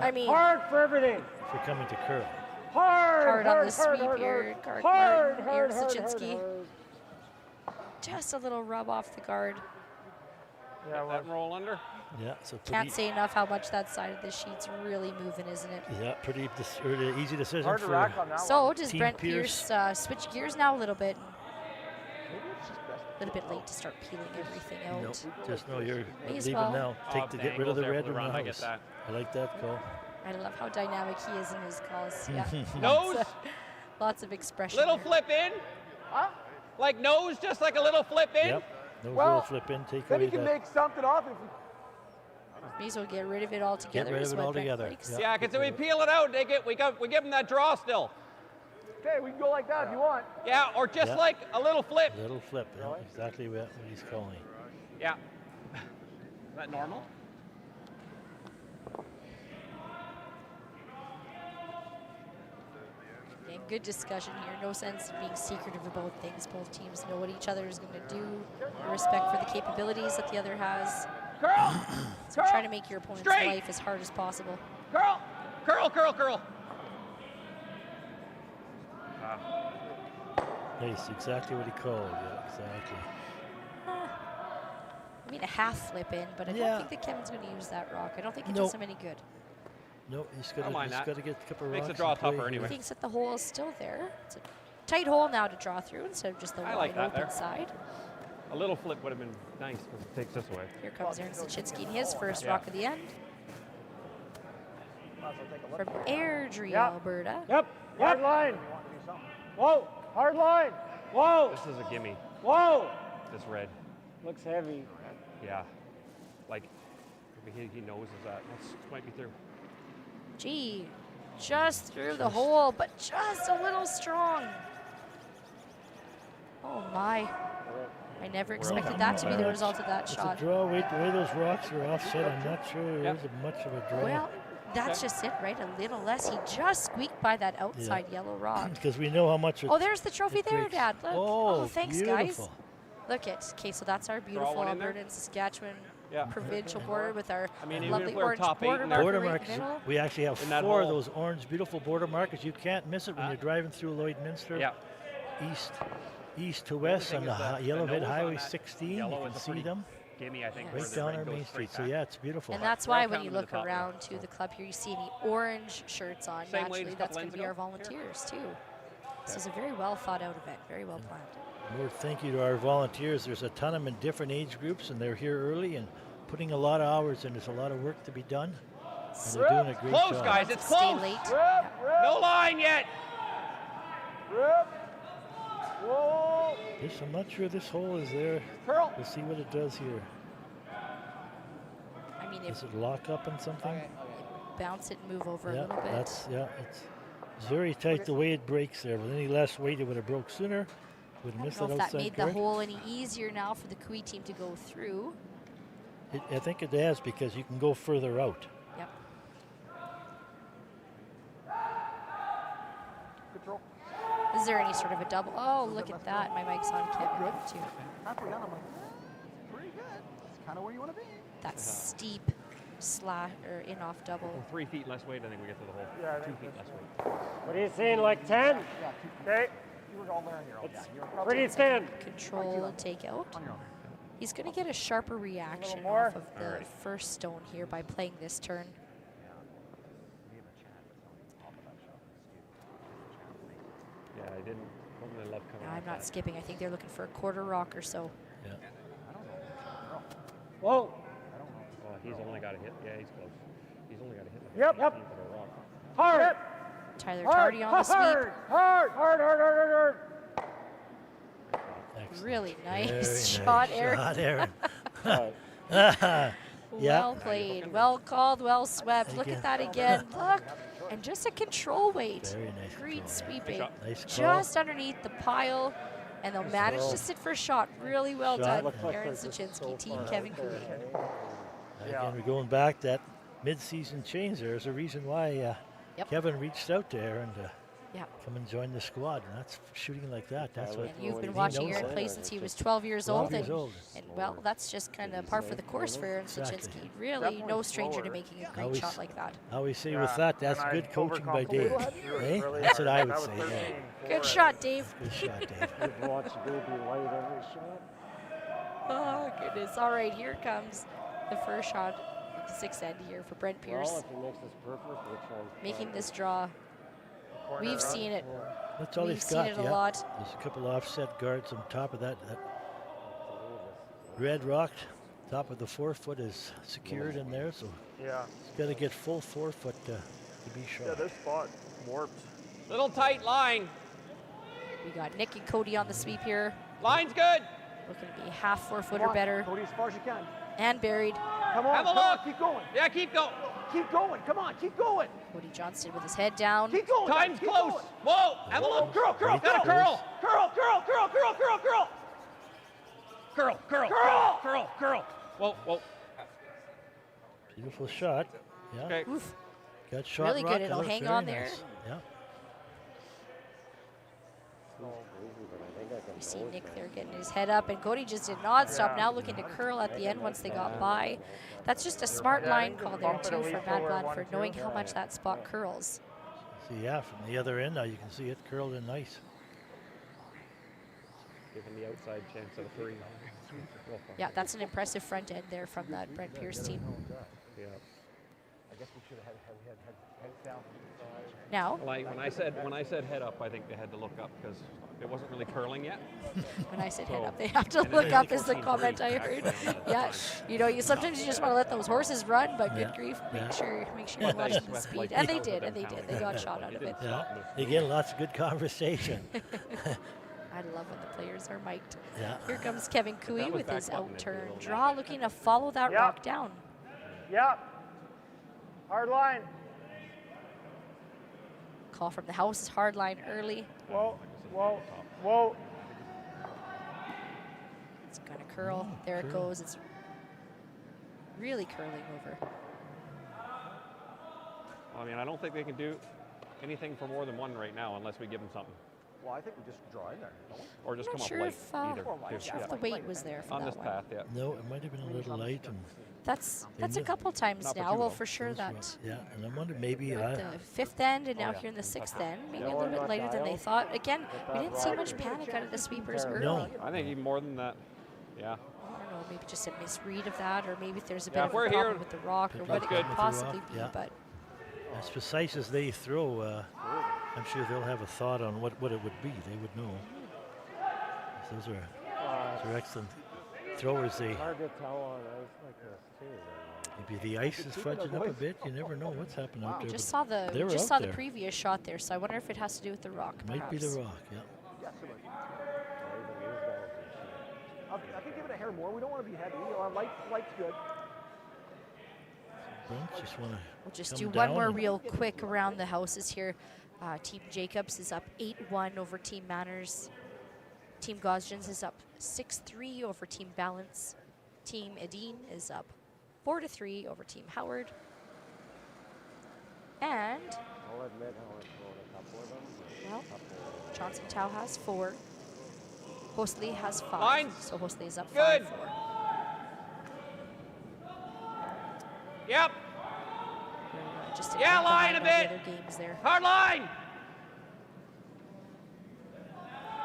I mean, hard for everything. If you're coming to curl. Hard on the sweep here. Martin here, Sachinski. just a little rub off the guard. Yeah, Get that roll under. Yeah, so Can't say enough how much that side of the sheet's really moving, isn't it? Yeah, pretty easy decision Hard to for rack on that So one. does Team Brent Pierce. Pierce switch gears now a little bit? A little bit late to start peeling everything out. Nope, just know you're May as leaving well. now. Oh, To the get rid of angle's the there red for the and the run, I get house. that. I like that call. I love how dynamic he is in his calls. Yeah. Nose. Lots of expression. Little there. flip in. Huh? Like nose, just like a little flip in. Yep. No Well, little flip in. Take Then away you can that. make something off it. May as well get rid of it altogether. rid is of it what Brent altogether. likes. Yep. Yeah, because if we peel it out, we give them that draw still. Okay, we can go like that if you want. Yeah, or just Yeah. like a little flip. Little flip. Yeah, exactly what he's calling. Yeah. Is that normal? Yeah, good discussion here. No sense in being secretive about things. Both teams know what each other is going to do. Respect for the capabilities that the other has. Curl! So try to make your opponent's Straight. life as hard as possible. Curl! Curl, curl, curl. Nice, exactly what he called. Yeah, exactly. I mean, a half flip in, but I Yeah. don't think that Kevin's going to use that rock. I don't think it Nope. does him any good. No, he's Don't mind that. got to get a couple Makes the rocks draw in play tougher here. anyway. He thinks that the hole is still there. It's a tight hole now to draw through instead of just the I wide like that open there. side. A little flip would have been nice because it takes this away. Here comes Aaron Sachinsky and his first Yeah. rock of the end from Airdrie, Yep. Alberta. Yep. Hard line. Whoa. Hard line. Whoa. This is a gimme. Whoa. This red. Looks heavy. Yeah. Like, he knows that. This might be through. Gee, just through the hole, but just a little strong. Oh my. I never expected that to be the result of that It's shot. a draw. Wait, the way those rocks are offset, I'm not sure Yep. there's much of a draw. Well, that's just it, right? A little less. He just squeaked by that outside yellow rock. Because we know how much it Oh, there's the trophy it there, breaks. Dad. Look. Oh, thanks, beautiful. guys. Look at. Okay, so that's our beautiful one in there? Alberta and Saskatchewan Yeah. provincial border with our I mean, even lovely if we're orange top 8 border in marker Border right in markers. the middle. We actually have In that 4 of hole. those orange, beautiful border markers. You can't miss it when you're driving through Lloydminster. Yeah. East to west thing on is the that the Yellowhead nose on Highway that 16. You yellow can is a see pretty them gimme, I think. Yes. where right the down red our goes main straight street. So back. yeah, it's beautiful. And that's We're all why when coming you to the look top now, around to the club here, you see any orange shirts on. Same way Naturally, as a that's couple going to be lanes our ago. volunteers too. This is a very well thought out event, very well planned. More thank you to our volunteers. There's a ton of them in different age groups, and they're here early and putting a lot of hours in. There's a lot of work to be done. And they're doing a great Close, job. guys. It's Stay close. late. No line yet. Rip. Whoa. I'm not sure this hole is there. Curl. We'll see what it does here. I mean, if Does it lock up on something? bounce it and move over a Yeah, little bit. it's very tight the way it breaks there. With any less weight, it would have broke sooner. Would have I missed don't know that if that outside made the guard. hole any easier now for the Kui team to go through. I think it has because you can go further out. Yep. Control. Is there any sort of a double? Oh, look at that. My mic's on Kevin now, too. Halfway down, I'm like, pretty good. That's kind of where you want to be. That steep slash or in off double. 3 feet less weight, I think we get to the hole. Yeah, I 2 think feet that's less weight. What are you saying, like 10? Yeah, Okay. you were all there on your own. It's Yeah, you were probably pretty thin. Control takeout. on your own. He's going to get a sharper reaction more. off of the first stone here by playing this turn. Yeah, I didn't really love coming Now, off I'm not that. skipping. I think they're looking for a quarter rock or so. Yeah. Whoa. Well, he's only got to hit. Yeah, he's close. He's only got to hit. Like Yep. 15 for the rock. Hard. Tyler Hard. Tardy on the sweep. Hard. Hard. Hard. Hard. Hard. Hard. Excellent. Really nice Very shot, nice Aaron. shot, Aaron. Well played, well called, well swept. Look Again. at that again. Look, and just a control weight. Very nice Great control. sweeping. Nice call. Just underneath the pile, and they'll manage to sit for a shot. Really well Shot. done, Aaron Sachinsky, Team Kevin Cooley. Again, we're going back that mid-season change. There's a reason why Kevin reached out to Aaron to come and join the squad, and that's shooting like that. That's what And you've been he watching knows Aaron that. play since he was 12 years 12 old. years old. And well, that's just kind of par for the course for Aaron Exactly. Sachinsky. Really no stranger to making a great Always- shot like that. I always say Yeah, with that, that's and I good coaching by Dave. overcomplimented Eh? really That's what hard. I would That was say. 13, Yeah. Good shot, Dave. Good shot, Dave. You've watched Baby light every shot. Oh, goodness. All right, here comes the first shot of the sixth end here for Brent Pierce. Well, if he makes this purple, which one? Making this draw. We've seen it. That's all We've he's seen got. it a Yeah. lot. There's a couple offset guards on top of that. That red rock, top of the 4 foot is secured in there, so Yeah. he's got to get full 4 foot to be shot. Yeah, this spot warped. Little tight line. We got Nick and Cody on the sweep here. Line's good. Looking to be half 4 foot Come or on, better. Cody, as far as you can. And buried. Come on, Have a come on, look. keep going. Yeah, keep going. Keep going, come on, keep going. Cody Johnston with his head down. Keep going. Time's keep close. going. Whoa, have a look. Curl, curl, Got a curl. curl. Curl, curl, curl, curl, curl, curl. Curl, curl, Curl. curl, curl. Whoa, whoa. Beautiful shot. Yeah. Okay. Oof. Got shot Really rock. good. It'll That looked hang very on there. nice. Yeah. You see Nick there getting his head up, and Cody just did not stop. Now looking to curl at the end once they got by. That's just a smart line call there too for Matt Blanford, knowing how much that spot curls. See, yeah, from the other end now you can see it curled in nice. Give him the outside chance of a 3. Yeah, that's an impressive front end there from that Brent Pierce team. Yeah. I guess we should have had heads down. Now, Like when I said head up, I think they had to look up because it wasn't really curling yet. when I said head So- up, they have to and look it's up is the 14-3. comment I heard. Yeah, you sometimes you just want to let those horses run, but good grief, make sure you watch the Swept speed. like And they people did, have and they been did. pounding. They got shot out of it. Yeah. They get lots of good conversation. I love when the players are mic'd. Yeah. Here comes Kevin that Cooey was with back his button out if turn you will. draw, looking to follow that Yep. rock down. Yep. Hard line. Call from the house is hard line early. Whoa, whoa, whoa. It's gonna curl. There it goes. It's really curling over. I mean, I don't think they can do anything for more than 1 right now unless we give them something. Well, I think we just draw in there, don't we? Or just I'm come not up sure light if, either. not sure if the weight was there for On that this one. path, yeah. No, it might have been a little light. And That's They a missed. couple times Not for now. too Well, long. for sure that yeah, and I wonder maybe at the 5th end and now here in the 6th end, maybe a little bit lighter than they thought. Again, we didn't see much panic out of the sweepers early. No. I think even more than that. Yeah. I don't know, maybe just a misread of that, or maybe if there's a bit Yeah, of we're a here. problem with the rock, or Could what be it good could with the possibly rock, be. yeah. But as precise as they throw, I'm sure they'll have a thought on what it would be. They would know. Those are excellent throwers. They Hard to tell on ice like this too. maybe the ice is fudging up a bit. You never know what's happening out there. just but saw the they were just out saw the there. previous shot there, so I wonder if it has to do with the rock. Might be the perhaps. rock. Yeah. Yes, it would. I could give it a hair more. We don't want to be heavy. Light's good. Brent just want to. We'll just do one more real quick around the houses here. Team Jacobs is up 8-1 over Team Manners. Team Gosgens is up 6-3 over Team Balance. Team Edine is up 4-3 over Team Howard. And, I'll admit how I've thrown a couple of them. well, Johnson Tao has 4. Hosley has 5. Lines. So Hosley is up Good. 5-4. Yep. Just a Yeah, bit line behind a all the bit. other games there. Hard line.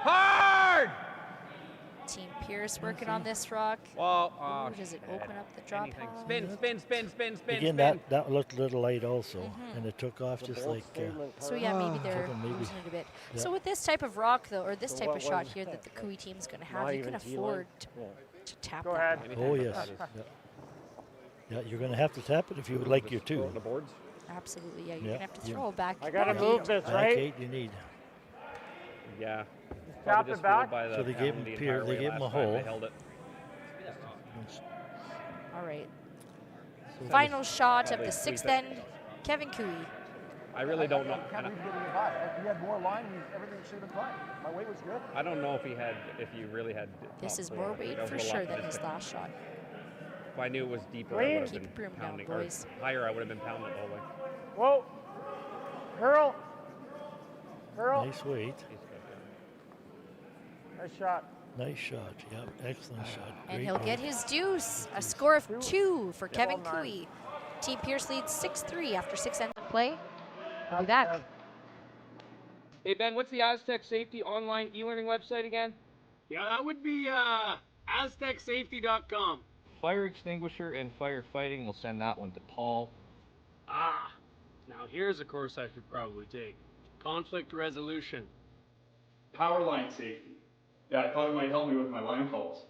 Hard. Team Pierce working on this rock. Well, Ooh, does it open up the drop anything. pad? Spin, spin, spin, spin, spin, Again, spin. that looked a little light also, and it took off just like. So yeah, maybe they're took 'em maybe- losing it a bit. yeah. So with this type of rock though, or this So type what of shot was here that? that the Cooey team's going to Not have, you can even T-line? afford Yeah. to tap Go that. ahead. Oh yes. Yeah. Yeah, you're going to have to tap it if you would like your Throw it on the two. boards. Absolutely, yeah. You're Yeah, going to have to you- throw it back. I gotta back move eight. this, Back right? 8 you need. Yeah. Tap Probably it just back. flew by the So they gave pound him the Pierre- entire they way gave him last a time hole. They held it. All right. So Final shot of probably the sweep 6th it. end. Kevin Cooey. I really don't know. Can't and believe we didn't get by. If we had more line, everything should have been fine. My weight was good. I don't know if you really had. This top is four. more It weight was for a lot sure than to his stick. last shot. If I knew it was deeper, I Clean. would have Keep been it broom down, pounding. boys. Or higher, I would have been pounding it all the way. Whoa. Curl. Curl. Nice weight. Nice shot. Nice shot. Yep. Excellent shot. And Great he'll weight. get his deuce. A score of 2 for Kevin Well done. Cooey. Team Pierce leads 6-3 after 6 ends of play. We'll be back. Hey Ben, what's the Astec Safety online e-learning website again? Yeah, that would be AstecSafety.com. Fire extinguisher and firefighting, we'll send that one to Paul. Now here's a course I should probably take. Conflict resolution. Power line safety. Yeah, I thought it might help me with my line calls.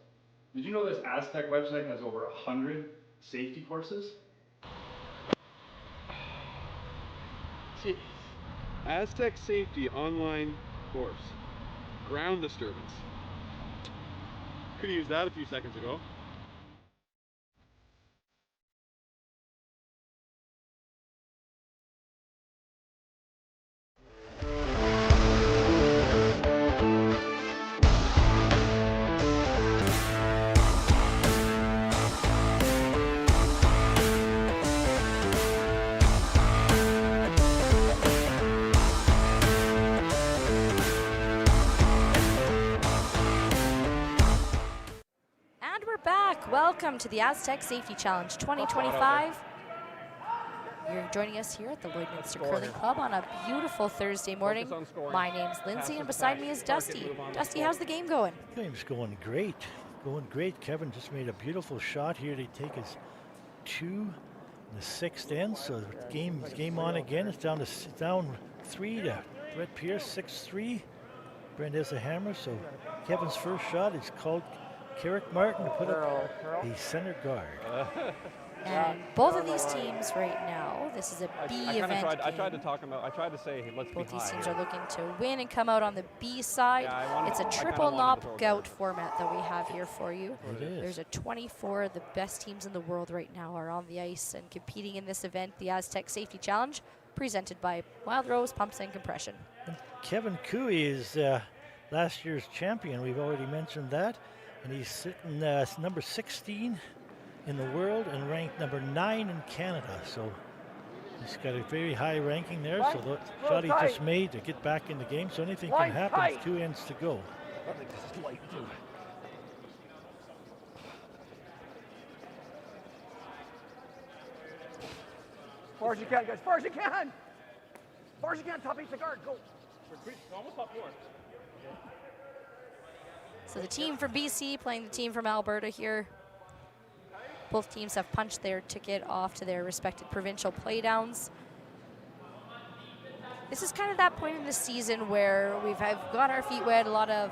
Did you know this Astec website has over 100 safety courses? Jeez. Astec Safety online course. Ground disturbance. Could have used that a few seconds ago. Welcome to the Astec Safety Challenge 2025. You're joining us here at the Lloydminster Curling Club on a beautiful Thursday morning. My name's Lindsay, and beside me is Dusty. Dusty, how's the game going? Game's going great. Going great. Kevin just made a beautiful shot here to take his 2 in the 6th end. So the game on again. It's down 3 to Brett Pierce, 6-3. Brent has a hammer. So Kevin's first shot is called Carrick Martin to put up a center guard. And both of these teams right now, this is a B event game. I tried to talk about. I tried to say, hey, let's be high. Both these teams are looking to win and come out on the B side. It's a triple knockout format that we have here for you. It is. There's a 24 of the best teams in the world right now are on the ice and competing in this event, the Astec Safety Challenge, presented by Wild Rose Pumps and Compression. And Kevin Cooey is last year's champion. We've already mentioned that. And he's sitting number 16 in the world and ranked number 9 in Canada. So he's got a very high ranking there. So the shot he just made to get back in the game. So anything can happen. It's 2 ends to go. I think this is light too. As far as you can, guys. As far as you can. As far as you can. Top 8 the guard. Go. Almost top 4. So the team from BC playing the team from Alberta here. Both teams have punched their ticket off to their respective provincial playdowns. This is kind of that point in the season where we've got our feet wet. A lot of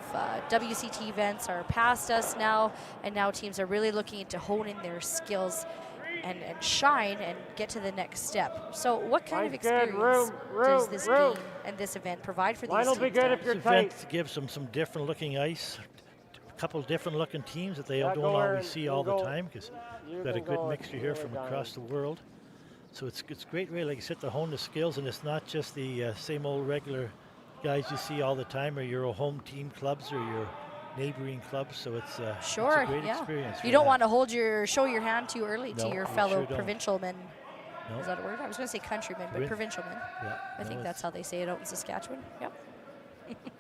WCT events are past us now, and now teams are really looking to hone in their skills and shine and get to the next step. So what kind of experience does this game and this event provide for these teams? Be good if you're this tight. event gives them some different looking ice. A couple different looking teams that they don't always see all the time, because we've got a good mixture here from across the world. So it's great, really, like you said, to hone the skills, and it's not just the same old regular guys you see all the time, or your home team clubs or your neighboring clubs. So it's it's a great experience. You don't want to show your hand too early to your fellow sure provincialmen. No. Is that a word? I was going to say countrymen, but provincialmen. Yeah, I think that's how they say it out in Saskatchewan. Yep.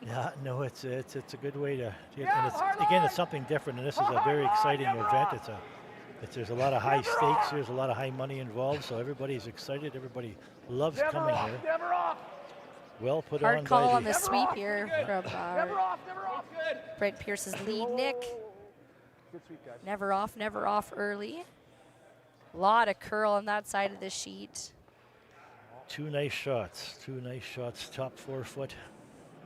Yeah, no, it's a good way to and it's something different, and this is a very exciting event. There's a lot of high stakes. There's a lot of high money involved, so everybody's excited. Everybody loves coming here. Never off. Well put Hard on call by on the sweep here from Never off. Brent Pierce's lead, Nick. Good sweep, guys. Never off early. A lot of curl on that side of the sheet. 2 nice shots. 2 nice shots. Top 4 foot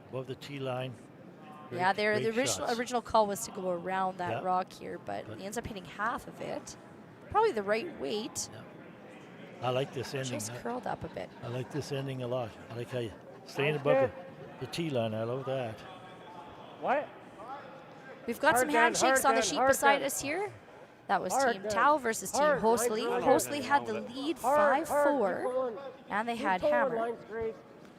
above the tee line. The original call was to go around that rock here, but he ends up hitting half of it. Probably the right weight. I like this ending. Just curled up a bit. I like this ending a lot. I like how you staying above the tee line. I love that. What? We've got some handshakes on the sheet beside us here. That was Team Tau versus Team Hosley. Hosley had the lead 5-4, and they had hammer.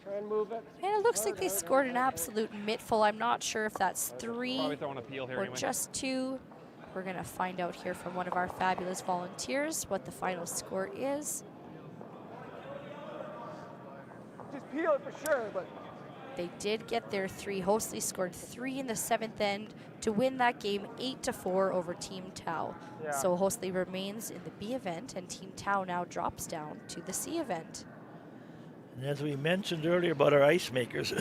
Try and move it. And it looks like they scored an absolute mittful. I'm not sure if that's 3 Probably throwing a peel here or anyway. just 2. We're going to find out here from one of our fabulous volunteers what the final score is. Just peel it for sure, but They did get their 3. Hosley scored 3 in the 7th end to win that game 8-4 over Team Tau. Yeah. So Hosley remains in the B event, and Team Tau now drops down to the C event. And as we mentioned earlier about our ice makers,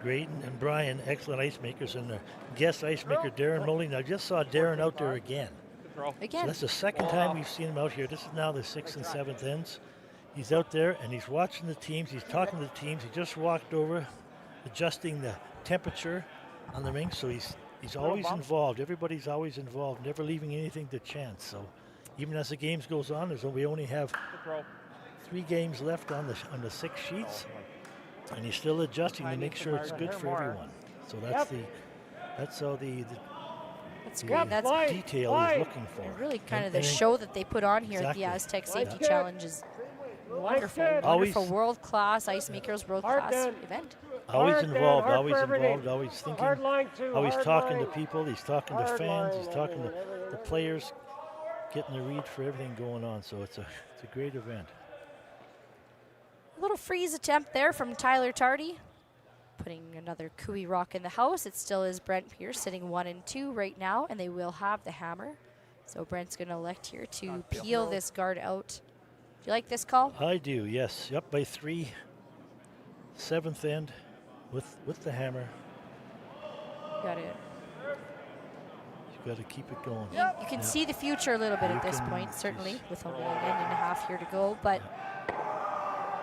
Graydon and Brian, excellent ice makers, and the guest ice maker, Darren Moling. I just saw Darren out there again. Again. So that's the second time we've seen him out here. This is now the 6th and 7th ends. He's out there and he's watching the teams. He's talking to the teams. He just walked over, adjusting the temperature on the rink. So he's always involved. Everybody's always involved, never leaving anything to chance. So even as the games goes on, we only have 3 games left on the 6 sheets, and he's still adjusting to make sure it's good for everyone. So that's all the That's great. That's detail he's looking for. And really kind of the show that they put on here at the Astec Safety Challenge is wonderful. Wonderful world-class ice makers, world-class event. Always involved, always thinking, always talking to people. He's talking to fans. He's talking to the players, getting a read for everything going on. So it's a great event. A little freeze attempt there from Tyler Tardy, putting another Cooey rock in the house. It still is Brent Pierce sitting 1 and 2 right now, and they will have the hammer. So Brent's going to elect here to peel this guard out. Do you like this call? I do, yes. Up by 3, 7th end with the hammer. Got it. You've got to keep it going. You can see the future a little bit at this point, certainly, with only an end and a half here to go, but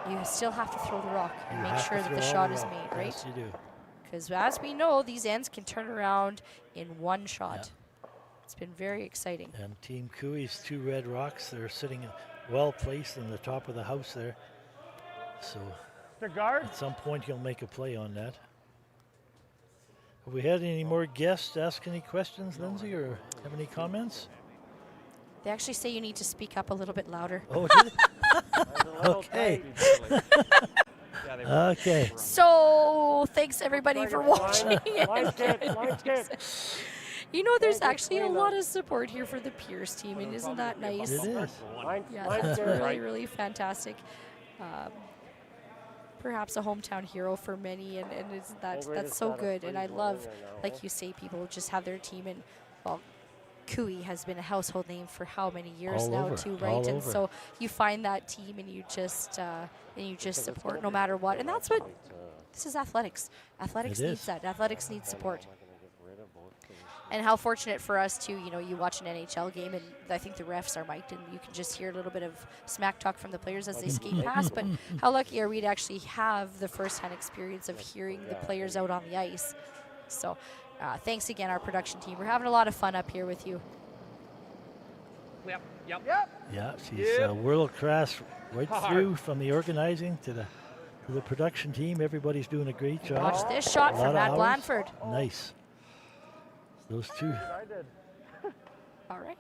you still have to throw the rock and make sure that the shot is made, right? Yes, you do. Because as we know, these ends can turn around in one shot. It's been very exciting. And Team Cooey's 2 red rocks, they're sitting well placed in the top of the house there. So at some point he'll make a play on that. Have we had any more guests ask any questions, Lindsay, or have any comments? They actually say you need to speak up a little bit louder. Oh, did it? Okay. Okay. So thanks everybody for watching. You know, there's actually a lot of support here for the Pierce team, and isn't that nice? It is. Yeah, that's really, really fantastic. Perhaps a hometown hero for many, and isn't that's so good. And I love, like you say, people just have their team, and well, Cooey has been a household name for how many years now too, right? And so you find that team and you just support no matter what. And that's what this is athletics. Athletics needs that. Athletics needs support. And how fortunate for us too, you know, you watch an NHL game and I think the refs are mic'd and you can just hear a little bit of smack talk from the players as they skate past, but how lucky are we to actually have the first-hand experience of hearing the players out on the ice. So thanks again, our production team. We're having a lot of fun up here with you. Yep. Yeah, she's world-class right through from the organizing to the production team. Everybody's doing a great job. Watch this shot from Matt Blanford. Nice. Those 2. All right.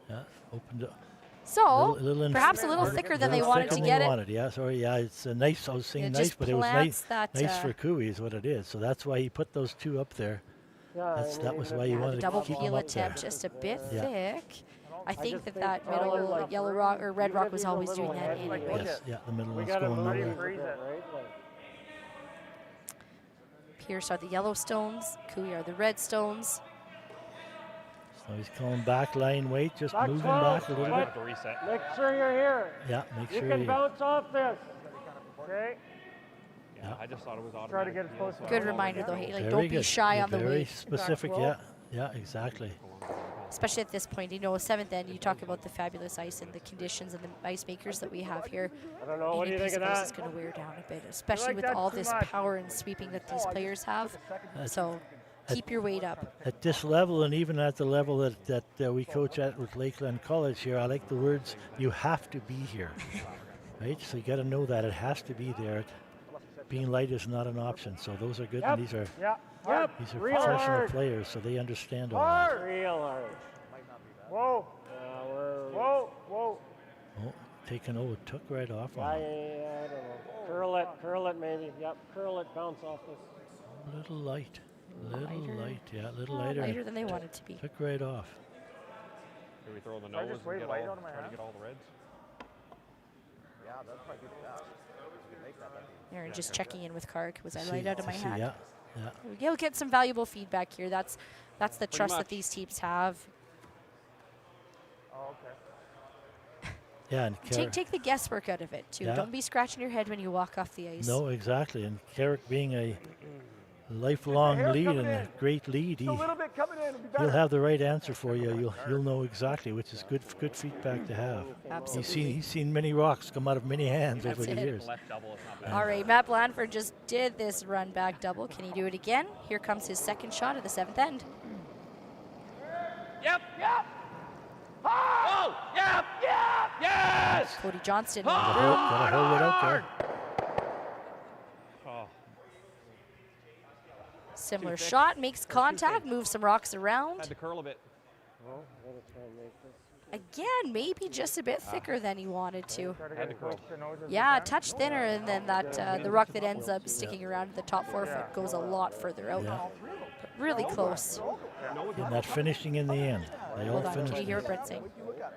Yeah, opened up. So, perhaps a little thicker than they wanted to get it. Yeah, sorry, yeah, it's a nice, I was saying nice, but it was nice for Cooey is what it is. So that's why he put those 2 up there. That was why you wanted to keep them up there. Double peel attempt, just a bit thick. I think that middle yellow rock or red rock was always doing that anyway. Yes, yeah, the middle one's going nowhere. Pierce are the yellow stones, Cooey are the red stones. So he's calling back line weight, just moving back a little bit. Make sure you're here. Yeah, make sure you can bounce off this. Okay. Yeah, I just thought it was automatic. Try to get as close. Good reminder though, hey, like don't be shy on the weight. Very specific, yeah, exactly. Especially at this point, you know, 7th end, you talk about the fabulous ice and the conditions and the ice makers that we have here. I don't know, what do you think of that? It's going to wear down a bit, especially with all this power and sweeping that these players have. So keep your weight up. At this level, and even at the level that we coach at with Lakeland College here, I like the words, you have to be here, right? So you got to know that it has to be there. Being light is not an option, so those are good, and these are professional players, so they understand all that. Real hard. Whoa. Whoa. Oh, it took right off on him. I don't know. Curl it maybe. Yep, curl it, bounce off this. A little light, yeah, a little lighter. Lighter than they want it to be. Took right off. Can we throw the nose and try to get all the reds? Yeah, that's probably good for that. Aaron just checking in with Kark. Was I light out of my hat? Yeah. You'll get some valuable feedback here. That's the trust that these teams have. Oh, okay. Yeah, and take the guesswork out of it too. Yeah. Don't be scratching your head when you walk off the ice. No, exactly. And Carrick being a lifelong lead and a great lead. A little bit coming in. It'll be better. He'll have the right answer for you. You'll know exactly, which is good feedback to have. Absolutely. He's seen many rocks come out of many hands over the years. All right, Matt Blandford just did this run back double. Can he do it again? Here comes his second shot at the 7th end. Yep. Oh, yep. Yes. Cody Johnston. Gotta hold it out there. Similar shot, makes contact, moves some rocks around. Had to curl a bit. Well, I'm gonna try and make this. Again, maybe just a bit thicker than he wanted to. Had to curl. Yeah, a touch thinner, and then that the rock that ends up sticking around the top 4 foot goes a lot further out. Yeah. But really close. And that finishing in the end. They all Hold on, finished. can you hear what Brent's saying?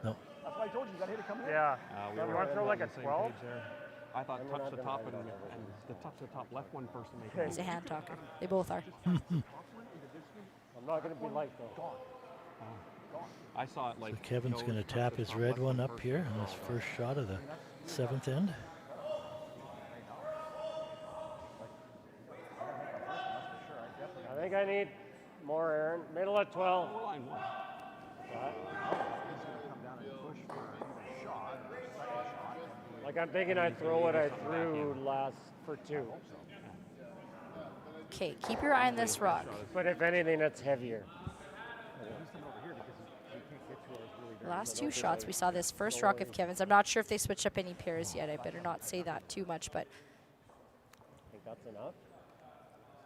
No. That's why I told you, you got to hit it coming in. Yeah. We You want to throw like a on the same 12? page there. I thought touch the top and the touch the top left one first and make it. He's a hand talker. They both are. I'm not gonna be like though. I saw it like. So Kevin's go going to touch tap the his top red left one up first. here on his first shot of the 7th end. I think I need more, Aaron. Middle at 12. Line one. Like I'm thinking I'd throw what I threw last for 2. Okay, keep your eye on this rock. But if anything, it's heavier. Last 2 shots, we saw this first rock of Kevin's. I'm not sure if they switched up any pairs yet. I better not say that too much, but I think that's enough.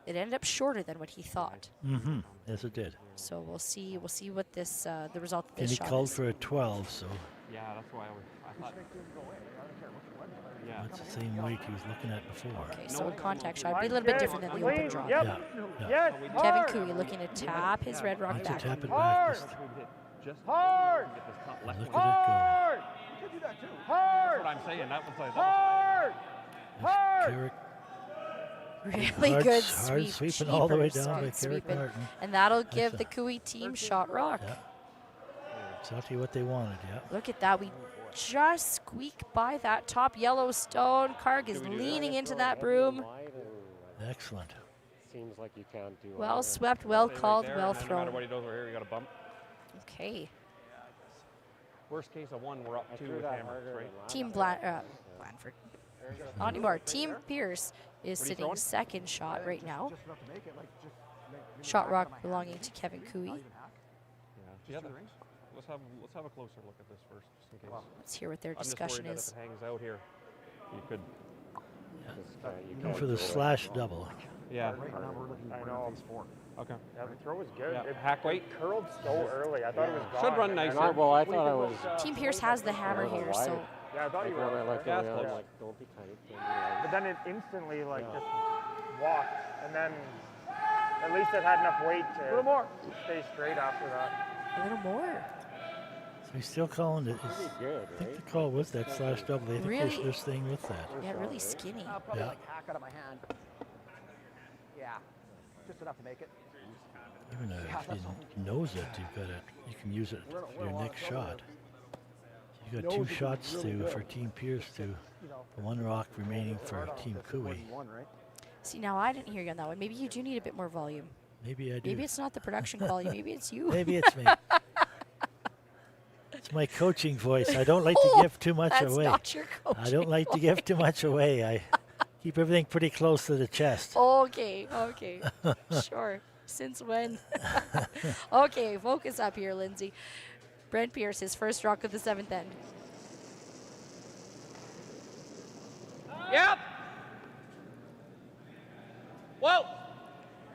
it ended up shorter than what he thought. Mm-hmm. Yes, it did. So we'll see what this the result of And this he shot called is. for a 12, so Yeah, that's why I thought. Yeah. that's the same weight he was looking at before. Okay, so a contact shot would be a little bit different than the open draw. Yep. Yeah. Yes. Kevin Hard. Cooey looking to tap his red rock Needs to back. tap it Hard. back. Just Hard. get this top left Look one. at it go. Hard. You could do that too. Hard. That's what I'm saying. That was like. Hard. Hard. Carrick Really hard, good hard sweep. sweeping all the way Jeepers, down by good Carrick sweeping. Martin. And that'll give a- the Cooey team shot rock. Yeah. Exactly what they wanted, yeah. Look at that. We just squeak by that top yellow stone. Karg is leaning into that broom. Excellent. Seems like you can't do Well either. swept, well Stay called, right there, well and then no matter thrown. what he does over here, you got a bump. Okay. Worst case of 1, we're up 2 threw with that hammer, harder right? than last Team time. Blandford. Not anymore. Team Pierce is What are you sitting throwing? second shot right now. Just enough to make it, like just maybe Shot back rock of my hand. belonging to Kevin Cooey. Not even half. Yeah. Let's have a closer look at this first, just in case. Let's hear what their I'm just discussion worried that is. if it hangs out here, you could. You Go can't for the do it. slash double. Yeah. Right now we're looking I for know. phase 4. Okay. Yeah, the throw was good. Yeah. It Hack weight. curled so early. I thought it was gone. Should run And nicer. I- Well, I thought I was. Team Pierce has the hammer little here, wide. so Yeah, I thought Like you when I were. let Yeah, go, close. I'm like, don't be tight. Don't be light. But then it instantly Yeah. just walked, and then at least it had enough weight to A little more. stay straight after that. a little more. So he's still calling it. Pretty good, I think right? the call was that slash double. I think Really? they're staying with that. Yeah, really skinny. Probably Yeah. like hack out of my hand. Yeah, just enough to make it. Even if he knows it, you can use it for your next shot. You got 2 shots for Team Pierce to 1 rock remaining for Team Cooey. See, now I didn't hear you on that one. Maybe you do need a bit more volume. Maybe I do. Maybe it's not the production quality. Maybe it's you. Maybe it's me. It's my coaching voice. I don't like to give too much That's away. not your I coaching don't like to give too much away. I keep everything pretty close to the chest. Okay. Sure. Since when? Okay, focus up here, Lindsay. Brent Pierce, his first rock of the 7th end. Yep. Whoa.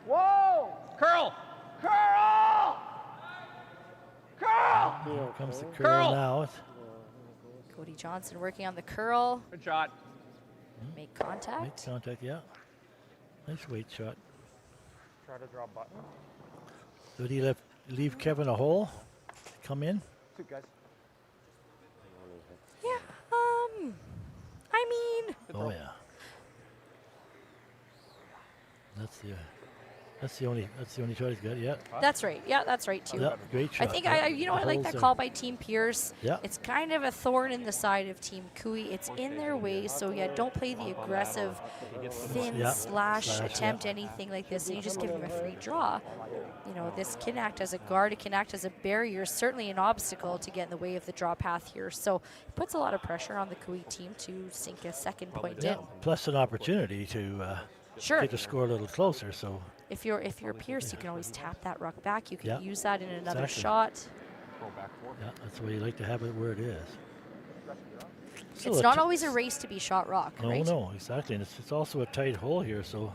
Whoa! Curl. Curl! Curl! Here comes the Curl. curl now. Cody Johnson working on the curl. Good shot. Make Make contact. contact, yeah. Nice weight shot. Try to draw button. So do you leave Kevin a hole? Come in? Two guys. Yeah. I mean, Oh, yeah. That's the That's the only shot he's got. Yeah. That's right. Yeah, that's right too. Yeah, great shot. I think Yeah, I like that holes call by Team Pierce. Yeah. It's kind of a thorn in the side of Team Cooey. It's in their way, so yeah, don't play the aggressive thin slash attempt anything like this, and you just give him a free draw. You know, this can act as a guard, it can act as a barrier, certainly an obstacle to get in the way of the draw path here. So it puts a lot of pressure on the Cooey team to sink a second point in. Plus an opportunity to get the score a little closer. So if you're Pierce, you can always tap that ruck back. You can use that in another exactly. shot. Yeah, that's the way you like to have it where it is. It's not always a race to be shot rock, right? No, exactly. And it's also a tight hole here, so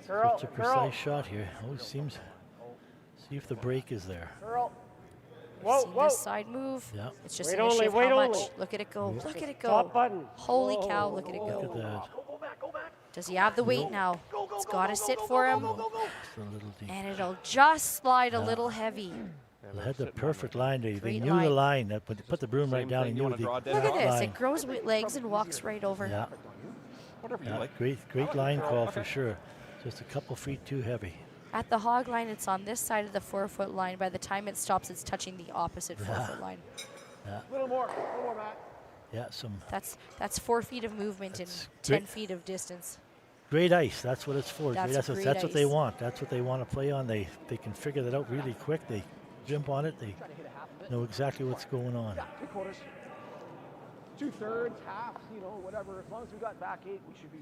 Girl, it's a precise shot here. Always seems. See if the break is there. Girl. See this side move. Yeah. It's just an issue of how much. Look at it go. Look at it go. Top button. Holy cow, look at it go. Look at that. Does he have the weight now? It's got to sit for him. Just a little deep. And it'll just slide a little heavy. They had the perfect line. They Great knew line. the line. That when they put the broom right down, they knew the Look at this. line. It grows with legs and walks right over. Yeah. Yeah, great line call for sure. Just a couple feet too heavy. At the hog line, it's on this side of the 4-foot line. By the time it stops, it's touching the opposite 4-foot line. Yeah. A little more, Matt. Yeah, some That's 4 feet of movement and 10 feet of distance. great ice. That's what it's for. That's Great ice. great That's what they ice. want. That's what they want to play on. They can figure that out really quick. They jump on it. They know exactly what's going on. Yeah, 3/4. 2/3, half, whatever. As long as we got back 8, we should be,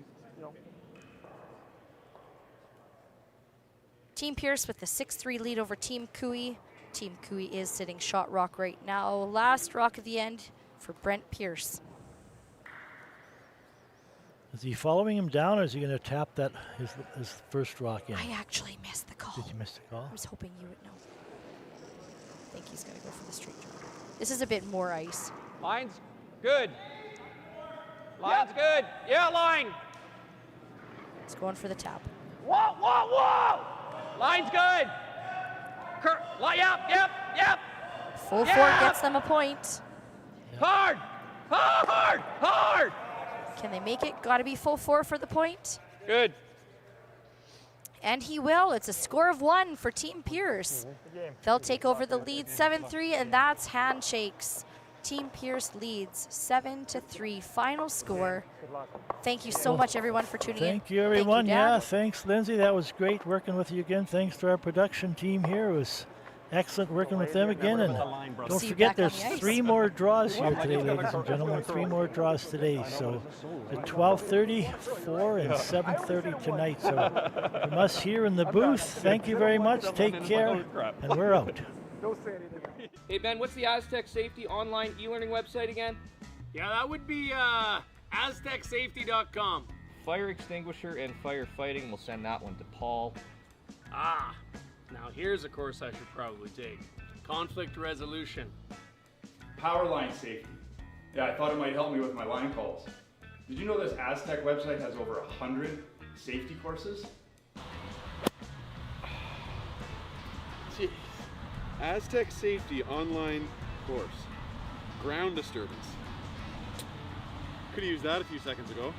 Team Pierce with the 6-3 lead over Team Cooey. Team Cooey is sitting shot rock right now. Last rock of the end for Brent Pierce. Is he following him down, or is he going to tap that his first rock in? I actually missed the call. Did you miss the call? I was hoping you would know. I think he's going to go for the straight draw. This is a bit more ice. Line's good. Line's good. Yeah, line. It's going for the tap. Whoa, whoa, whoa! Line's good. Yep. Full four gets them a point. Hard. Can they make it? Got to be full 4 for the point. Good. And he will. It's a score of 1 for Team Pierce. They'll take over the lead 7-3, and that's handshakes. Team Pierce leads 7-3. Final score. Thank you so much, everyone, for tuning in. Thank you, everyone. Thank you, Dan. Yeah, thanks, Lindsay. That was great working with you again. Thanks to our production team here. It was excellent working with them again. And don't forget, there's 3 more draws here today, ladies and gentlemen. 3 more draws today. So at 12:30, 4, and 7:30 tonight. So from us here in the booth, thank you very much. Take care, and we're out. don't say anything. Hey Ben, what's the Astec Safety online e-learning website again? Yeah, that would be AstecSafety.com. Fire extinguisher and firefighting, we'll send that one to Paul. Ah, now here's a course I should probably take. Conflict resolution. Power line safety. Yeah, I thought it might help me with my line calls. Did you know this Astec website has over 100 safety courses? Jeez. Astec Safety online course. Ground disturbance. Could have used that a few seconds ago.